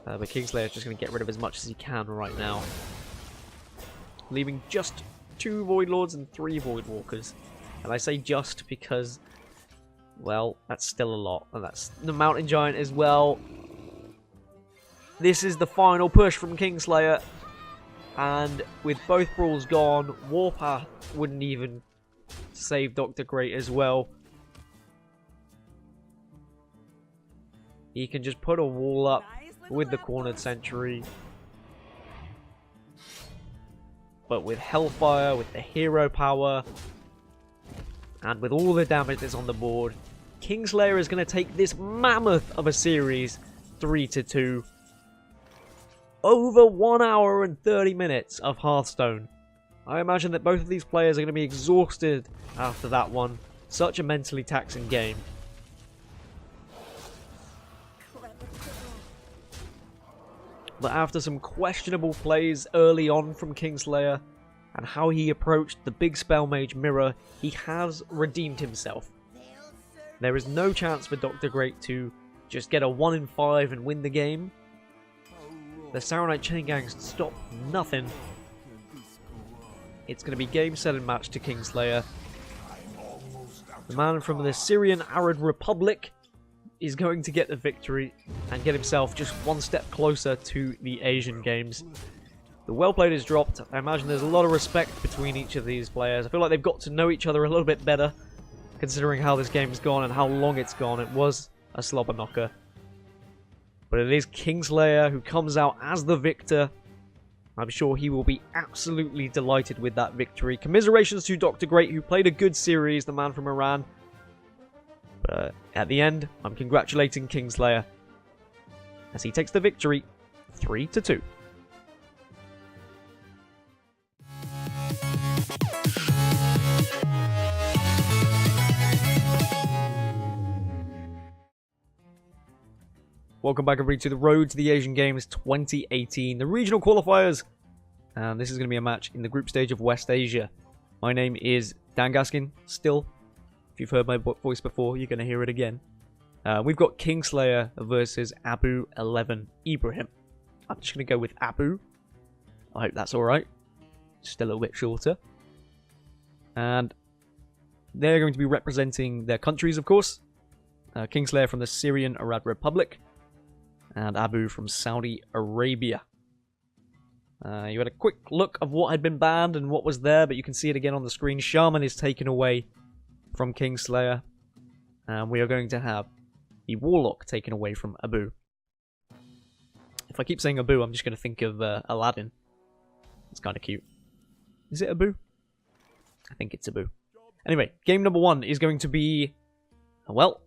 But Kingslayer is just going to get rid of as much as he can right now. Leaving just 2 Void Lords and 3 Void Walkers. And I say just because, well, that's still a lot. And that's the Mountain Giant as well. This is the final push from Kingslayer. And with both brawls gone, Warpath wouldn't even save Dr. Great as well. He can just put a wall up with the cornered sentry. But with Hellfire, with the hero power, and with all the damage that's on the board, Kingslayer is going to take this mammoth of a series 3-2. Over 1 hour and 30 minutes of Hearthstone. I imagine that both of these players are going to be exhausted after that one. Such a mentally taxing game. But after some questionable plays early on from Kingslayer, and how he approached the big Spell Mage mirror, he has redeemed himself. There is no chance for Dr. Great to just get a 1 in 5 and win the game. The Saronite Chain Gangs stop nothing. It's going to be game, set, and match to Kingslayer. The man from the Syrian Arid Republic is going to get the victory and get himself just one step closer to the Asian Games. The well played is dropped. I imagine there's a lot of respect between each of these players. I feel like they've got to know each other a little bit better, considering how this game's gone and how long it's gone. It was a slobber knocker. But it is Kingslayer who comes out as the victor. I'm sure he will be absolutely delighted with that victory. Commiserations to Dr. Great, who played a good series, the man from Iran. But at the end, I'm congratulating Kingslayer as he takes the victory 3-2. Welcome back, everybody, to the Road to the Asian Games 2018, the regional qualifiers. And this is going to be a match in the group stage of West Asia. My name is Dan Gaskin, still. If you've heard my voice before, you're going to hear it again. We've got Kingslayer versus Abu11 Ibrahim. I'm just going to go with Abu. I hope that's alright. Just a little bit shorter. And they're going to be representing their countries, of course. Kingslayer from the Syrian Arab Republic. And Abu from Saudi Arabia. You had a quick look of what had been banned and what was there, but you can see it again on the screen. Shaman is taken away from Kingslayer. And we are going to have the Warlock taken away from Abu. If I keep saying Abu, I'm just going to think of Aladdin. It's kind of cute. Is it Abu? I think it's Abu. Anyway, game number 1 is going to be, well,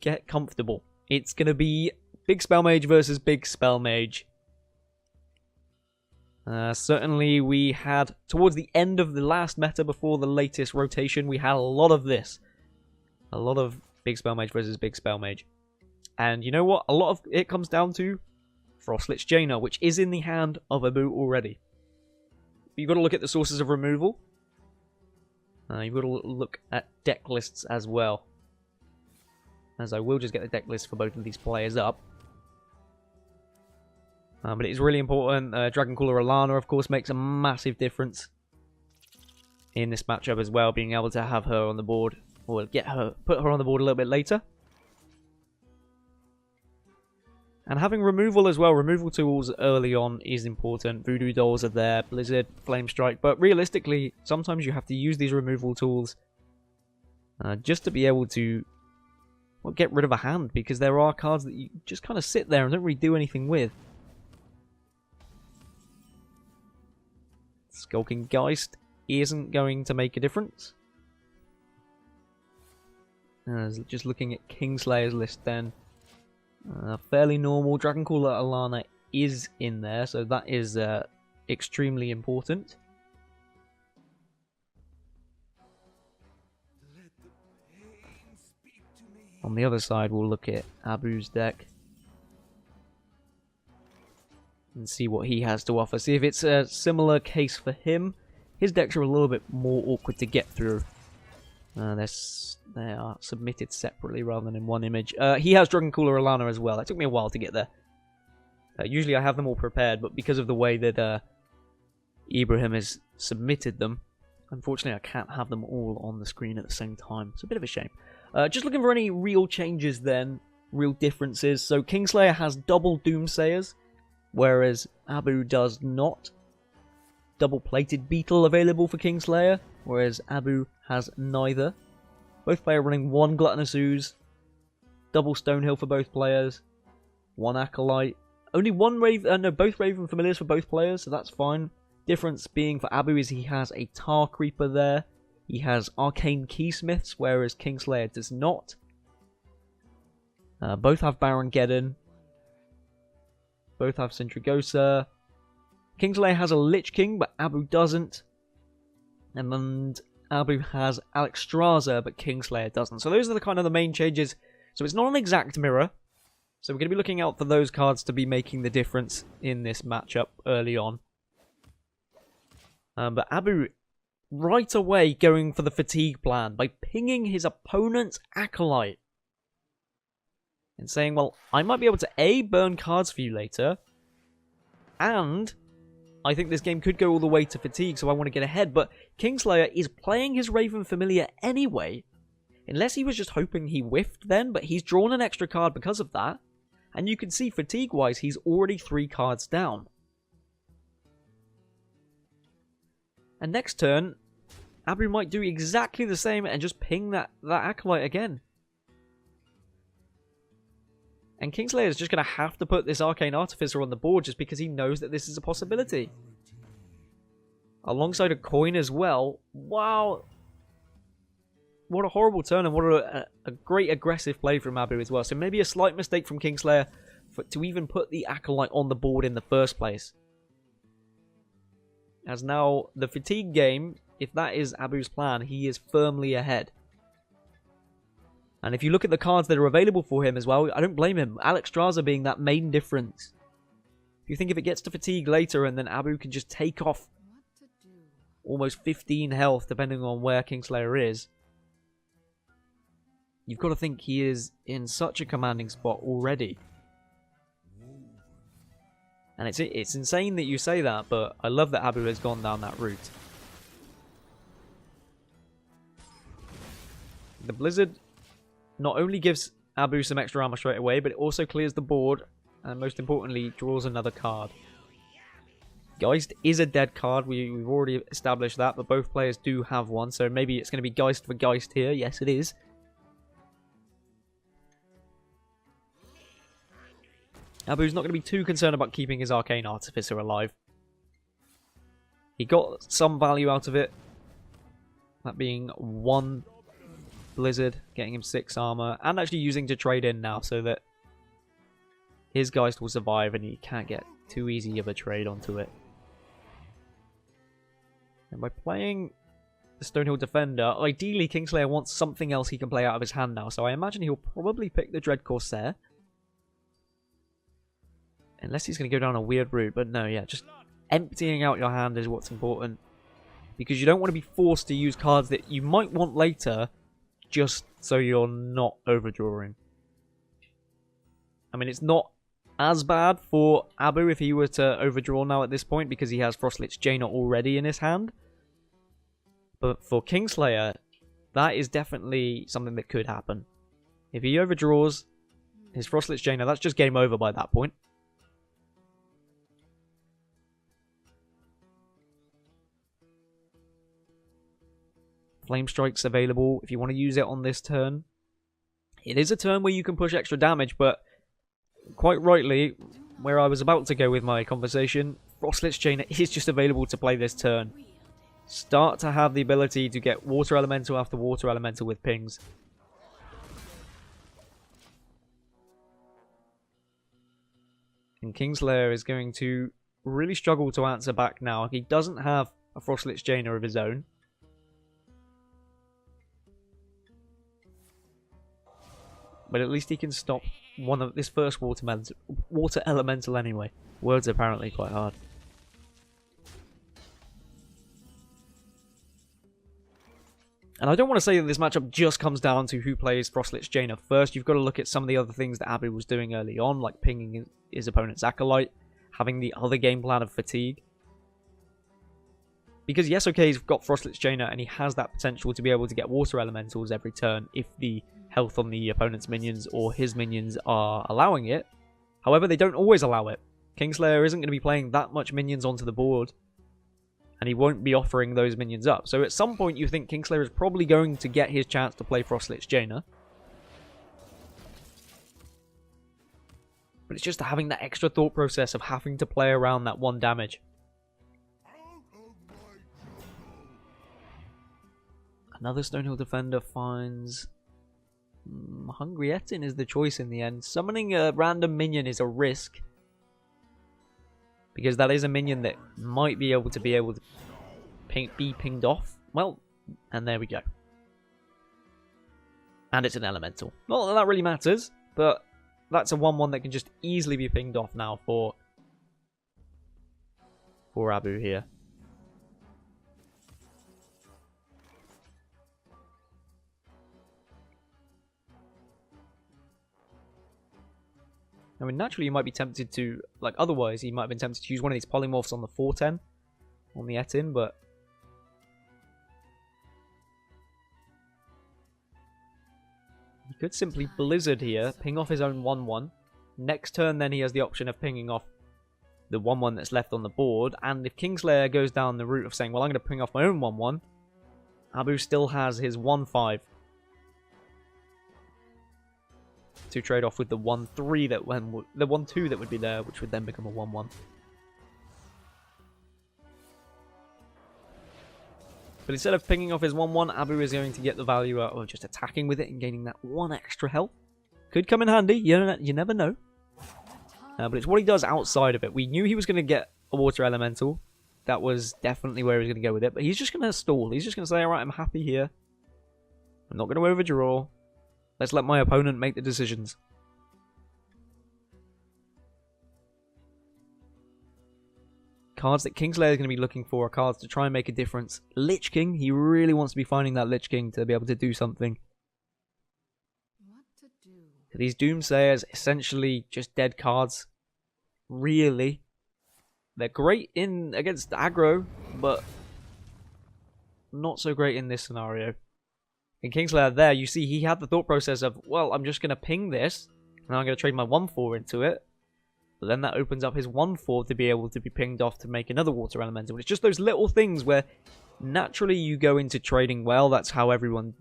get comfortable. It's going to be Big Spell Mage versus Big Spell Mage. Certainly we had, towards the end of the last meta before the latest rotation, we had a lot of this. A lot of Big Spell Mage versus Big Spell Mage. And you know what? A lot of it comes down to Frostlich Jaina, which is in the hand of Abu already. You've got to look at the sources of removal. You've got to look at deck lists as well. As I will just get the deck list for both of these players up. But it is really important. Dragoncaller Alana, of course, makes a massive difference in this matchup as well. Being able to have her on the board, or put her on the board a little bit later. And having removal as well. Removal tools early on is important. Voodoo Dolls are there, Blizzard, Flame Strike. But realistically, sometimes you have to use these removal tools just to be able to get rid of a hand. Because there are cards that you just kind of sit there and don't really do anything with. Skulking Geist isn't going to make a difference. Just looking at Kingslayer's list then. Fairly normal. Dragoncaller Alana is in there, so that is extremely important. On the other side, we'll look at Abu's deck and see what he has to offer. See if it's a similar case for him. His decks are a little bit more awkward to get through. They are submitted separately rather than in one image. He has Dragoncaller Alana as well. It took me a while to get there. Usually I have them all prepared, but because of the way that Ibrahim has submitted them, unfortunately I can't have them all on the screen at the same time. It's a bit of a shame. Just looking for any real changes then, real differences. So Kingslayer has double Doomsayers, whereas Abu does not. Double-plated Beetle available for Kingslayer, whereas Abu has neither. Both players running one Gluttonous Ooze, double Stonehill for both players, one Acolyte. Only one both Raven Familiars for both players, so that's fine. Difference being for Abu is he has a Tar Creeper there. He has Arcane Keysmiths, whereas Kingslayer does not. Both have Baron Geddon. Both have Sintragosa. Kingslayer has a Lich King, but Abu doesn't. And Abu has Alexstrasza, but Kingslayer doesn't. So those are the kind of the main changes. So it's not an exact mirror. So we're going to be looking out for those cards to be making the difference in this matchup early on. But Abu, right away, going for the fatigue plan by pinging his opponent's Acolyte. And saying, well, I might be able to A, burn cards for you later, and I think this game could go all the way to fatigue, so I want to get ahead. But Kingslayer is playing his Raven Familiar anyway. Unless he was just hoping he whiffed then, but he's drawn an extra card because of that. And you can see fatigue-wise, he's already 3 cards down. And next turn, Abu might do exactly the same and just ping that Acolyte again. And Kingslayer is just going to have to put this Arcane Artificer on the board just because he knows that this is a possibility. Alongside a coin as well. Wow. What a horrible turn and what a great aggressive play from Abu as well. So maybe a slight mistake from Kingslayer to even put the Acolyte on the board in the first place. As now the fatigue game, if that is Abu's plan, he is firmly ahead. And if you look at the cards that are available for him as well, I don't blame him. Alexstrasza being that main difference. If you think if it gets to fatigue later and then Abu can just take off almost 15 health depending on where Kingslayer is, you've got to think he is in such a commanding spot already. And it's insane that you say that, but I love that Abu has gone down that route. The Blizzard not only gives Abu some extra armor straight away, but it also clears the board, and most importantly, draws another card. Geist is a dead card, we've already established that, but both players do have one, so maybe it's going to be Geist for Geist here. Yes, it is. Abu's not going to be too concerned about keeping his Arcane Artificer alive. He got some value out of it, that being 1 Blizzard, getting him 6 armor, and actually using to trade in now so that his Geist will survive and he can't get too easy of a trade onto it. And by playing the Stonehill Defender, ideally Kingslayer wants something else he can play out of his hand now, so I imagine he'll probably pick the Dread Corsair. Unless he's going to go down a weird route, but no, yeah, just emptying out your hand is what's important. Because you don't want to be forced to use cards that you might want later, just so you're not overdrawing. I mean, it's not as bad for Abu if he were to overdraw now at this point, because he has Frostlich Jaina already in his hand. But for Kingslayer, that is definitely something that could happen. If he overdraws his Frostlich Jaina, that's just game over by that point. Flame Strike's available if you want to use it on this turn. It is a turn where you can push extra damage, but quite rightly, where I was about to go with my conversation, Frostlich Jaina is just available to play this turn. Start to have the ability to get Water Elemental after Water Elemental with pings. And Kingslayer is going to really struggle to answer back now. He doesn't have a Frostlich Jaina of his own. But at least he can stop one of this first water elemental anyway. Words are apparently quite hard. And I don't want to say that this matchup just comes down to who plays Frostlich Jaina first. You've got to look at some of the other things that Abu was doing early on, like pinging his opponent's Acolyte, having the other game plan of Fatigue. Because yes, okay, he's got Frostlich Jaina and he has that potential to be able to get water elementals every turn if the health on the opponent's minions or his minions are allowing it. However, they don't always allow it. Kingslayer isn't going to be playing that much minions onto the board, and he won't be offering those minions up. So at some point you think Kingslayer is probably going to get his chance to play Frostlich Jaina. But it's just having that extra thought process of having to play around that 1 damage. Another Stonehill Defender finds... Hungry Etin is the choice in the end. Summoning a random minion is a risk, because that is a minion that might be able to be pinged off. Well, and there we go. And it's an elemental. Not that that really matters, but that's a 1-1 that can just easily be pinged off now for Abu here. I mean, naturally, you might be tempted to, like, otherwise, he might have been tempted to use one of these polymorphs on the 410, on the Etin, but... he could simply Blizzard here, ping off his own 1-1. Next turn, then, he has the option of pinging off the 1-1 that's left on the board, and if Kingslayer goes down the route of saying, well, I'm going to ping off my own 1-1, Abu still has his 1-5. To trade off with the 1-3 that the 1-2 that would be there, which would then become a 1-1. But instead of pinging off his 1-1, Abu is going to get the value out of just attacking with it and gaining that 1 extra health. Could come in handy, you never know. But it's what he does outside of it. We knew he was going to get a water elemental. That was definitely where he was going to go with it. But he's just going to stall. He's just going to say, alright, I'm happy here. I'm not going to overdraw. Let's let my opponent make the decisions. Cards that Kingslayer is going to be looking for are cards to try and make a difference. Lich King, he really wants to be finding that Lich King to be able to do something. What to do? These Doomsayers, essentially just dead cards. Really. They're great in against aggro, but not so great in this scenario. In Kingslayer there, you see he had the thought process of, well, I'm just going to ping this, and I'm going to trade my 1-4 into it. But then that opens up his 1-4 to be able to be pinged off to make another water elemental. It's just those little things where naturally you go into trading well. That's how everyone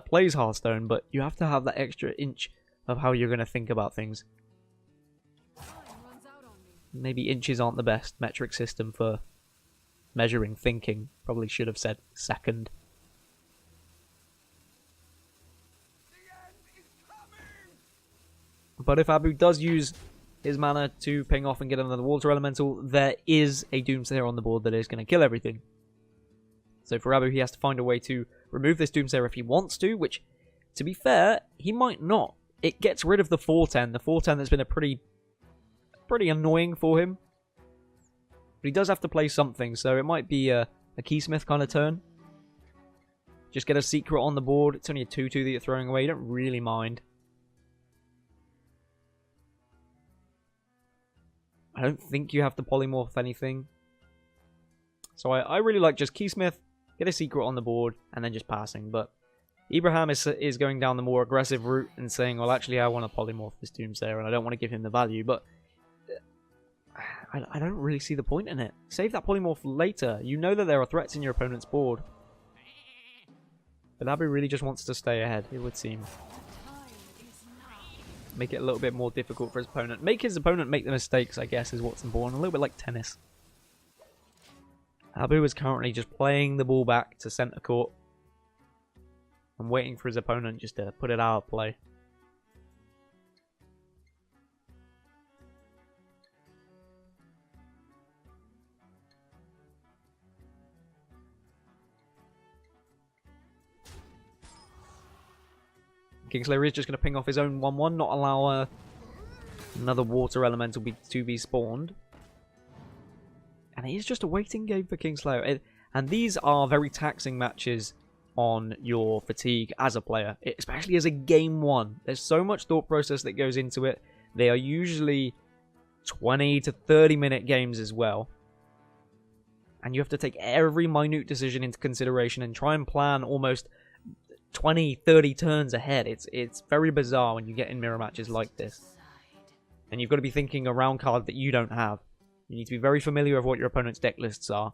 plays Hearthstone, but you have to have that extra inch of how you're going to think about things. Maybe inches aren't the best metric system for measuring thinking. Probably should have said second. But if Abu does use his mana to ping off and get another water elemental, there is a Doomsayer on the board that is going to kill everything. So for Abu, he has to find a way to remove this Doomsayer if he wants to, which, to be fair, he might not. It gets rid of the 410. The 410 that's been a pretty annoying for him. But he does have to play something, so it might be a Keysmith kind of turn. Just get a secret on the board. It's only a 2-2 that you're throwing away. You don't really mind. I don't think you have to polymorph anything. So I really like just Keysmith, get a secret on the board, and then just passing. But Ibrahim is going down the more aggressive route and saying, well, actually, I want to polymorph this Doomsayer, and I don't want to give him the value. But I don't really see the point in it. Save that polymorph later. You know that there are threats in your opponent's board. But Abu really just wants to stay ahead, it would seem. Make it a little bit more difficult for his opponent. Make his opponent make the mistakes, I guess, is what's important. A little bit like tennis. Abu is currently just playing the ball back to centre court. And waiting for his opponent just to put it out of play. Kingslayer is just going to ping off his own 1-1, not allow another water elemental to be spawned. And it is just a waiting game for Kingslayer. And these are very taxing matches on your fatigue as a player, especially as a game 1. There's so much thought process that goes into it. They are usually 20 to 30 minute games as well. And you have to take every minute decision into consideration and try and plan almost 20, 30 turns ahead. It's very bizarre when you get in mirror matches like this. And you've got to be thinking a round card that you don't have. You need to be very familiar with what your opponent's deck lists are.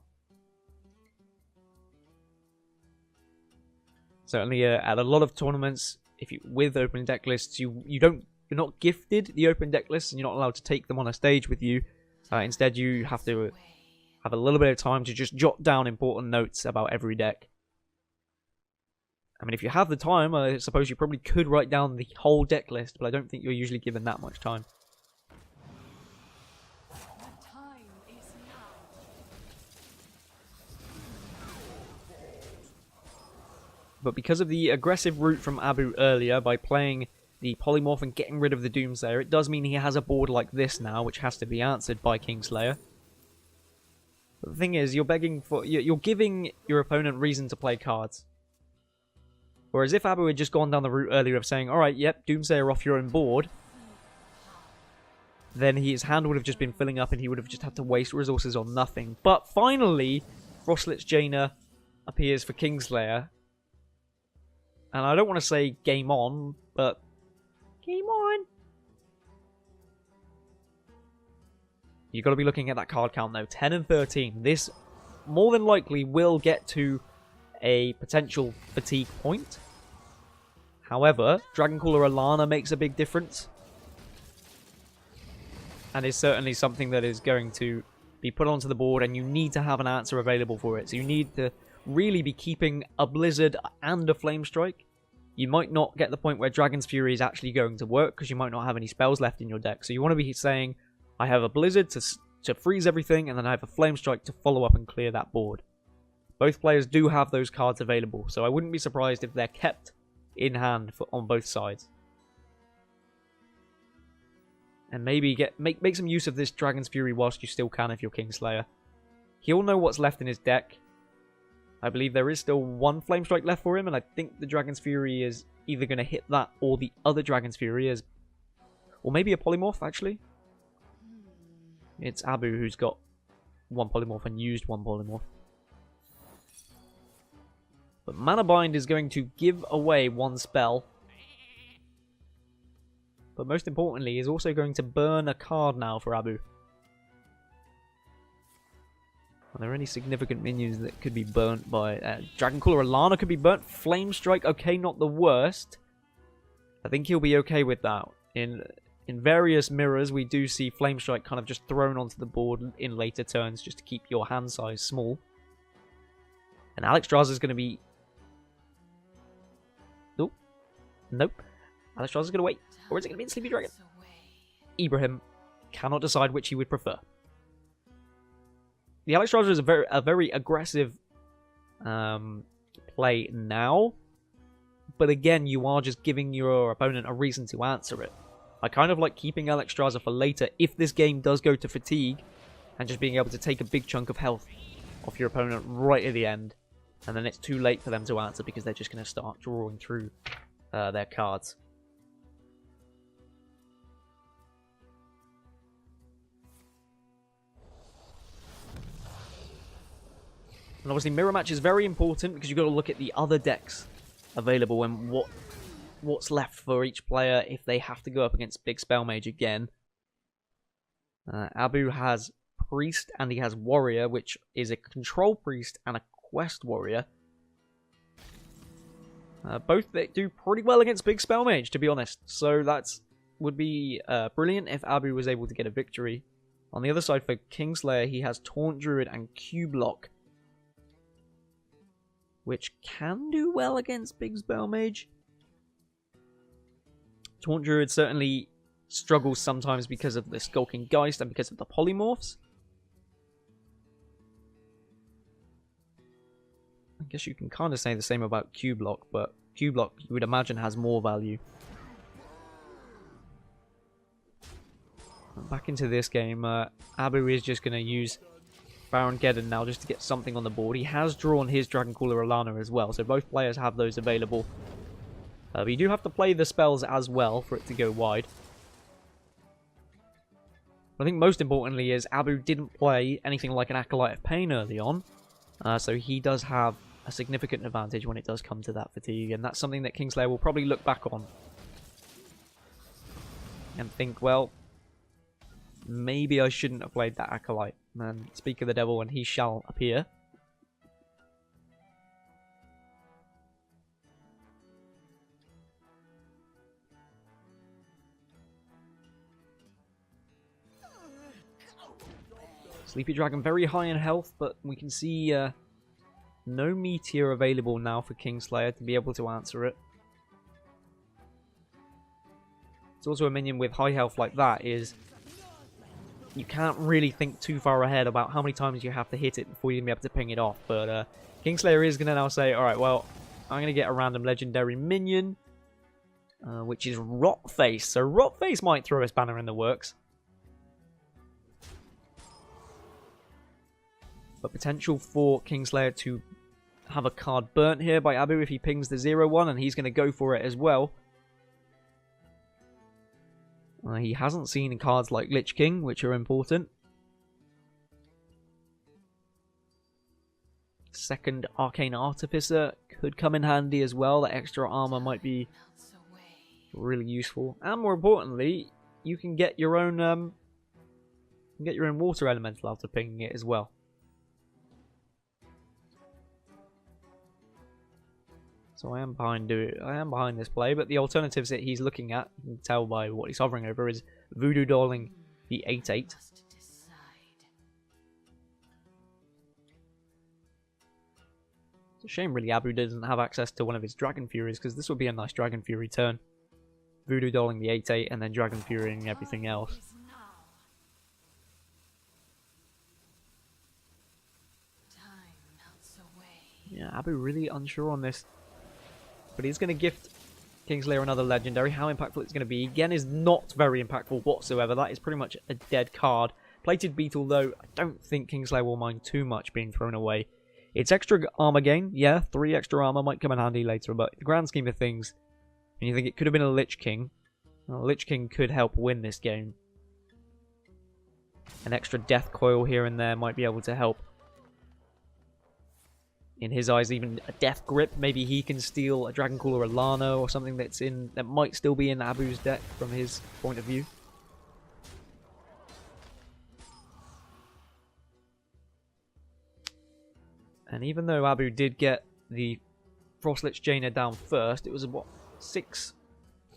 Certainly at a lot of tournaments, with open deck lists, you're not gifted the open deck lists, and you're not allowed to take them on a stage with you. Instead, you have to have a little bit of time to just jot down important notes about every deck. I mean, if you have the time, I suppose you probably could write down the whole deck list, but I don't think you're usually given that much time. The time is now. But because of the aggressive route from Abu earlier, by playing the Polymorph and getting rid of the Doomsayer, it does mean he has a board like this now, which has to be answered by Kingslayer. But the thing is, you're giving your opponent reason to play cards. Whereas if Abu had just gone down the route earlier of saying, alright, yep, Doomsayer off your own board, then his hand would have just been filling up and he would have just had to waste resources on nothing. But finally, Frostlet's Jaina appears for Kingslayer. And I don't want to say game on, but game on. You've got to be looking at that card count though. 10 and 13. This more than likely will get to a potential fatigue point. However, Dragoncaller Alana makes a big difference. And is certainly something that is going to be put onto the board, and you need to have an answer available for it. So you need to really be keeping a Blizzard and a Flame Strike. You might not get the point where Dragon's Fury is actually going to work, because you might not have any spells left in your deck. So you want to be saying, I have a Blizzard to freeze everything, and then I have a Flame Strike to follow up and clear that board. Both players do have those cards available, so I wouldn't be surprised if they're kept in hand on both sides. And maybe make some use of this Dragon's Fury whilst you still can if you're Kingslayer. He'll know what's left in his deck. I believe there is still one Flame Strike left for him, and I think the Dragon's Fury is either going to hit that or the other Dragon's Fury is... Or maybe a Polymorph, actually. It's Abu who's got one Polymorph and used one Polymorph. But Mana Bind is going to give away one spell. But most importantly, is also going to burn a card now for Abu. Are there any significant minions that could be burnt by... Dragoncaller Alana could be burnt. Flame Strike, okay, not the worst. I think he'll be okay with that. In various mirrors, we do see Flame Strike kind of just thrown onto the board in later turns just to keep your hand size small. And Alexstrasza is going to be... Nope. Nope. Alexstrasza is going to wait. Or is it going to be in Sleepy Dragon? Ibrahim cannot decide which he would prefer. The Alexstrasza is a very aggressive play now. But again, you are just giving your opponent a reason to answer it. I kind of like keeping Alexstrasza for later if this game does go to fatigue. And just being able to take a big chunk of health off your opponent right at the end. And then it's too late for them to answer because they're just going to start drawing through their cards. And obviously mirror match is very important because you've got to look at the other decks available and what's left for each player if they have to go up against Big Spell Mage again. Abu has Priest and he has Warrior, which is a Control Priest and a Quest Warrior. Both they do pretty well against Big Spell Mage, to be honest. So that would be brilliant if Abu was able to get a victory. On the other side for Kingslayer, he has Taunt Druid and Q-Block, which can do well against Big Spell Mage. Taunt Druid certainly struggles sometimes because of the Skulking Geist and because of the Polymorphs. I guess you can kind of say the same about Q-Block, but Q-block, you would imagine, has more value. Back into this game, Abu is just going to use Baron Geddon now just to get something on the board. He has drawn his Dragon Cooler Alana as well, so both players have those available. But you do have to play the spells as well for it to go wide. I think most importantly is Abu didn't play anything like an Acolyte of Pain early on, so he does have a significant advantage when it does come to that fatigue, and that's something that Kingslayer will probably look back on and think, well, maybe I shouldn't have played that Acolyte. And speak of the devil, and he shall appear. Sleepy Dragon very high in health, but we can see no Meteor available now for Kingslayer to be able to answer it. It's also a minion with high health like that is you can't really think too far ahead about how many times you have to hit it before you can be able to ping it off. But Kingslayer is going to now say, alright, well, I'm going to get a random legendary minion, which is Rotface. So Rotface might throw his banner in the works. But potential for Kingslayer to have a card burnt here by Abu if he pings the 0-1, and he's going to go for it as well. He hasn't seen cards like Lich King, which are important. Second Arcane Artificer could come in handy as well. That extra armor might be really useful. And more importantly, you can get your own water elemental after pinging it as well. So I am behind this play, but the alternatives that he's looking at, you can tell by what he's hovering over, is Voodoo Dolling the 8/8. It's a shame really Abu doesn't have access to one of his Dragon Furies, because this would be a nice Dragon Fury turn. Voodoo Dolling the 8/8 and then Dragon Furying everything else. Yeah, Abu really unsure on this. But he's going to gift Kingslayer another legendary. How impactful it's going to be, again, is not very impactful whatsoever. That is pretty much a dead card. Plated Beetle, though, I don't think Kingslayer will mind too much being thrown away. It's extra armor gain. Yeah, 3 extra armor might come in handy later, but in the grand scheme of things, and you think it could have been a Lich King. Well, Lich King could help win this game. An extra Death Coil here and there might be able to help. In his eyes, even a Death Grip. Maybe he can steal a Dragon Cooler Alana or something that might still be in Abu's deck from his point of view. And even though Abu did get the Frostlich Jaina down first, it was what, 6,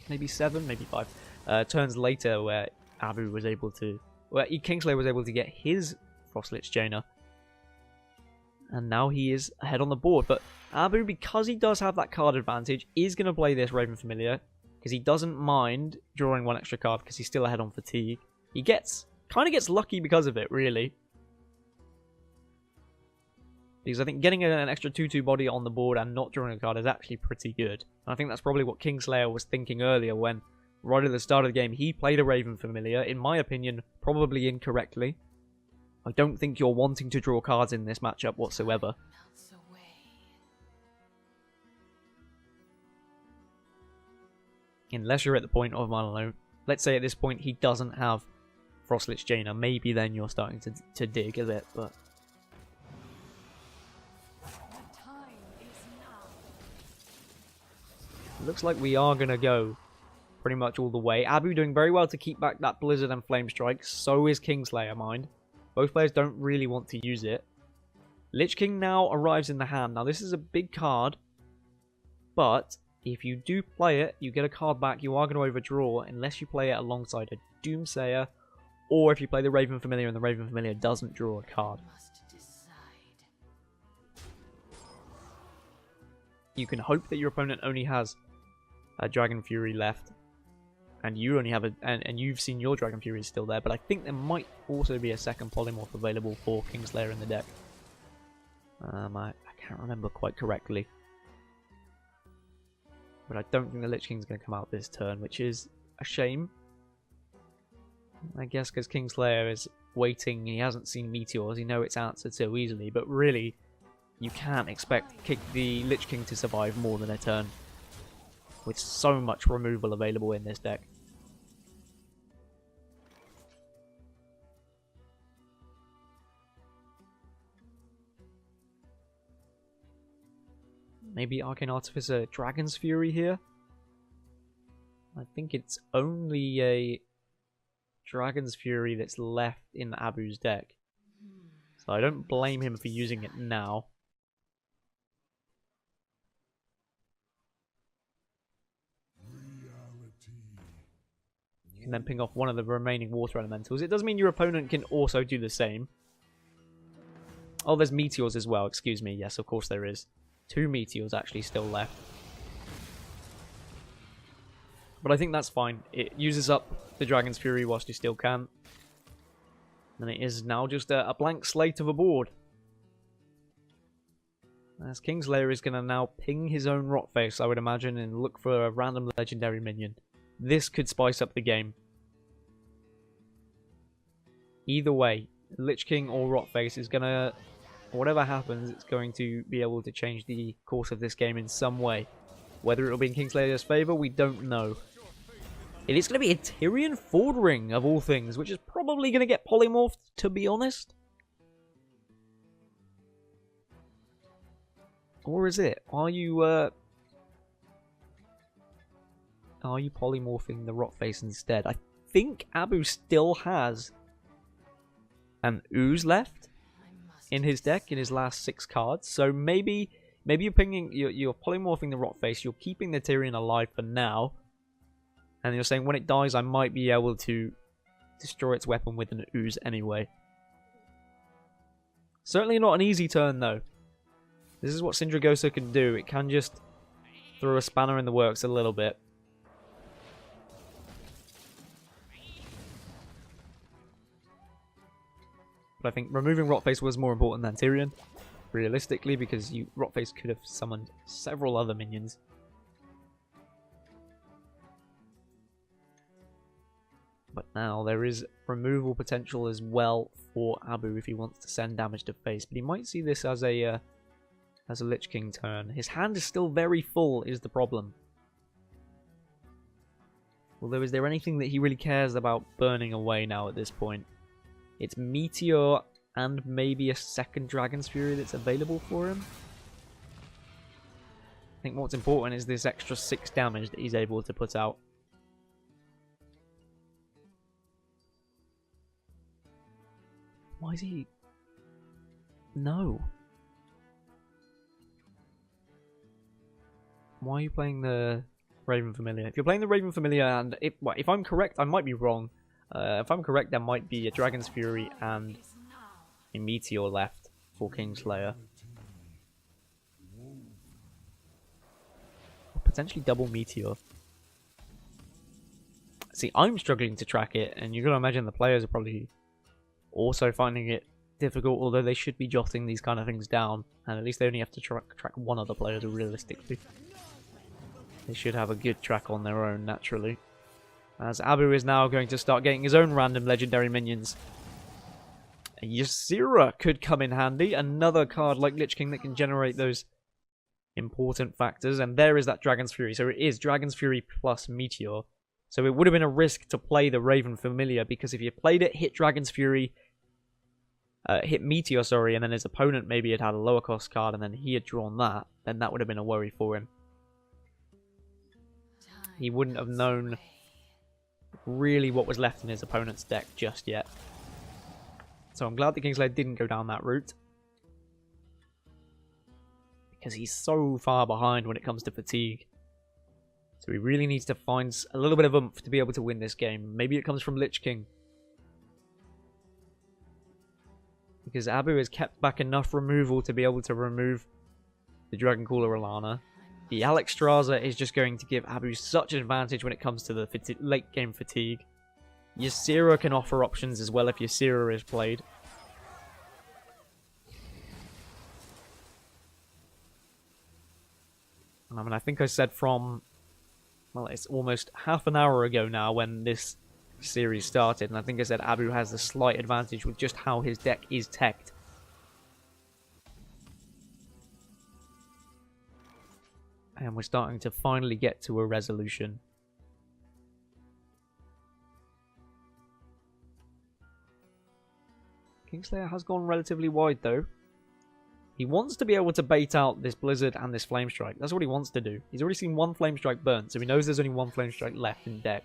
maybe 7, maybe 5 turns later where Abu was able to, Kingslayer was able to get his Frostlich Jaina. And now he is ahead on the board. But Abu, because he does have that card advantage, is going to play this Raven Familiar. Because he doesn't mind drawing 1 extra card because he's still ahead on fatigue. He kind of gets lucky because of it, really. Because I think getting an extra 2/2 body on the board and not drawing a card is actually pretty good. And I think that's probably what Kingslayer was thinking earlier when, right at the start of the game, he played a Raven Familiar. In my opinion, probably incorrectly. I don't think you're wanting to draw cards in this matchup whatsoever. Unless you're at the point of, I don't know, let's say at this point he doesn't have Frostlich Jaina. Maybe then you're starting to dig a bit, but... Looks like we are going to go pretty much all the way. Abu doing very well to keep back that Blizzard and Flame Strike. So is Kingslayer, mind. Both players don't really want to use it. Lich King now arrives in the hand. Now, this is a big card, but if you do play it, you get a card back. You are going to overdraw unless you play it alongside a Doomsayer, or if you play the Raven Familiar and the Raven Familiar doesn't draw a card. You can hope that your opponent only has a Dragon Fury left, and you only have and you've seen your Dragon Fury is still there, but I think there might also be a second Polymorph available for Kingslayer in the deck. I can't remember quite correctly. But I don't think the Lich King's going to come out this turn, which is a shame. I guess because Kingslayer is waiting, he hasn't seen Meteors, he knows it's answered so easily, but really, you can't expect the Lich King to survive more than a turn, with so much removal available in this deck. Maybe Arcane Artificer Dragon's Fury here? I think it's only a Dragon's Fury that's left in Abu's deck. So I don't blame him for using it now. You can then ping off one of the remaining water elementals. It does mean your opponent can also do the same. Oh, there's Meteors as well, excuse me. Yes, of course there is. 2 Meteors actually still left. But I think that's fine. It uses up the Dragon's Fury whilst you still can. And it is now just a blank slate of a board. As Kingslayer is going to now ping his own Rotface, I would imagine, and look for a random legendary minion. This could spice up the game. Either way, Lich King or Rotface is going to... Whatever happens, it's going to be able to change the course of this game in some way. Whether it'll be in Kingslayer's favour, we don't know. It is going to be a Tyrion Fordring, of all things, which is probably going to get polymorphed, to be honest. Or is it? Are you polymorphing the Rotface instead? I think Abu still has an Ooze left in his deck, in his last 6 cards. So maybe you're polymorphing the Rotface, you're keeping the Tyrion alive for now, and you're saying when it dies I might be able to destroy its weapon with an Ooze anyway. Certainly not an easy turn though. This is what Sindragosa can do. It can just throw a spanner in the works a little bit. But I think removing Rotface was more important than Tyrion, realistically, because Rotface could have summoned several other minions. But now there is removal potential as well for Abu if he wants to send damage to face. But he might see this as a Lich King turn. His hand is still very full, is the problem. Although, is there anything that he really cares about burning away now at this point? It's Meteor and maybe a second Dragon's Fury that's available for him. I think what's important is this extra 6 damage that he's able to put out. Why is he... No. Why are you playing the Raven Familiar? If you're playing the Raven Familiar, and if I'm correct, I might be wrong. If I'm correct, there might be a Dragon's Fury and a Meteor left for Kingslayer. Or potentially double Meteor. See, I'm struggling to track it, and you're going to imagine the players are probably also finding it difficult, although they should be jotting these kind of things down, and at least they only have to track one other player realistically. They should have a good track on their own, naturally. As Abu is now going to start getting his own random legendary minions. Ysera could come in handy. Another card like Lich King that can generate those important factors. And there is that Dragon's Fury. So it is Dragon's Fury plus Meteor. So it would have been a risk to play the Raven Familiar, because if you played it, hit Dragon's Fury, hit Meteor, sorry, and then his opponent maybe had a lower cost card and then he had drawn that, then that would have been a worry for him. He wouldn't have known really what was left in his opponent's deck just yet. So I'm glad the Kingslayer didn't go down that route, because he's so far behind when it comes to fatigue. So he really needs to find a little bit of oomph to be able to win this game. Maybe it comes from Lich King, because Abu has kept back enough removal to be able to remove the Dragon Caller Alana. The Alexstrasza is just going to give Abu such an advantage when it comes to the late game fatigue. Ysera can offer options as well if Ysera is played. I mean, I think I said from well, it's almost half an hour ago now when this series started, and I think I said Abu has the slight advantage with just how his deck is teched. And we're starting to finally get to a resolution. Kingslayer has gone relatively wide though. He wants to be able to bait out this Blizzard and this Flame Strike. That's what he wants to do. He's already seen one Flame Strike burn, so he knows there's only one Flame Strike left in deck.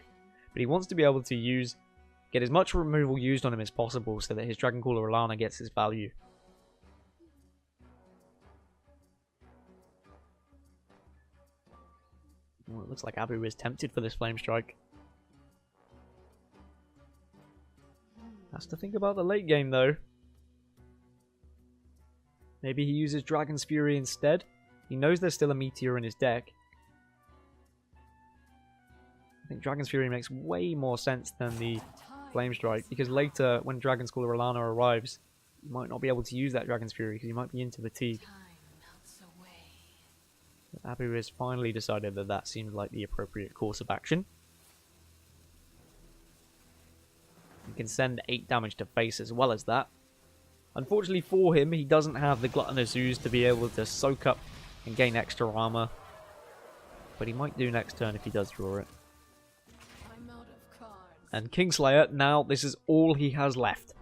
But he wants to be able to get as much removal used on him as possible so that his Dragoncaller Alana gets his value. Well, it looks like Abu is tempted for this Flame Strike. Has to think about the late game though. Maybe he uses Dragon's Fury instead. He knows there's still a Meteor in his deck. I think Dragon's Fury makes way more sense than the Flame Strike, because later, when Dragoncaller Alana arrives, you might not be able to use that Dragon's Fury, because you might be into fatigue. But Abu has finally decided that that seems like the appropriate course of action. He can send 8 damage to face as well as that. Unfortunately for him, he doesn't have the Gluttonous Ooze to be able to soak up and gain extra armor. But he might do next turn if he does draw it. I'm out of cards. And Kingslayer, now this is all he has left.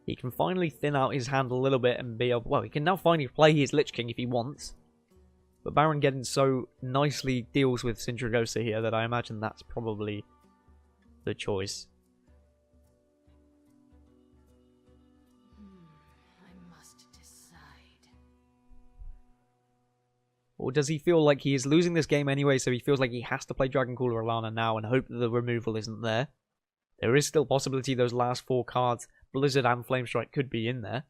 He can finally thin out his hand a little bit and be able... Well, he can now finally play his Lich King if he wants. But Baron Geddon so nicely deals with Sindragosa here that I imagine that's probably the choice. I must decide. Or does he feel like he is losing this game anyway, so he feels like he has to play Dragoncaller Alana now and hope that the removal isn't there? There is still possibility those last 4 cards, Blizzard and Flame Strike, could be in there.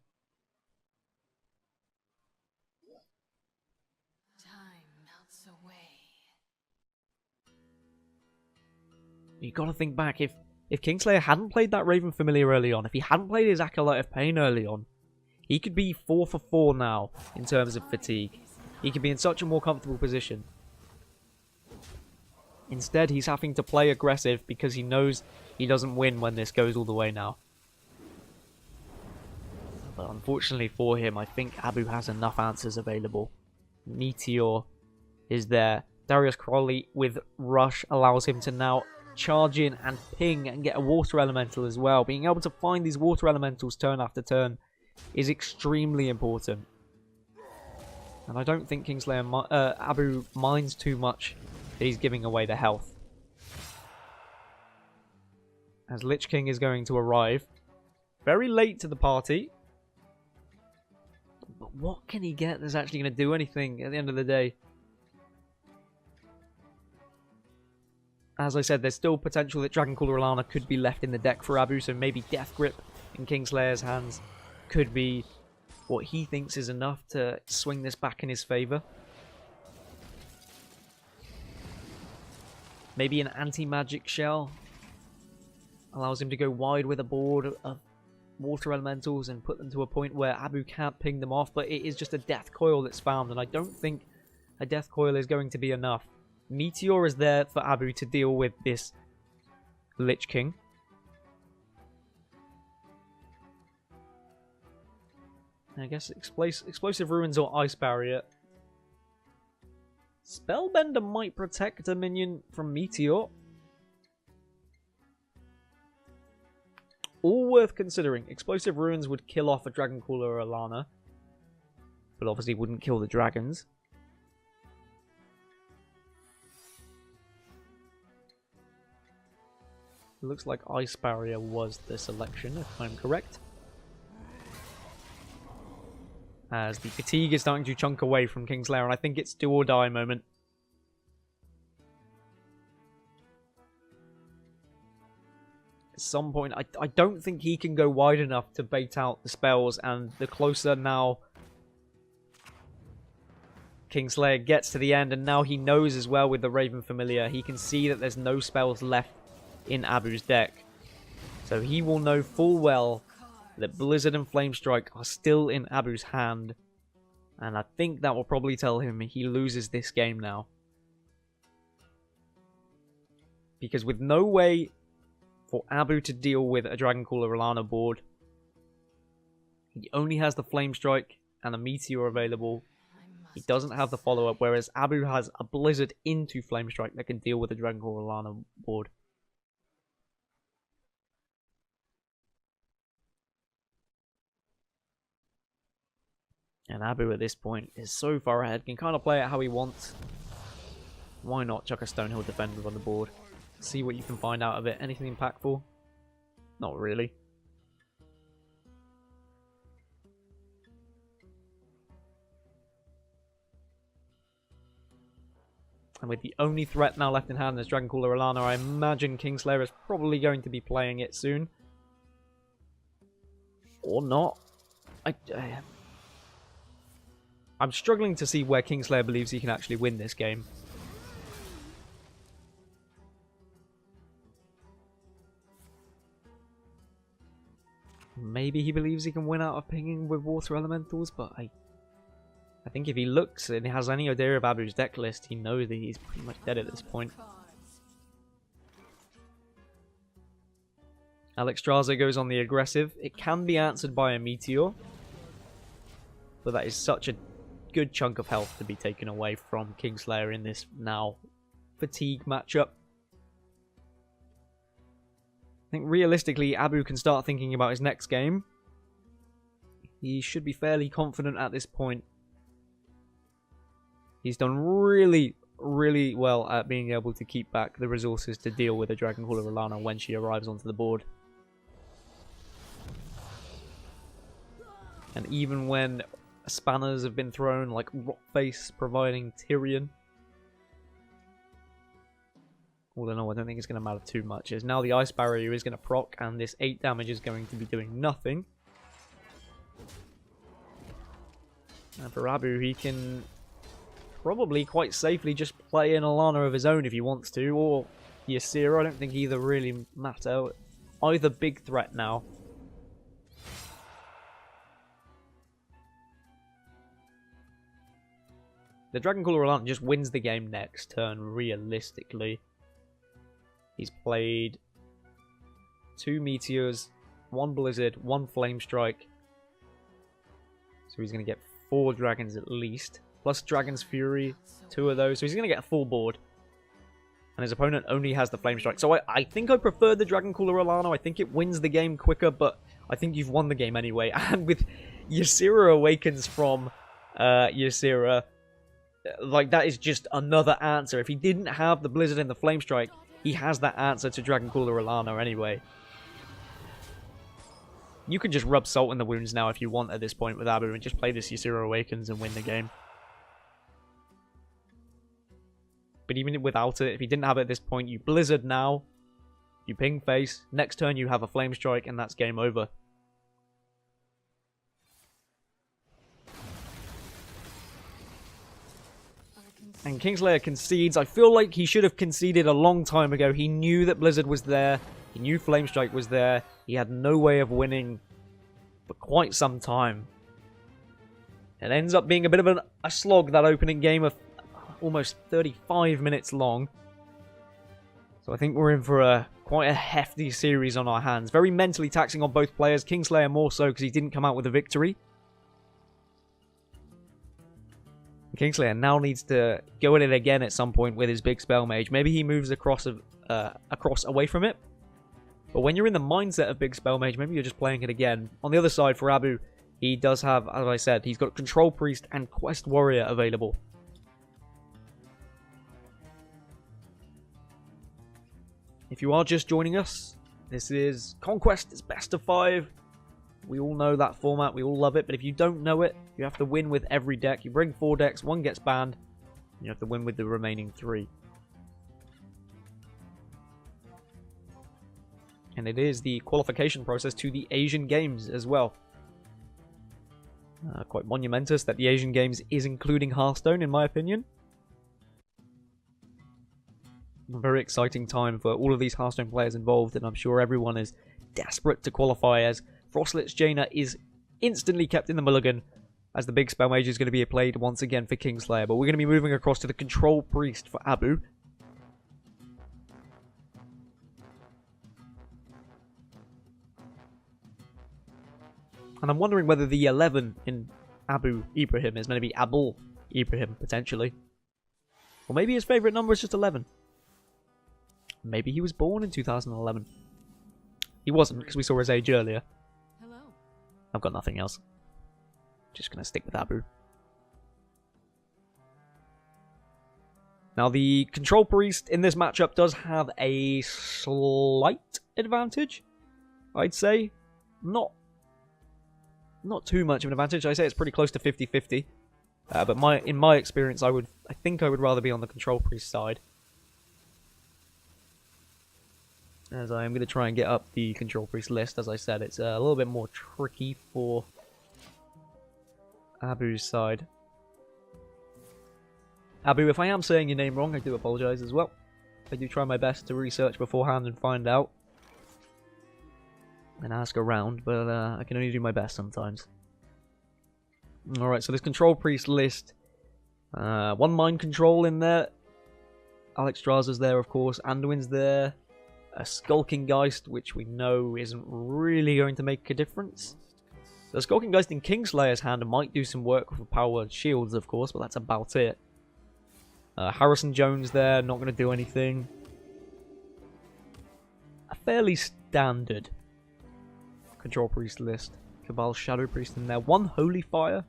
Time melts away. You gotta think back, if Kingslayer hadn't played that Raven Familiar early on, if he hadn't played his Acolyte of Pain early on, he could be 4 for 4 now in terms of fatigue. He could be in such a more comfortable position. Instead, he's having to play aggressive because he knows he doesn't win when this goes all the way now. But unfortunately for him, I think Abu has enough answers available. Meteor is there. Darius Crowley with Rush allows him to now charge in and ping and get a Water Elemental as well. Being able to find these Water Elementals turn after turn is extremely important. And I don't think Kingslayer Abu minds too much that he's giving away the health. As Lich King is going to arrive very late to the party. But what can he get that's actually going to do anything at the end of the day? As I said, there's still potential that Dragoncaller Alana could be left in the deck for Abu, so maybe Death Grip in Kingslayer's hands could be what he thinks is enough to swing this back in his favour. Maybe an anti-magic shell allows him to go wide with a board of water elementals and put them to a point where Abu can't ping them off, but it is just a death coil that's found, and I don't think a death coil is going to be enough. Meteor is there for Abu to deal with this Lich King. I guess Explosive Ruins or Ice Barrier. Spellbender might protect a minion from Meteor. All worth considering. Explosive Ruins would kill off a Dragoncaller or Alana, but obviously wouldn't kill the dragons. It looks like Ice Barrier was the selection, if I'm correct. As the fatigue is starting to chunk away from Kingslayer, and I think it's do or die moment. At some point, I don't think he can go wide enough to bait out the spells, and the closer now Kingslayer gets to the end, and now he knows as well with the Raven Familiar, he can see that there's no spells left in Abu's deck. So he will know full well that Blizzard and Flame Strike are still in Abu's hand. And I think that will probably tell him he loses this game now. Because with no way for Abu to deal with a Dragoncaller Alana board, he only has the Flame Strike and a Meteor available. He doesn't have the follow-up, whereas Abu has a Blizzard into Flame Strike that can deal with a Dragoncaller Alana board. And Abu at this point is so far ahead, can kind of play it how he wants. Why not chuck a Stonehill Defender on the board? See what you can find out of it. Anything impactful? Not really. And with the only threat now left in hand as Dragoncaller Alana, I imagine Kingslayer is probably going to be playing it soon. Or not. I'm struggling to see where Kingslayer believes he can actually win this game. Maybe he believes he can win out of pinging with Water Elementals, but I think if he looks and has any idea of Abu's deck list, he knows that he's pretty much dead at this point. Alexstrasza goes on the aggressive. It can be answered by a Meteor, but that is such a good chunk of health to be taken away from Kingslayer in this now fatigue matchup. I think realistically, Abu can start thinking about his next game. He should be fairly confident at this point. He's done really, really well at being able to keep back the resources to deal with a Dragoncaller Alana when she arrives onto the board. And even when spanners have been thrown, like Rockface providing Tyrion, although no, I don't think it's going to matter too much, as now the Ice Barrier is going to proc, and this 8 damage is going to be doing nothing. And for Abu, he can probably quite safely just play an Alana of his own if he wants to, or Ysera. I don't think either really matter. Either big threat now. The Dragoncaller Alana just wins the game next turn, realistically. He's played 2 Meteors, 1 Blizzard, 1 Flame Strike. So he's going to get 4 Dragons at least. Plus Dragon's Fury, 2 of those. So he's going to get a full board. And his opponent only has the Flame Strike. So I think I prefer the Dragoncaller Alana. I think it wins the game quicker, but I think you've won the game anyway. And with Ysera Awakens from Ysera, like, that is just another answer. If he didn't have the Blizzard and the Flame Strike, he has that answer to Dragoncaller Alana anyway. You can just rub salt in the wounds now if you want at this point with Abu and just play this Ysera Awakens and win the game. But even without it, if he didn't have it at this point, you Blizzard now, you ping face, next turn you have a Flame Strike, and that's game over. And Kingslayer concedes. I feel like he should have conceded a long time ago. He knew that Blizzard was there. He knew Flame Strike was there. He had no way of winning for quite some time. It ends up being a bit of a slog, that opening game of almost 35 minutes long. So I think we're in for quite a hefty series on our hands. Very mentally taxing on both players. Kingslayer more so because he didn't come out with a victory. Kingslayer now needs to go at it again at some point with his big spell mage. Maybe he moves across away from it. But when you're in the mindset of big spell mage, maybe you're just playing it again. On the other side for Abu, he does have, as I said, he's got Control Priest and Quest Warrior available. If you are just joining us, this is Conquest. It's best of 5. We all know that format, we all love it, but if you don't know it, you have to win with every deck. You bring 4 decks, 1 gets banned, and you have to win with the remaining 3. And it is the qualification process to the Asian Games as well. Quite monumentous that the Asian Games is including Hearthstone, in my opinion. A very exciting time for all of these Hearthstone players involved, and I'm sure everyone is desperate to qualify, as Frostlet's Jaina is instantly kept in the mulligan, as the big spell mage is going to be played once again for Kingslayer. But we're going to be moving across to the Control Priest for Abu. And I'm wondering whether the 11 in Abu Ibrahim is meant to be Abul Ibrahim, potentially. Or maybe his favourite number is just 11. Maybe he was born in 2011. He wasn't, because we saw his age earlier. Hello. I've got nothing else. Just going to stick with Abu. Now, the Control Priest in this matchup does have a slight advantage, I'd say. Not too much of an advantage. I'd say it's pretty close to 50-50. But in my experience, I think I would rather be on the Control Priest side. As I am going to try and get up the Control Priest list. As I said, it's a little bit more tricky for Abu's side. Abu, if I am saying your name wrong, I do apologise as well. I do try my best to research beforehand and find out. And ask around, but I can only do my best sometimes. Alright, so this Control Priest list. One Mind Control in there. Alex Straza's there, of course. Anduin's there. A Skulking Geist, which we know isn't really going to make a difference. The Skulking Geist in Kingslayer's hand might do some work for power shields, of course, but that's about it. Harrison Jones there, not going to do anything. A fairly standard Control Priest list. Cabal Shadow Priest in there. One Holy Fire,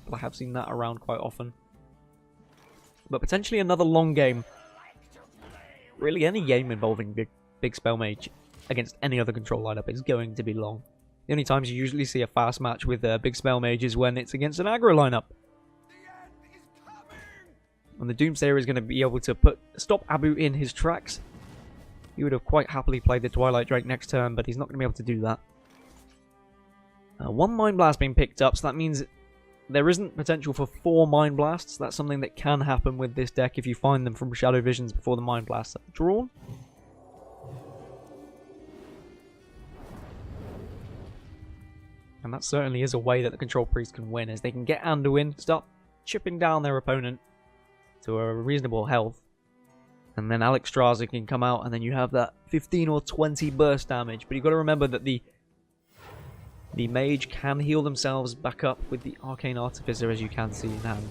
but I have seen that around quite often. But potentially another long game. Really, any game involving big Spell Mage against any other control lineup is going to be long. The only times you usually see a fast match with Big Spell Mage is when it's against an aggro lineup. And the Doomsayer is going to be able to stop Abu in his tracks. He would have quite happily played the Twilight Drake next turn, but he's not going to be able to do that. One Mind Blast being picked up, so that means there isn't potential for 4 Mind Blasts. That's something that can happen with this deck if you find them from Shadow Visions before the Mind Blasts are drawn. And that certainly is a way that the Control Priest can win, as they can get Anduin, start chipping down their opponent to a reasonable health. And then Alex Straza can come out, and then you have that 15 or 20 burst damage. But you've got to remember that the mage can heal themselves back up with the Arcane Artificer, as you can see in hand.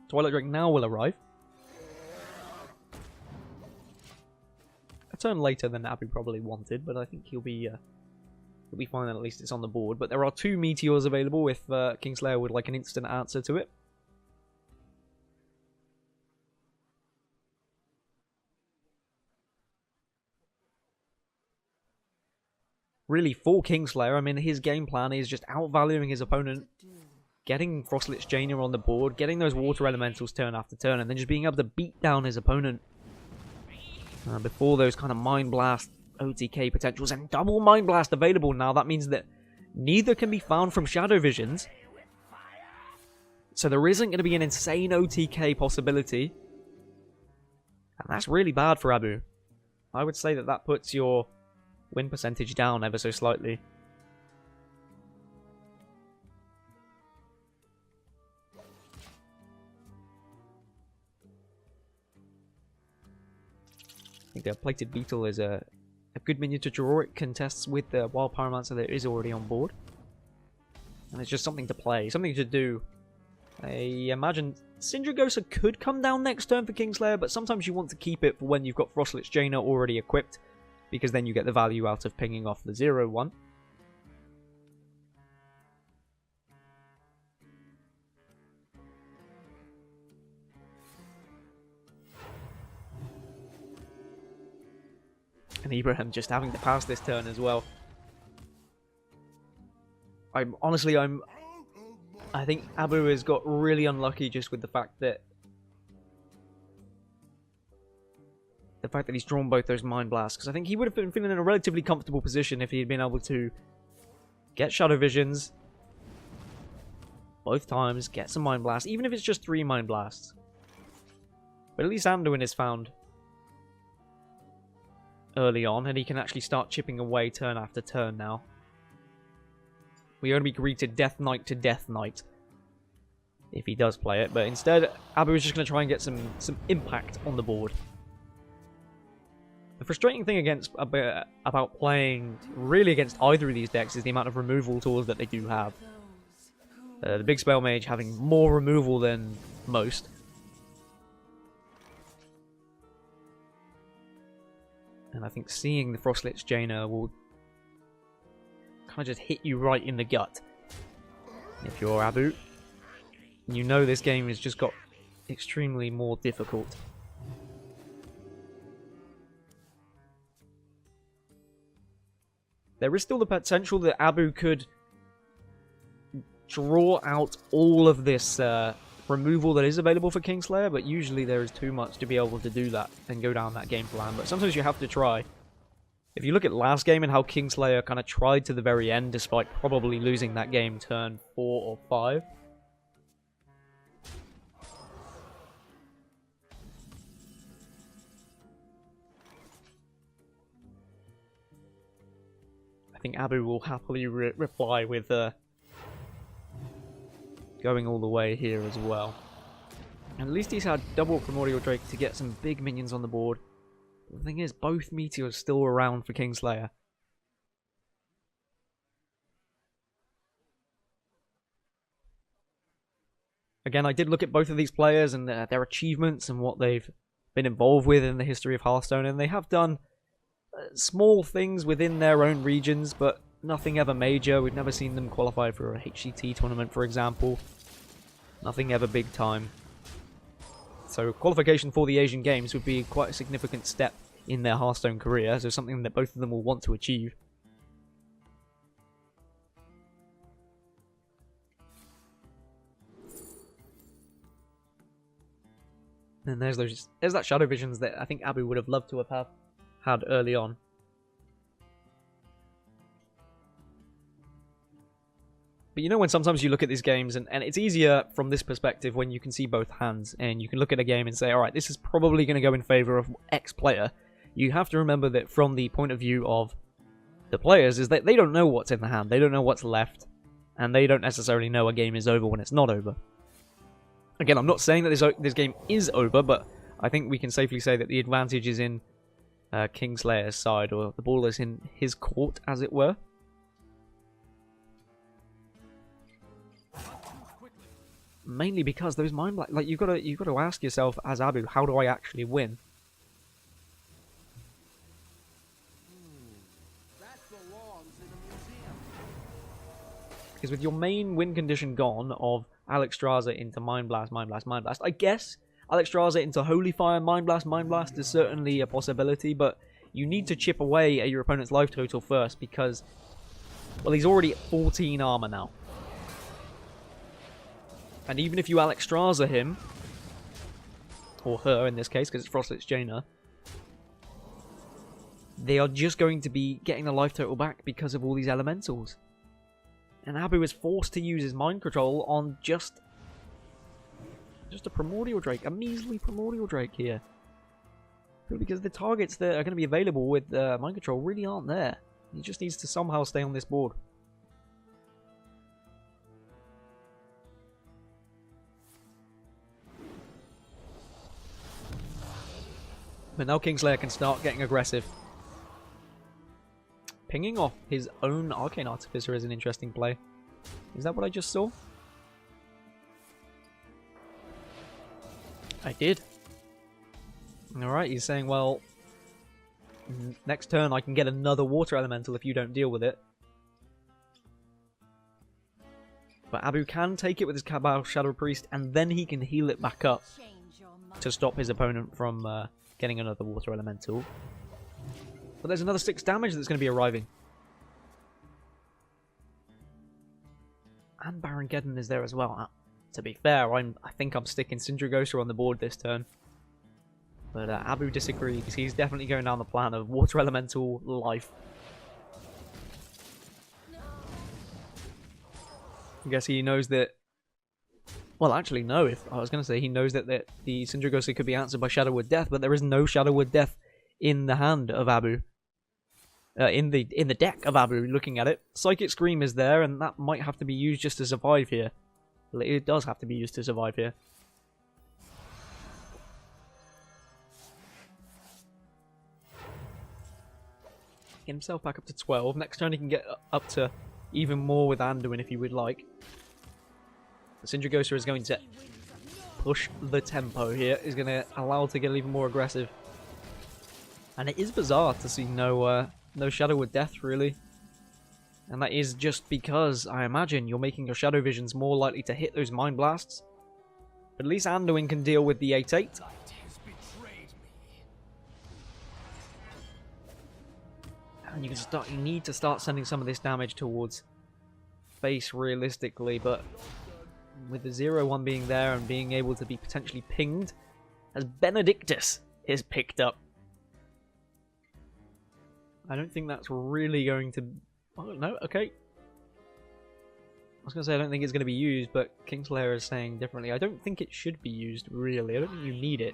Twilight Drake now will arrive. A turn later than Abu probably wanted, but I think he'll be fine, and at least it's on the board. But there are 2 Meteors available if Kingslayer would like an instant answer to it. Really, for Kingslayer, I mean, his game plan is just outvaluing his opponent, getting Frostlich Jaina on the board, getting those Water Elementals turn after turn, and then just being able to beat down his opponent before those kind of Mind Blast OTK potentials, and double Mind Blast available now. That means that neither can be found from Shadow Visions, so there isn't going to be an insane OTK possibility, and that's really bad for Abu. I would say that that puts your win percentage down ever so slightly. I think the Plated Beetle is a good minion to draw. It contests with the Wild Pyromancer that is already on board. And it's just something to play, something to do. I imagine Syndragosa could come down next turn for Kingslayer, but sometimes you want to keep it for when you've got Frostlich Jaina already equipped, because then you get the value out of pinging off the 0-1. And Ibrahim just having to pass this turn as well. I think Abu has got really unlucky just with the fact that he's drawn both those Mind Blasts, because I think he would have been feeling in a relatively comfortable position if he had been able to get Shadow Visions both times, get some Mind Blasts, even if it's just 3 Mind Blasts. But at least Anduin is found early on, and he can actually start chipping away turn after turn now. We are going to be greeted Death Knight to Death Knight if he does play it, but instead Abu is just going to try and get some impact on the board. The frustrating thing about playing really against either of these decks is the amount of removal tools that they do have. The big spell mage having more removal than most. And I think seeing the Frostlit Jaina will kind of just hit you right in the gut. If you're Abu, you know this game has just got extremely more difficult. There is still the potential that Abu could draw out all of this removal that is available for Kingslayer, but usually there is too much to be able to do that and go down that game plan. But sometimes you have to try. If you look at last game and how Kingslayer kind of tried to the very end, despite probably losing that game turn 4 or 5. I think Abu will happily reply with going all the way here as well. And at least he's had double Primordial Drake to get some big minions on the board. But the thing is, both Meteors still around for Kingslayer. Again, I did look at both of these players and their achievements and what they've been involved with in the history of Hearthstone, and they have done small things within their own regions, but nothing ever major. We've never seen them qualify for a HCT tournament, for example. Nothing ever big time. So qualification for the Asian Games would be quite a significant step in their Hearthstone career, so something that both of them will want to achieve. And there's that Shadow Visions that I think Abu would have loved to have had early on. But you know when sometimes you look at these games, and it's easier from this perspective when you can see both hands, and you can look at a game and say, alright, this is probably going to go in favour of X player. You have to remember that from the point of view of the players, is that they don't know what's in the hand, they don't know what's left, and they don't necessarily know a game is over when it's not over. Again, I'm not saying that this game is over, but I think we can safely say that the advantage is in Kingslayer's side, or the ball is in his court, as it were. Mainly because those mind black, like you've got to ask yourself as Abu, how do I actually win? Because with your main win condition gone of Alexstrasza into Mind Blast, Mind Blast, Mind Blast, I guess Alexstrasza into Holy Fire, Mind Blast, Mind Blast is certainly a possibility, but you need to chip away at your opponent's life total first because, well, he's already at 14 armor now. And even if you Alexstrasza him, or her in this case, because it's Frostlit Jaina, they are just going to be getting the life total back because of all these elementals. And Abu is forced to use his mind control on just a Primordial Drake, a measly Primordial Drake here. Because the targets that are going to be available with mind control really aren't there. He just needs to somehow stay on this board. But now Kingslayer can start getting aggressive. Pinging off his own Arcane Artificer is an interesting play. Is that what I just saw? I did. Alright, he's saying, well, next turn I can get another Water Elemental if you don't deal with it. But Abu can take it with his Cabal Shadow Priest, and then he can heal it back up to stop his opponent from getting another Water Elemental. But there's another 6 damage that's going to be arriving. And Baron Geddon is there as well. To be fair, I think I'm sticking Sindragosa on the board this turn. But Abu disagrees. He's definitely going down the plan of Water Elemental life. I guess he knows that... Well, actually, no. I was going to say he knows that the Sindragosa could be answered by Shadowwood Death, but there is no Shadowwood Death in the hand of Abu. In the deck of Abu, looking at it. Psychic Scream is there, and that might have to be used just to survive here. Well, it does have to be used to survive here. himself back up to 12. Next turn he can get up to even more with Anduin if he would like. The Sindragosa is going to push the tempo here. Is going to allow to get even more aggressive. And it is bizarre to see no Shadow with Death, really. And that is just because, I imagine, you're making your Shadow Visions more likely to hit those Mind Blasts. But at least Anduin can deal with the 8-8. And you need to start sending some of this damage towards face realistically, but with the 0-1 being there and being able to be potentially pinged, as Benedictus is picked up. I don't think that's really going to... Oh, no, okay. I was going to say I don't think it's going to be used, but Kingslayer is saying differently. I don't think it should be used, really. I don't think you need it.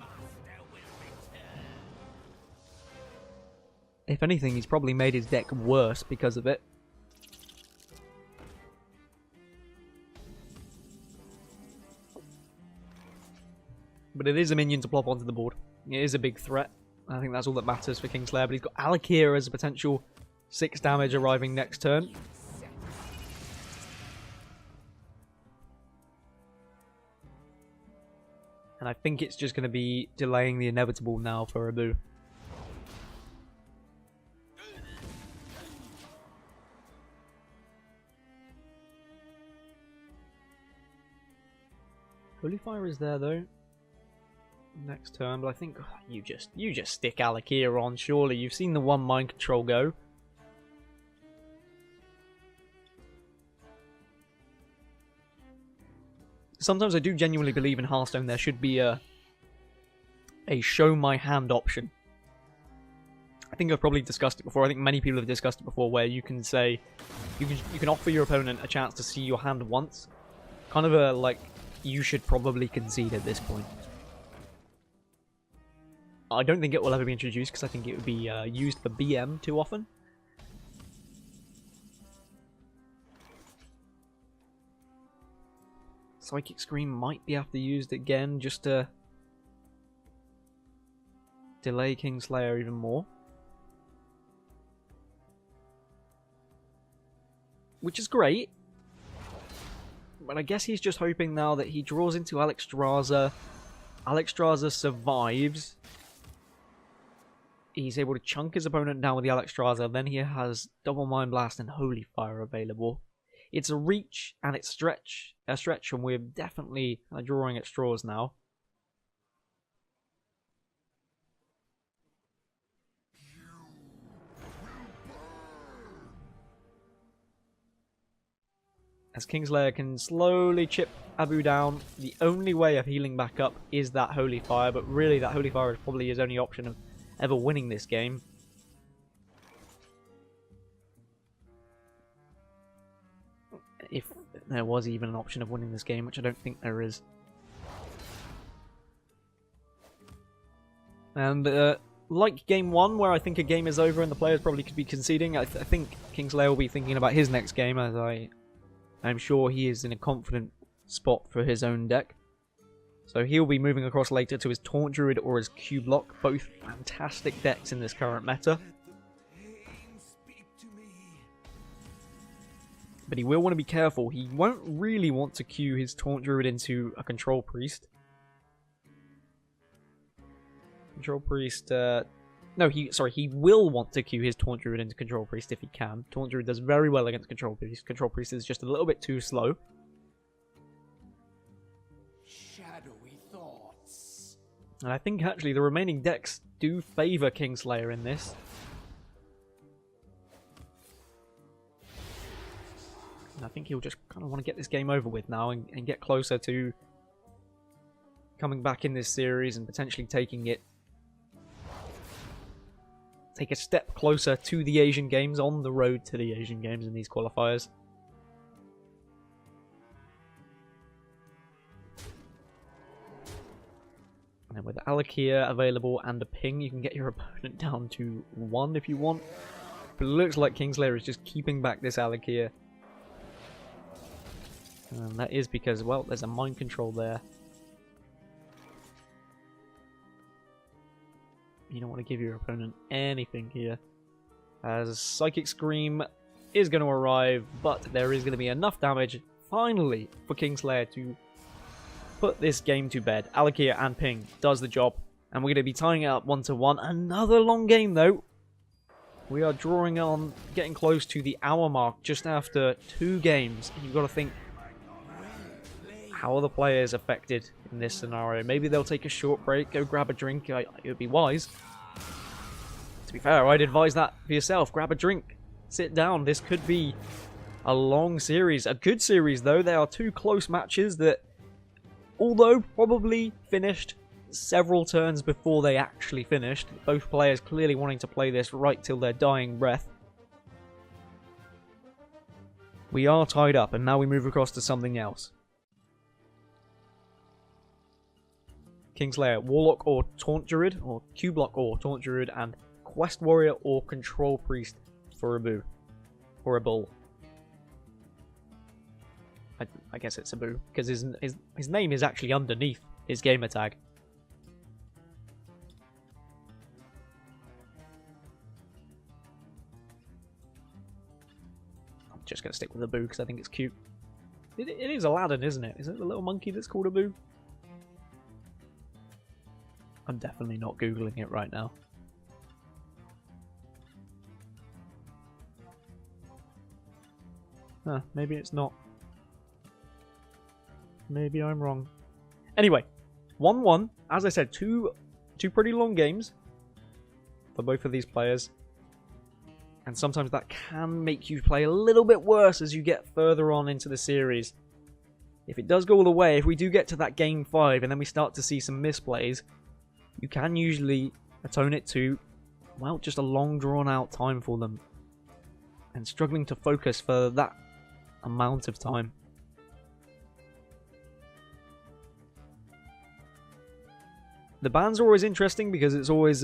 If anything, he's probably made his deck worse because of it. But it is a minion to plop onto the board. It is a big threat. I think that's all that matters for Kingslayer. But he's got Alakir as a potential 6 damage arriving next turn. And I think it's just going to be delaying the inevitable now for Abu. Holy Fire is there though. Next turn, but I think you just stick Alakir on, surely. You've seen the one mind control go. Sometimes I do genuinely believe in Hearthstone there should be a show my hand option. I think I've probably discussed it before. I think many people have discussed it before, where you can say you can offer your opponent a chance to see your hand once. Kind of a like, you should probably concede at this point. I don't think it will ever be introduced because I think it would be used for BM too often. Psychic Scream might be after used again just to delay Kingslayer even more. Which is great. But I guess he's just hoping now that he draws into Alexstrasza. Alexstrasza survives. He's able to chunk his opponent down with the Alexstrasza. Then he has Double Mind Blast and Holy Fire available. It's a reach and it's a stretch, and we're definitely drawing at straws now. As Kingslayer can slowly chip Abu down, the only way of healing back up is that Holy Fire, but really that Holy Fire is probably his only option of ever winning this game. If there was even an option of winning this game, which I don't think there is. And like game 1, where I think a game is over and the players probably could be conceding, I think Kingslayer will be thinking about his next game, as I'm sure he is in a confident spot for his own deck. So he'll be moving across later to his Taunt Druid or his Q-Block, both fantastic decks in this current meta. But he will want to be careful. He won't really want to queue his Taunt Druid into a Control Priest. Control Priest, he will want to queue his Taunt Druid into Control Priest if he can. Taunt Druid does very well against Control Priest. Control Priest is just a little bit too slow. Shadowy thoughts. And I think actually the remaining decks do favour Kingslayer in this. And I think he'll just kind of want to get this game over with now and get closer to coming back in this series and potentially taking it. Take a step closer to the Asian Games, on the road to the Asian Games in these qualifiers. And with Alakir available and a ping, you can get your opponent down to 1 if you want. But it looks like Kingslayer is just keeping back this Alakir. And that is because, well, there's a mind control there. You don't want to give your opponent anything here. as Psychic Scream is going to arrive, but there is going to be enough damage, finally, for Kingslayer to put this game to bed. Alakia and Ping does the job, and we're going to be tying it up 1-1. Another long game, though. We are drawing on, getting close to the hour mark just after 2 games. You've got to think, how are the players affected in this scenario? Maybe they'll take a short break, go grab a drink. It would be wise. To be fair, I'd advise that for yourself. Grab a drink, sit down. This could be a long series. A good series, though. There are 2 close matches that, although probably finished several turns before they actually finished, both players clearly wanting to play this right till their dying breath. We are tied up, and now we move across to something else. Kingslayer, Warlock or Taunt Druid, or Q-Block or Taunt Druid, and Quest Warrior or Control Priest for a Boo. Or a Bull. I guess it's a Boo, because his name is actually underneath his gamer tag. I'm just going to stick with a Boo because I think it's cute. It is Aladdin, isn't it? Is it the little monkey that's called a Boo? I'm definitely not Googling it right now. Huh, maybe it's not. Maybe I'm wrong. Anyway, 1-1. As I said, two pretty long games for both of these players. And sometimes that can make you play a little bit worse as you get further on into the series. If it does go all the way, if we do get to that game 5 and then we start to see some misplays, you can usually atone it to, well, just a long drawn out time for them. And struggling to focus for that amount of time. The bans are always interesting because it's always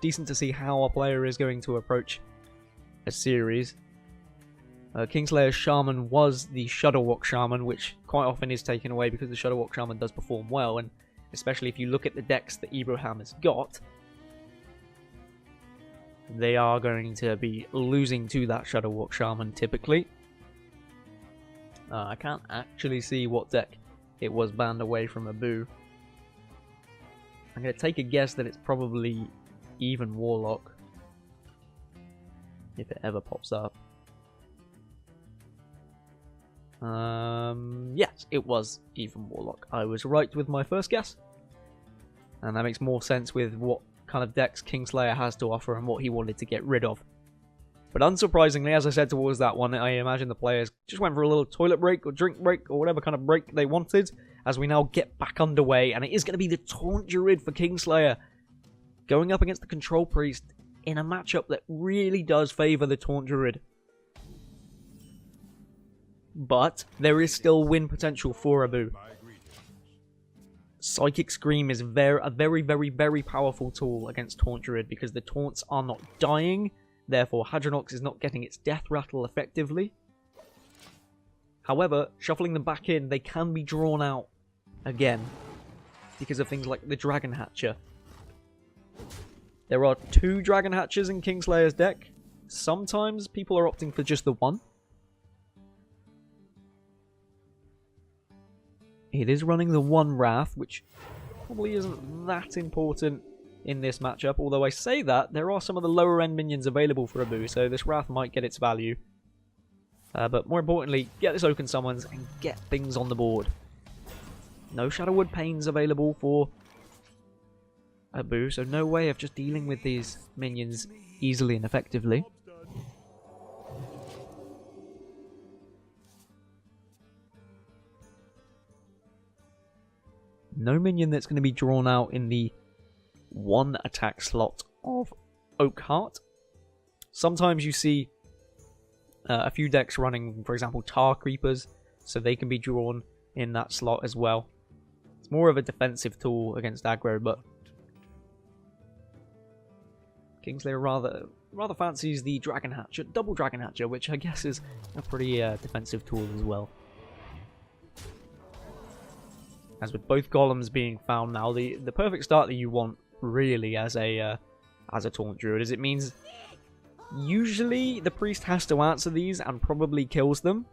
decent to see how a player is going to approach a series. Kingslayer's Shaman was the Shuttlewalk Shaman, which quite often is taken away because the Shuttlewalk Shaman does perform well, and especially if you look at the decks that Ibrahim has got, they are going to be losing to that Shuttlewalk Shaman typically. I can't actually see what deck it was banned away from Abu. I'm going to take a guess that it's probably even Warlock, if it ever pops up. Yes, it was even Warlock. I was right with my first guess. And that makes more sense with what kind of decks Kingslayer has to offer and what he wanted to get rid of. But unsurprisingly, as I said towards that one, I imagine the players just went for a little toilet break or drink break or whatever kind of break they wanted, as we now get back underway. And it is going to be the Taunt Druid for Kingslayer, going up against the Control Priest in a matchup that really does favour the Taunt Druid. But there is still win potential for Abu. Psychic Scream is a very, very powerful tool against Taunt Druid because the taunts are not dying, therefore Hadronox is not getting its death rattle effectively. However, shuffling them back in, they can be drawn out again because of things like the Dragon Hatcher. There are 2 Dragon Hatchers in Kingslayer's deck. Sometimes people are opting for just the one. It is running the 1 Wrath, which probably isn't that important in this matchup. Although I say that, there are some of the lower end minions available for Abu, so this Wrath might get its value. But more importantly, get this Oaken Summons and get things on the board. No Shadowwood Pains available for Abu, so no way of just dealing with these minions easily and effectively. No minion that's going to be drawn out in the 1 attack slot of Oakheart. Sometimes you see a few decks running, for example, Tar Creepers, so they can be drawn in that slot as well. It's more of a defensive tool against aggro, but Kingslayer rather fancies the Dragon Hatcher, double Dragon Hatcher, which I guess is a pretty defensive tool as well. As with both golems being found now, the perfect start that you want really as a Taunt Druid is it means Usually, the priest has to answer these and probably kills them.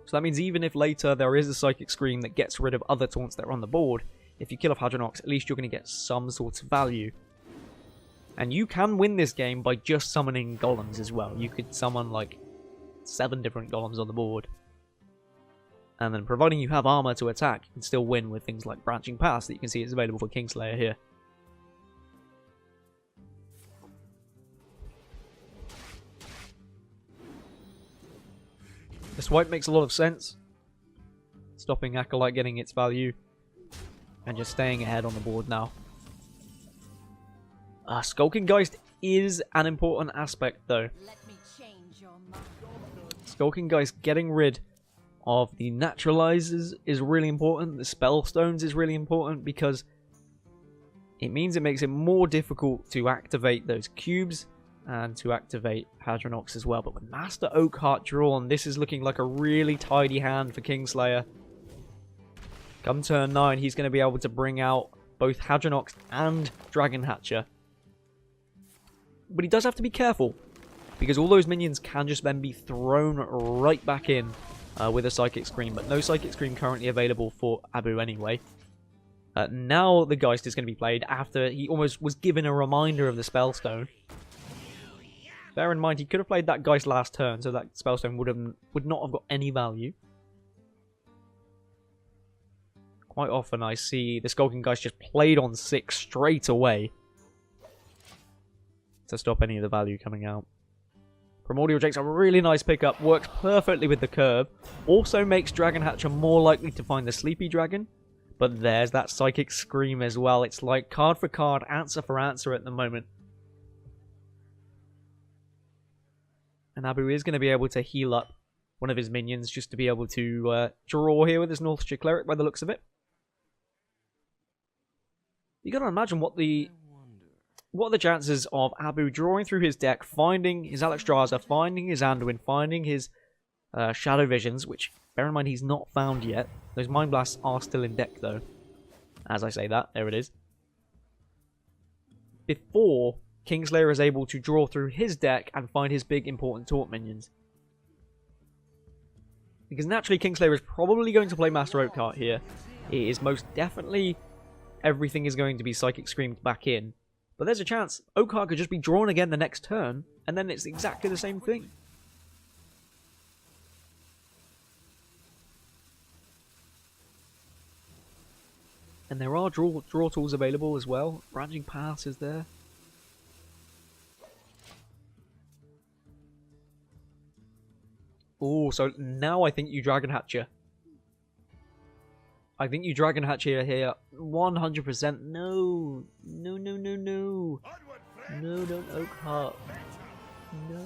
So that means even if later there is a Psychic Scream that gets rid of other taunts that are on the board, if you kill off Hadronox, at least you're going to get some sort of value. And you can win this game by just summoning golems as well. You could summon like 7 different golems on the board. And then providing you have armor to attack, you can still win with things like Branching Paths that you can see is available for Kingslayer here. The swipe makes a lot of sense. Stopping Acolyte getting its value. And just staying ahead on the board now. Skulking Geist is an important aspect though. Let me change your mind. Skulking Geist getting rid of the Naturalizers is really important. The Spellstones is really important because it means it makes it more difficult to activate those cubes and to activate Hadronox as well. But with Master Oakheart drawn, this is looking like a really tidy hand for Kingslayer. Come turn 9, he's going to be able to bring out both Hadronox and Dragon Hatcher. But he does have to be careful, because all those minions can just then be thrown right back in with a Psychic Scream. But no Psychic Scream currently available for Abu anyway. Now the Geist is going to be played after he almost was given a reminder of the Spellstone. Bear in mind, he could have played that Geist last turn, so that Spellstone would not have got any value. Quite often I see the Skulking Geist just played on 6 straight away to stop any of the value coming out. Primordial Jake's a really nice pickup, works perfectly with the curve, also makes Dragon Hatcher more likely to find the Sleepy Dragon, but there's that Psychic Scream as well. It's like card for card, answer for answer at the moment. And Abu is going to be able to heal up one of his minions just to be able to draw here with his Northshire Cleric by the looks of it. You gotta imagine what are the chances of Abu drawing through his deck, finding his Alexstrasza, finding his Anduin, finding his Shadow Visions, which, bear in mind, he's not found yet. Those Mind Blasts are still in deck, though. As I say that, there it is. Before Kingslayer is able to draw through his deck and find his big important taunt minions. Because naturally Kingslayer is probably going to play Master Oakheart here. It is most definitely everything is going to be Psychic Screamed back in. But there's a chance Oakheart could just be drawn again the next turn, and then it's exactly the same thing. And there are draw tools available as well. Branching Paths is there. Oh, so now I think you Dragon Hatcher. I think you Dragon Hatcher here. 100%. No. No, no, no, no. No, don't Oakheart. No.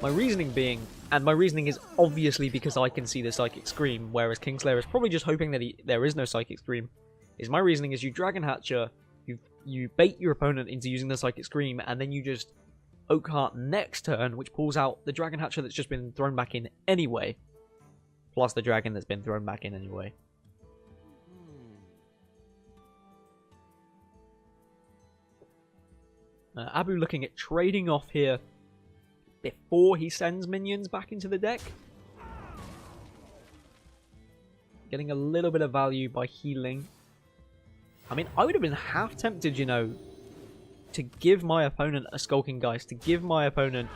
My reasoning being, and my reasoning is obviously because I can see the Psychic Scream, whereas Kingslayer is probably just hoping that there is no Psychic Scream, is my reasoning is you Dragon Hatcher, you bait your opponent into using the Psychic Scream, and then you just Oakheart next turn, which pulls out the Dragon Hatcher that's just been thrown back in anyway, plus the dragon that's been thrown back in anyway. Abu looking at trading off here before he sends minions back into the deck. Getting a little bit of value by healing. I mean, I would have been half tempted, you know, to give my opponent a Skulking Geist, to give my opponent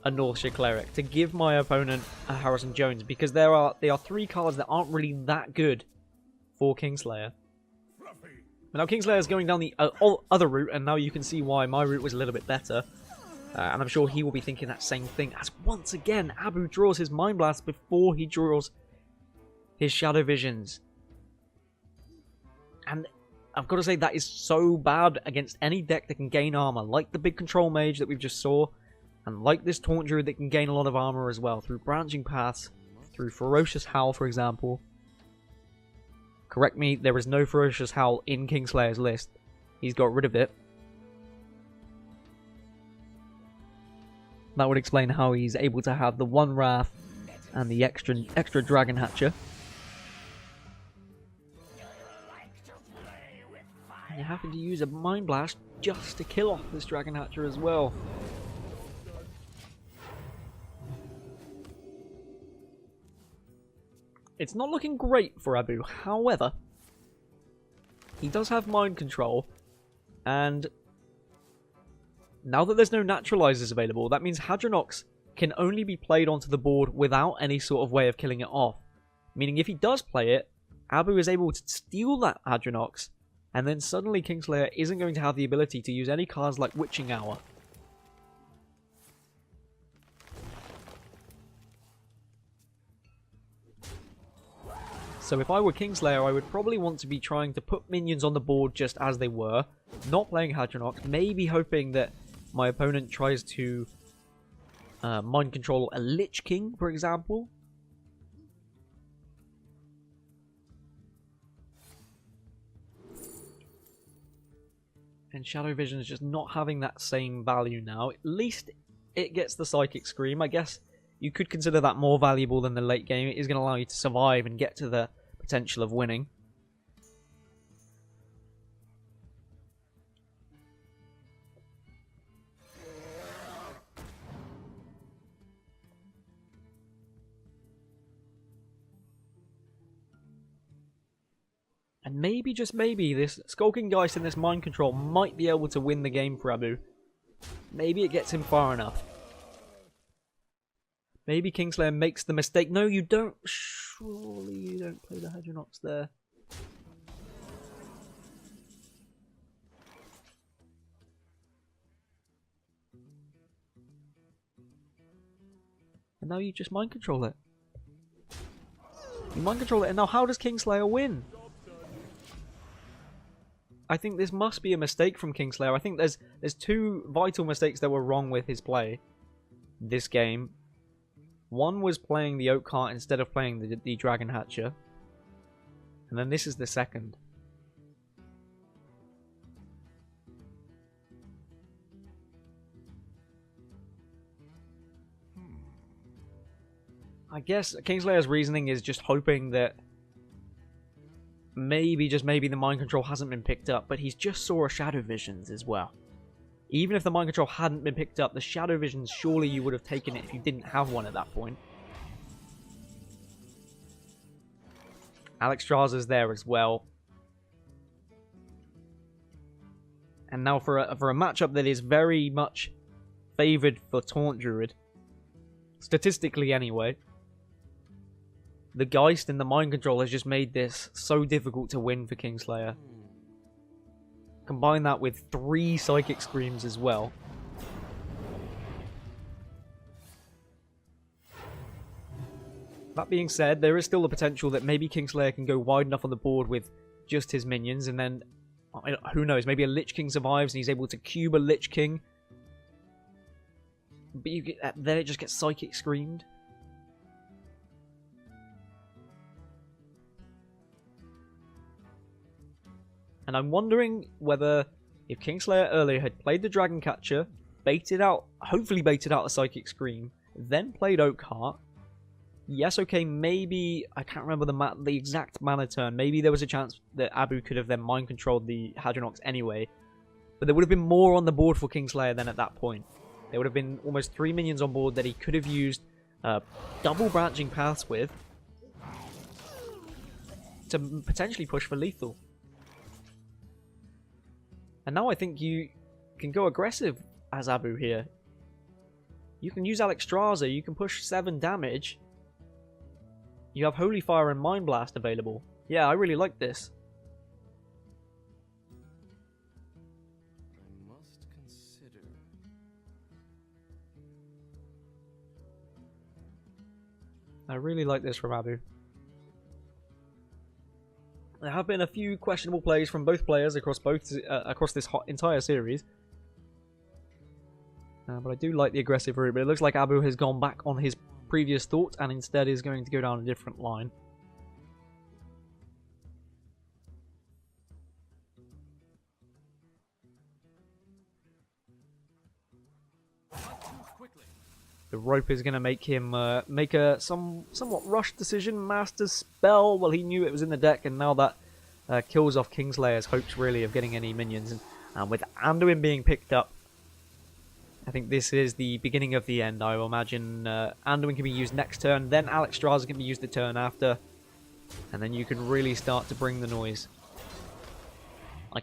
a Northshire Cleric, to give my opponent a Harrison Jones, because they are 3 cards that aren't really that good for Kingslayer. But now Kingslayer is going down the other route, and now you can see why my route was a little bit better. And I'm sure he will be thinking that same thing, as once again Abu draws his Mind Blast before he draws his Shadow Visions. And I've got to say, that is so bad against any deck that can gain armor, like the big Control Mage that we've just saw, and like this Taunt Druid that can gain a lot of armor as well, through Branching Paths, through Ferocious Howl, for example. Correct me, there is no Ferocious Howl in Kingslayer's list. He's got rid of it. That would explain how he's able to have the 1 Wrath and the extra Dragon Hatcher. having to use a Mind Blast just to kill off this Dragon Hatcher as well. It's not looking great for Abu. However, he does have mind control, and now that there's no naturalizers available, that means Hadronox can only be played onto the board without any sort of way of killing it off. Meaning if he does play it, Abu is able to steal that Hadronox, and then suddenly Kingslayer isn't going to have the ability to use any cards like Witching Hour. So if I were Kingslayer, I would probably want to be trying to put minions on the board just as they were, not playing Hadronox, maybe hoping that my opponent tries to mind control a Lich King, for example. And Shadow Vision is just not having that same value now. At least it gets the Psychic Scream. I guess you could consider that more valuable than the late game. It is going to allow you to survive and get to the potential of winning. And maybe, just maybe, this Skulking Geist and this Mind Control might be able to win the game for Abu. Maybe it gets him far enough. Maybe Kingslayer makes the mistake. No, you don't. Surely you don't play the Hadronox there. And now you just Mind Control it. You Mind Control it, and now how does Kingslayer win? I think this must be a mistake from Kingslayer. I think there's two vital mistakes that were wrong with his play this game. One was playing the Oak Cart instead of playing the Dragon Hatcher. And then this is the second. I guess Kingslayer's reasoning is just hoping that maybe, just maybe, the Mind Control hasn't been picked up, but he's just saw a Shadow Visions as well. Even if the Mind Control hadn't been picked up, the Shadow Visions, surely you would have taken it if you didn't have one at that point. Alexstrasza's there as well. And now for a matchup that is very much favoured for Taunt Druid, statistically anyway, the Geist and the Mind Control has just made this so difficult to win for Kingslayer. Combine that with 3 Psychic Screams as well. That being said, there is still the potential that maybe Kingslayer can go wide enough on the board with just his minions, and then, who knows, maybe a Lich King survives and he's able to cube a Lich King. But then it just gets Psychic Screamed. And I'm wondering whether, if Kingslayer earlier had played the Dragon Catcher, hopefully baited out a Psychic Scream, then played Oak Heart. Yes, okay, maybe, I can't remember the exact mana turn, maybe there was a chance that Abu could have then mind controlled the Hadronox anyway. But there would have been more on the board for Kingslayer than at that point. There would have been almost 3 minions on board that he could have used double branching paths with to potentially push for lethal. And now I think you can go aggressive as Abu here. You can use Alexstrasza, you can push 7 damage. You have Holy Fire and Mind Blast available. Yeah, I really like this. I must consider. I really like this from Abu. There have been a few questionable plays from both players across this entire series. But I do like the aggressive route, but it looks like Abu has gone back on his previous thought and instead is going to go down a different line. The rope is going to make him somewhat rushed decision. Master Spell, well, he knew it was in the deck, and now that kills off Kingslayer's hopes really of getting any minions. And with Anduin being picked up, I think this is the beginning of the end. I will imagine Anduin can be used next turn, then Alexstrasza can be used the turn after, and then you can really start to bring the noise. I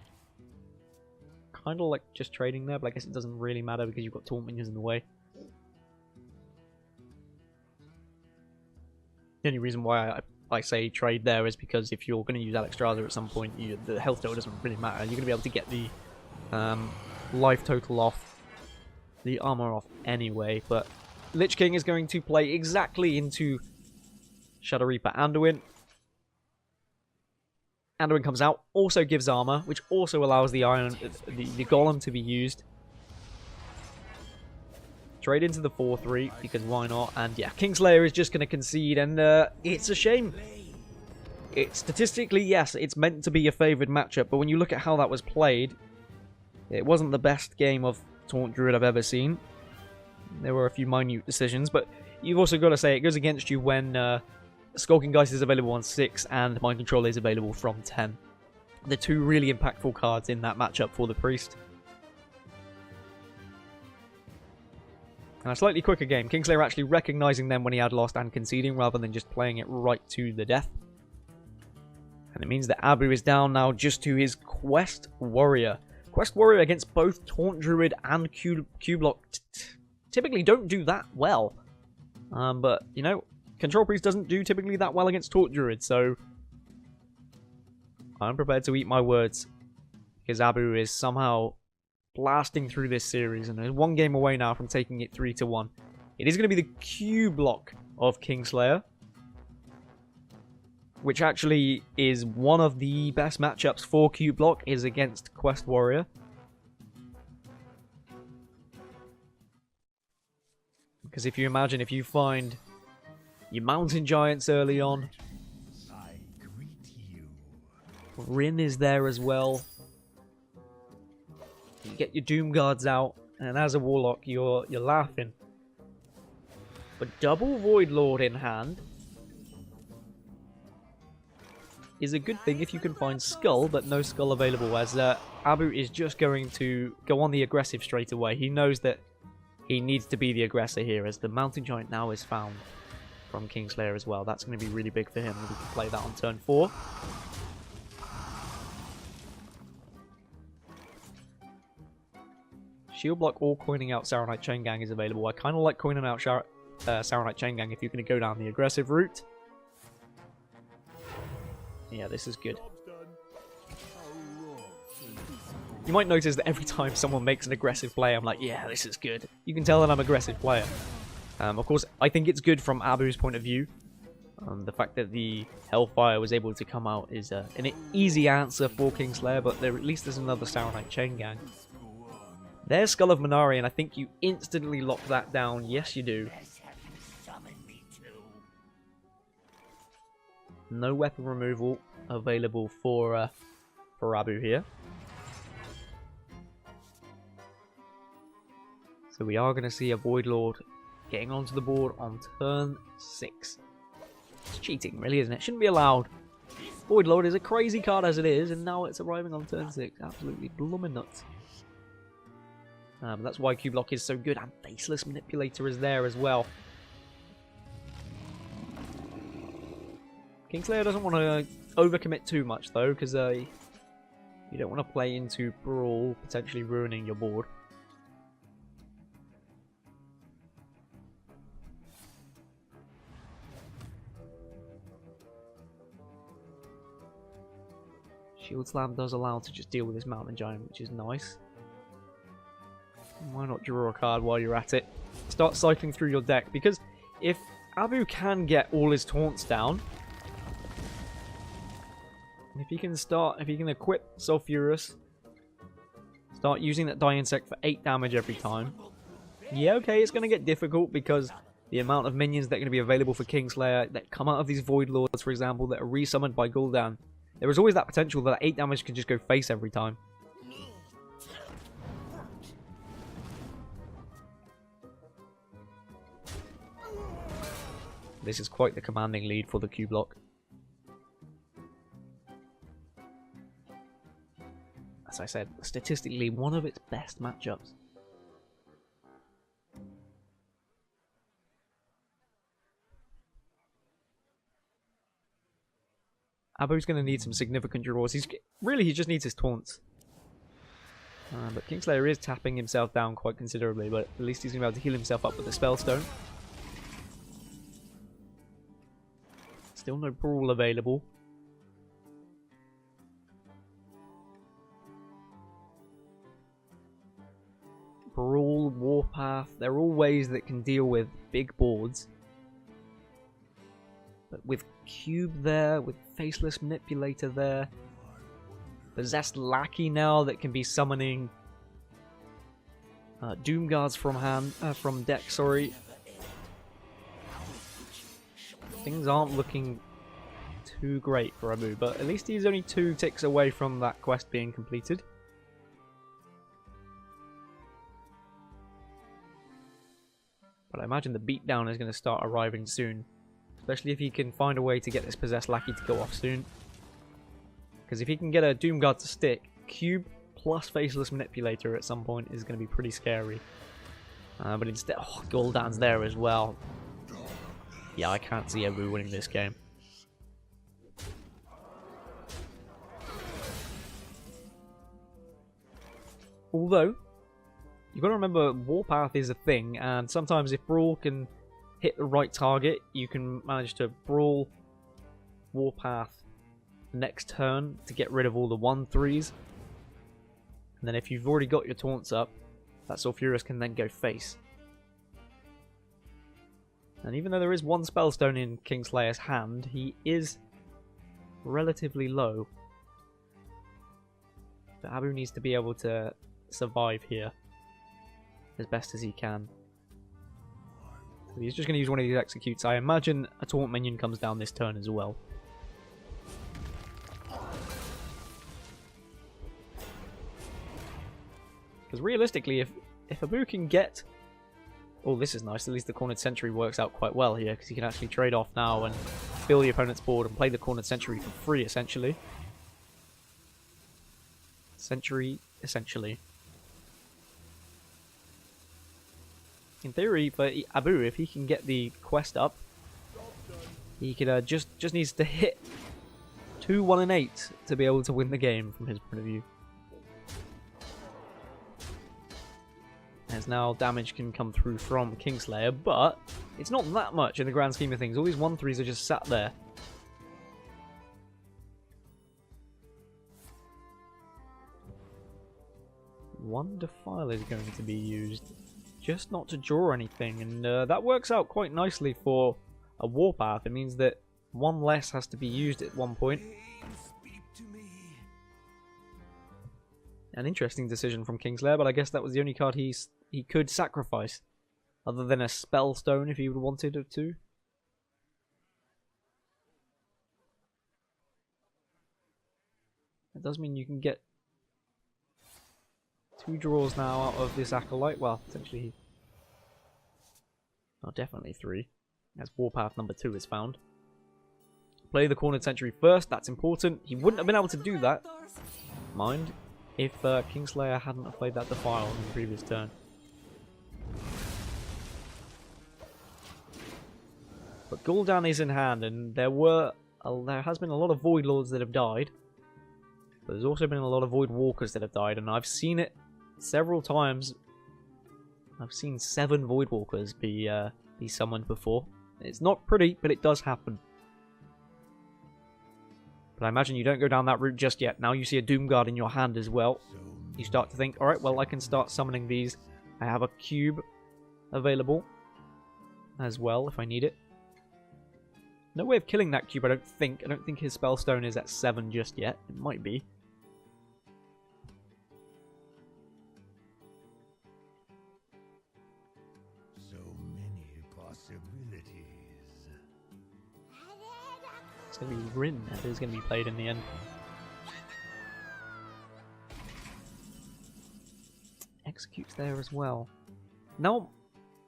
kind of like just trading there, but I guess it doesn't really matter because you've got taunt minions in the way. The only reason why I say trade there is because if you're going to use Alexstrasza at some point, the health total doesn't really matter. You're going to be able to get the life total off, the armor off anyway. But Lich King is going to play exactly into Shadow Reaper Anduin. Anduin comes out, also gives armor, which also allows the golem to be used. Trade into the 4-3, because why not? And yeah, Kingslayer is just going to concede, and it's a shame. Statistically, yes, it's meant to be a favoured matchup, but when you look at how that was played, it wasn't the best game of Taunt Druid I've ever seen. There were a few minute decisions, but you've also got to say it goes against you when Skulking Geist is available on 6 and Mind Control is available from 10. The two really impactful cards in that matchup for the Priest. And a slightly quicker game. Kingslayer actually recognising them when he had lost and conceding rather than just playing it right to the death. And it means that Abu is down now just to his Quest Warrior. Quest Warrior against both Taunt Druid and Q-Block typically don't do that well. But, you know, Control Priest doesn't do typically that well against Taunt Druid, so I'm prepared to eat my words. Because Abu is somehow blasting through this series and is one game away now from taking it 3-1. It is going to be the Q-Block of Kingslayer, which actually is one of the best matchups for Q-Block, is against Quest Warrior. Because if you imagine, if you find your Mountain Giants early on, Rin is there as well. You get your Doom Guards out, and as a Warlock, you're laughing. But double Void Lord in hand is a good thing if you can find Skull, but no Skull available, as Abu is just going to go on the aggressive straight away. He knows that he needs to be the aggressor here, as the Mountain Giant now is found from Kingslayer as well. That's going to be really big for him. We can play that on turn 4. Shield Block or coining out Saronite Chain Gang is available. I kind of like coining out Saronite Chain Gang if you're going to go down the aggressive route. Yeah, this is good. You might notice that every time someone makes an aggressive play, I'm like, yeah, this is good. You can tell that I'm an aggressive player. Of course, I think it's good from Abu's point of view. The fact that the Hellfire was able to come out is an easy answer for Kingslayer, but at least there's another Saronite Chain Gang. There's Skull of Minari, and I think you instantly lock that down. Yes, you do. No weapon removal available for Abu here. So we are going to see a Void Lord getting onto the board on turn 6. It's cheating, really, isn't it? Shouldn't be allowed. Void Lord is a crazy card as it is, and now it's arriving on turn 6. Absolutely blooming nuts. That's why Q-Block is so good, and Faceless Manipulator is there as well. Kingslayer doesn't want to overcommit too much though, because you don't want to play into Brawl, potentially ruining your board. Shield Slam does allow to just deal with this Mountain Giant, which is nice. Why not draw a card while you're at it? Start cycling through your deck, because if Abu can get all his taunts down, if he can equip Sulfurous, start using that Die Insect for 8 damage every time. Yeah, okay, it's going to get difficult because the amount of minions that are going to be available for Kingslayer that come out of these Void Lords, for example, that are resummoned by Gul'dan. There is always that potential that 8 damage can just go face every time. This is quite the commanding lead for the Q-Block. as I said, statistically one of its best matchups. Abu's going to need some significant draws. He just needs his taunts. But Kingslayer is tapping himself down quite considerably, but at least he's going to be able to heal himself up with the Spellstone. Still no Brawl available. Brawl, Warpath, they're all ways that can deal with big boards. But with Cube there, with Faceless Manipulator there, Possessed Lackey now that can be summoning Doom Guards from deck, sorry. Things aren't looking too great for Abu, but at least he's only 2 ticks away from that quest being completed. But I imagine the beatdown is going to start arriving soon. Especially if he can find a way to get this Possessed Lackey to go off soon. Because if he can get a Doom Guard to stick, Cube plus Faceless Manipulator at some point is going to be pretty scary. But instead, oh, Gul'dan's there as well. Yeah, I can't see Abu winning this game. Although, you've got to remember, Warpath is a thing, and sometimes if Brawl can hit the right target, you can manage to Brawl Warpath next turn to get rid of all the 1-3s. And then if you've already got your taunts up, that Sulfuras can then go face. And even though there is one Spellstone in Kingslayer's hand, he is relatively low. So Abu needs to be able to survive here as best as he can. So he's just going to use one of these executes. I imagine a taunt minion comes down this turn as well. Because realistically, if Abu can get... Oh, this is nice. At least the Cornered Sentry works out quite well here, because he can actually trade off now and fill the opponent's board and play the Cornered Sentry for free, essentially. Sentry, essentially. In theory, for Abu, if he can get the quest up, he could just needs to hit 2, 1, and 8 to be able to win the game from his point of view. As now damage can come through from Kingslayer, but it's not that much in the grand scheme of things. All these 1-3s are just sat there. One Defile is going to be used, just not to draw anything, and that works out quite nicely for a Warpath. It means that 1 less has to be used at one point. An interesting decision from Kingslayer, but I guess that was the only card he could sacrifice, other than a Spellstone if he would wanted it to. That does mean you can get 2 draws now out of this Acolyte. Well, potentially... Oh, definitely 3, as Warpath number 2 is found. Play the Cornered Sentry first, that's important. He wouldn't have been able to do that, mind, if Kingslayer hadn't have played that Defile in the previous turn. But Gul'dan is in hand, and there has been a lot of Void Lords that have died. But there's also been a lot of Void Walkers that have died, and I've seen it several times. I've seen 7 Void Walkers be summoned before. It's not pretty, but it does happen. But I imagine you don't go down that route just yet. Now you see a Doom Guard in your hand as well. You start to think, alright, well I can start summoning these. I have a cube available as well if I need it. No way of killing that cube, I don't think. I don't think his Spellstone is at 7 just yet. It might be. So many possibilities. It's going to be Rin that is going to be played in the end. Executes there as well. Now,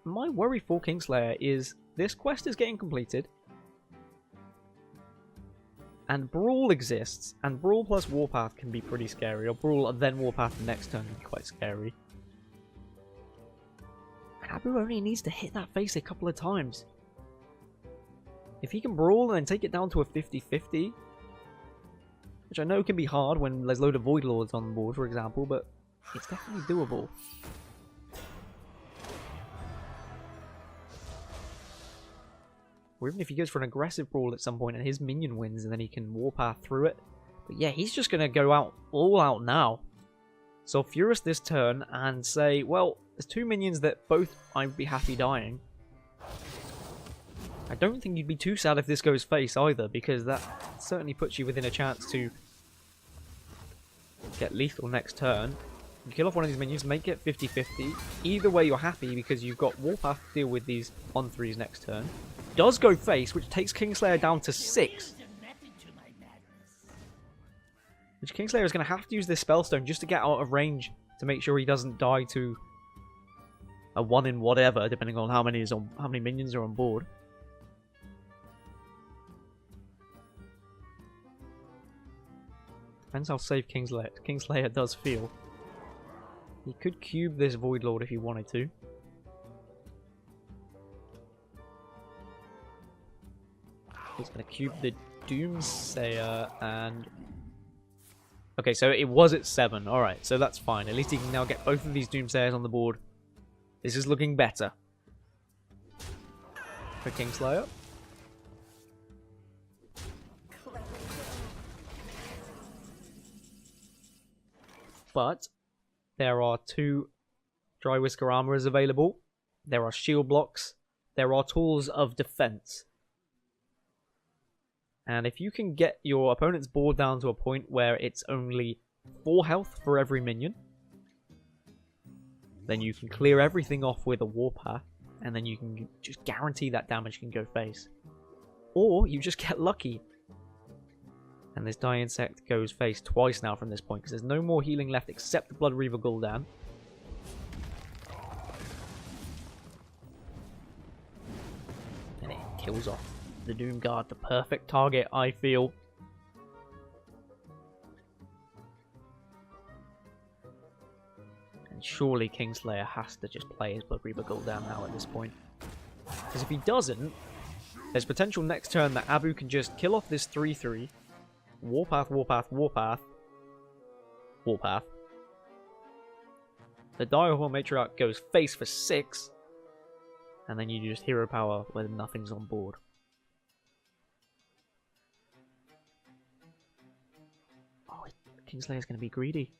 my worry for Kingslayer is this quest is getting completed. And Brawl exists, and Brawl plus Warpath can be pretty scary, or Brawl and then Warpath the next turn can be quite scary. And Abu only needs to hit that face a couple of times. If he can Brawl and then take it down to a 50-50, which I know can be hard when there's a load of Void Lords on the board, for example, but it's definitely doable. Or even if he goes for an aggressive Brawl at some point and his minion wins and then he can Warpath through it. But yeah, he's just going to go out all out now. So Furious this turn and say, well, there's two minions that both I'd be happy dying. I don't think you'd be too sad if this goes face either, because that certainly puts you within a chance to get lethal next turn. You kill off one of these minions, make it 50-50. Either way you're happy because you've got Warpath to deal with these on 3s next turn. Does go face, which takes Kingslayer down to 6. Which Kingslayer is going to have to use this Spellstone just to get out of range to make sure he doesn't die to a 1 in whatever, depending on how many minions are on board. Depends how safe Kingslayer does feel. He could cube this Void Lord if he wanted to. He's going to cube the Doomsayer and... Okay, so it was at 7. Alright, so that's fine. At least he can now get both of these Doomsayers on the board. This is looking better for Kingslayer. But there are 2 Dry Whisker Armorers available. There are shield blocks. There are tools of defense. And if you can get your opponent's board down to a point where it's only 4 health for every minion, then you can clear everything off with a Warpath, and then you can just guarantee that damage can go face. Or you just get lucky. And this Die Insect goes face twice now from this point, because there's no more healing left except the Blood Reaver Gul'dan. And it kills off the Doomguard, the perfect target, I feel. And surely Kingslayer has to just play his Blood Reaver Gul'dan now at this point. Because if he doesn't, there's potential next turn that Abu can just kill off this 3-3, Warpath, Warpath, Warpath, Warpath. The Direwolf Matriarch goes face for 6, and then you just hero power when nothing's on board. Kingslayer's going to be greedy.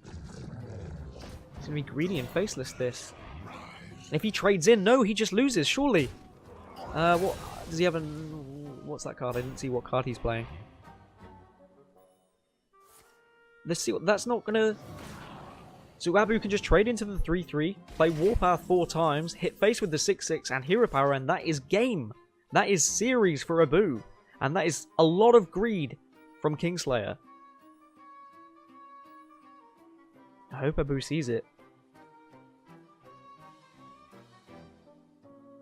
He's going to be greedy and faceless this. And if he trades in, no, he just loses, surely. What does he have? What's that card? I didn't see what card he's playing. Let's see. That's not going to... So Abu can just trade into the 3-3, play Warpath 4 times, hit face with the 6-6 and hero power, and that is game. That is series for Abu. And that is a lot of greed from Kingslayer. I hope Abu sees it.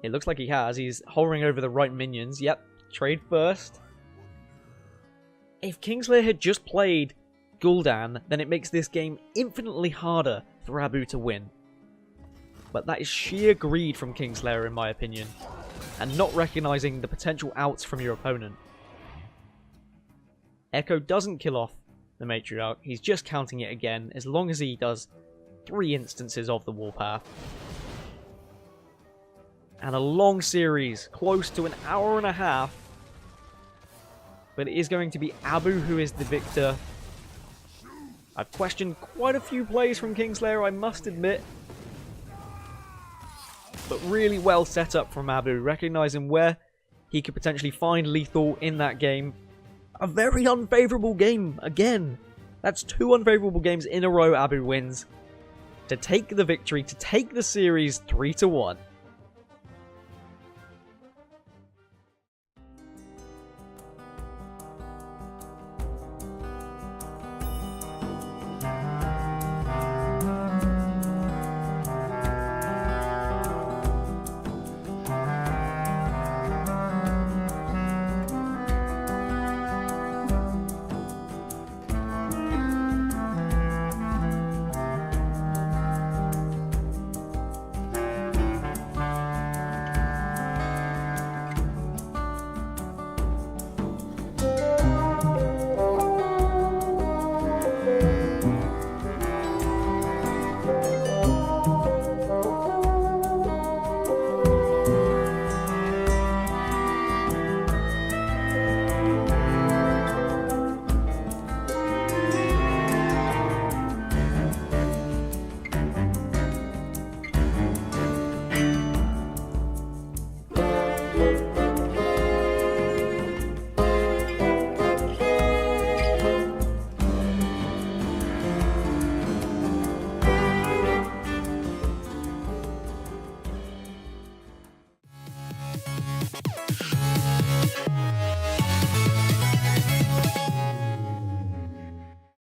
It looks like he has. He's hovering over the right minions. Yep, trade first. If Kingslayer had just played Gul'dan, then it makes this game infinitely harder for Abu to win. But that is sheer greed from Kingslayer in my opinion, and not recognizing the potential outs from your opponent. Echo doesn't kill off the Matriarch, he's just counting it again, as long as he does 3 instances of the Warpath. And a long series, close to an hour and a half. But it is going to be Abu who is the victor. I've questioned quite a few plays from Kingslayer, I must admit. But really well set up from Abu, recognizing where he could potentially find lethal in that game. A very unfavourable game, again. That's 2 unfavourable games in a row Abu wins. To take the victory, to take the series 3-1.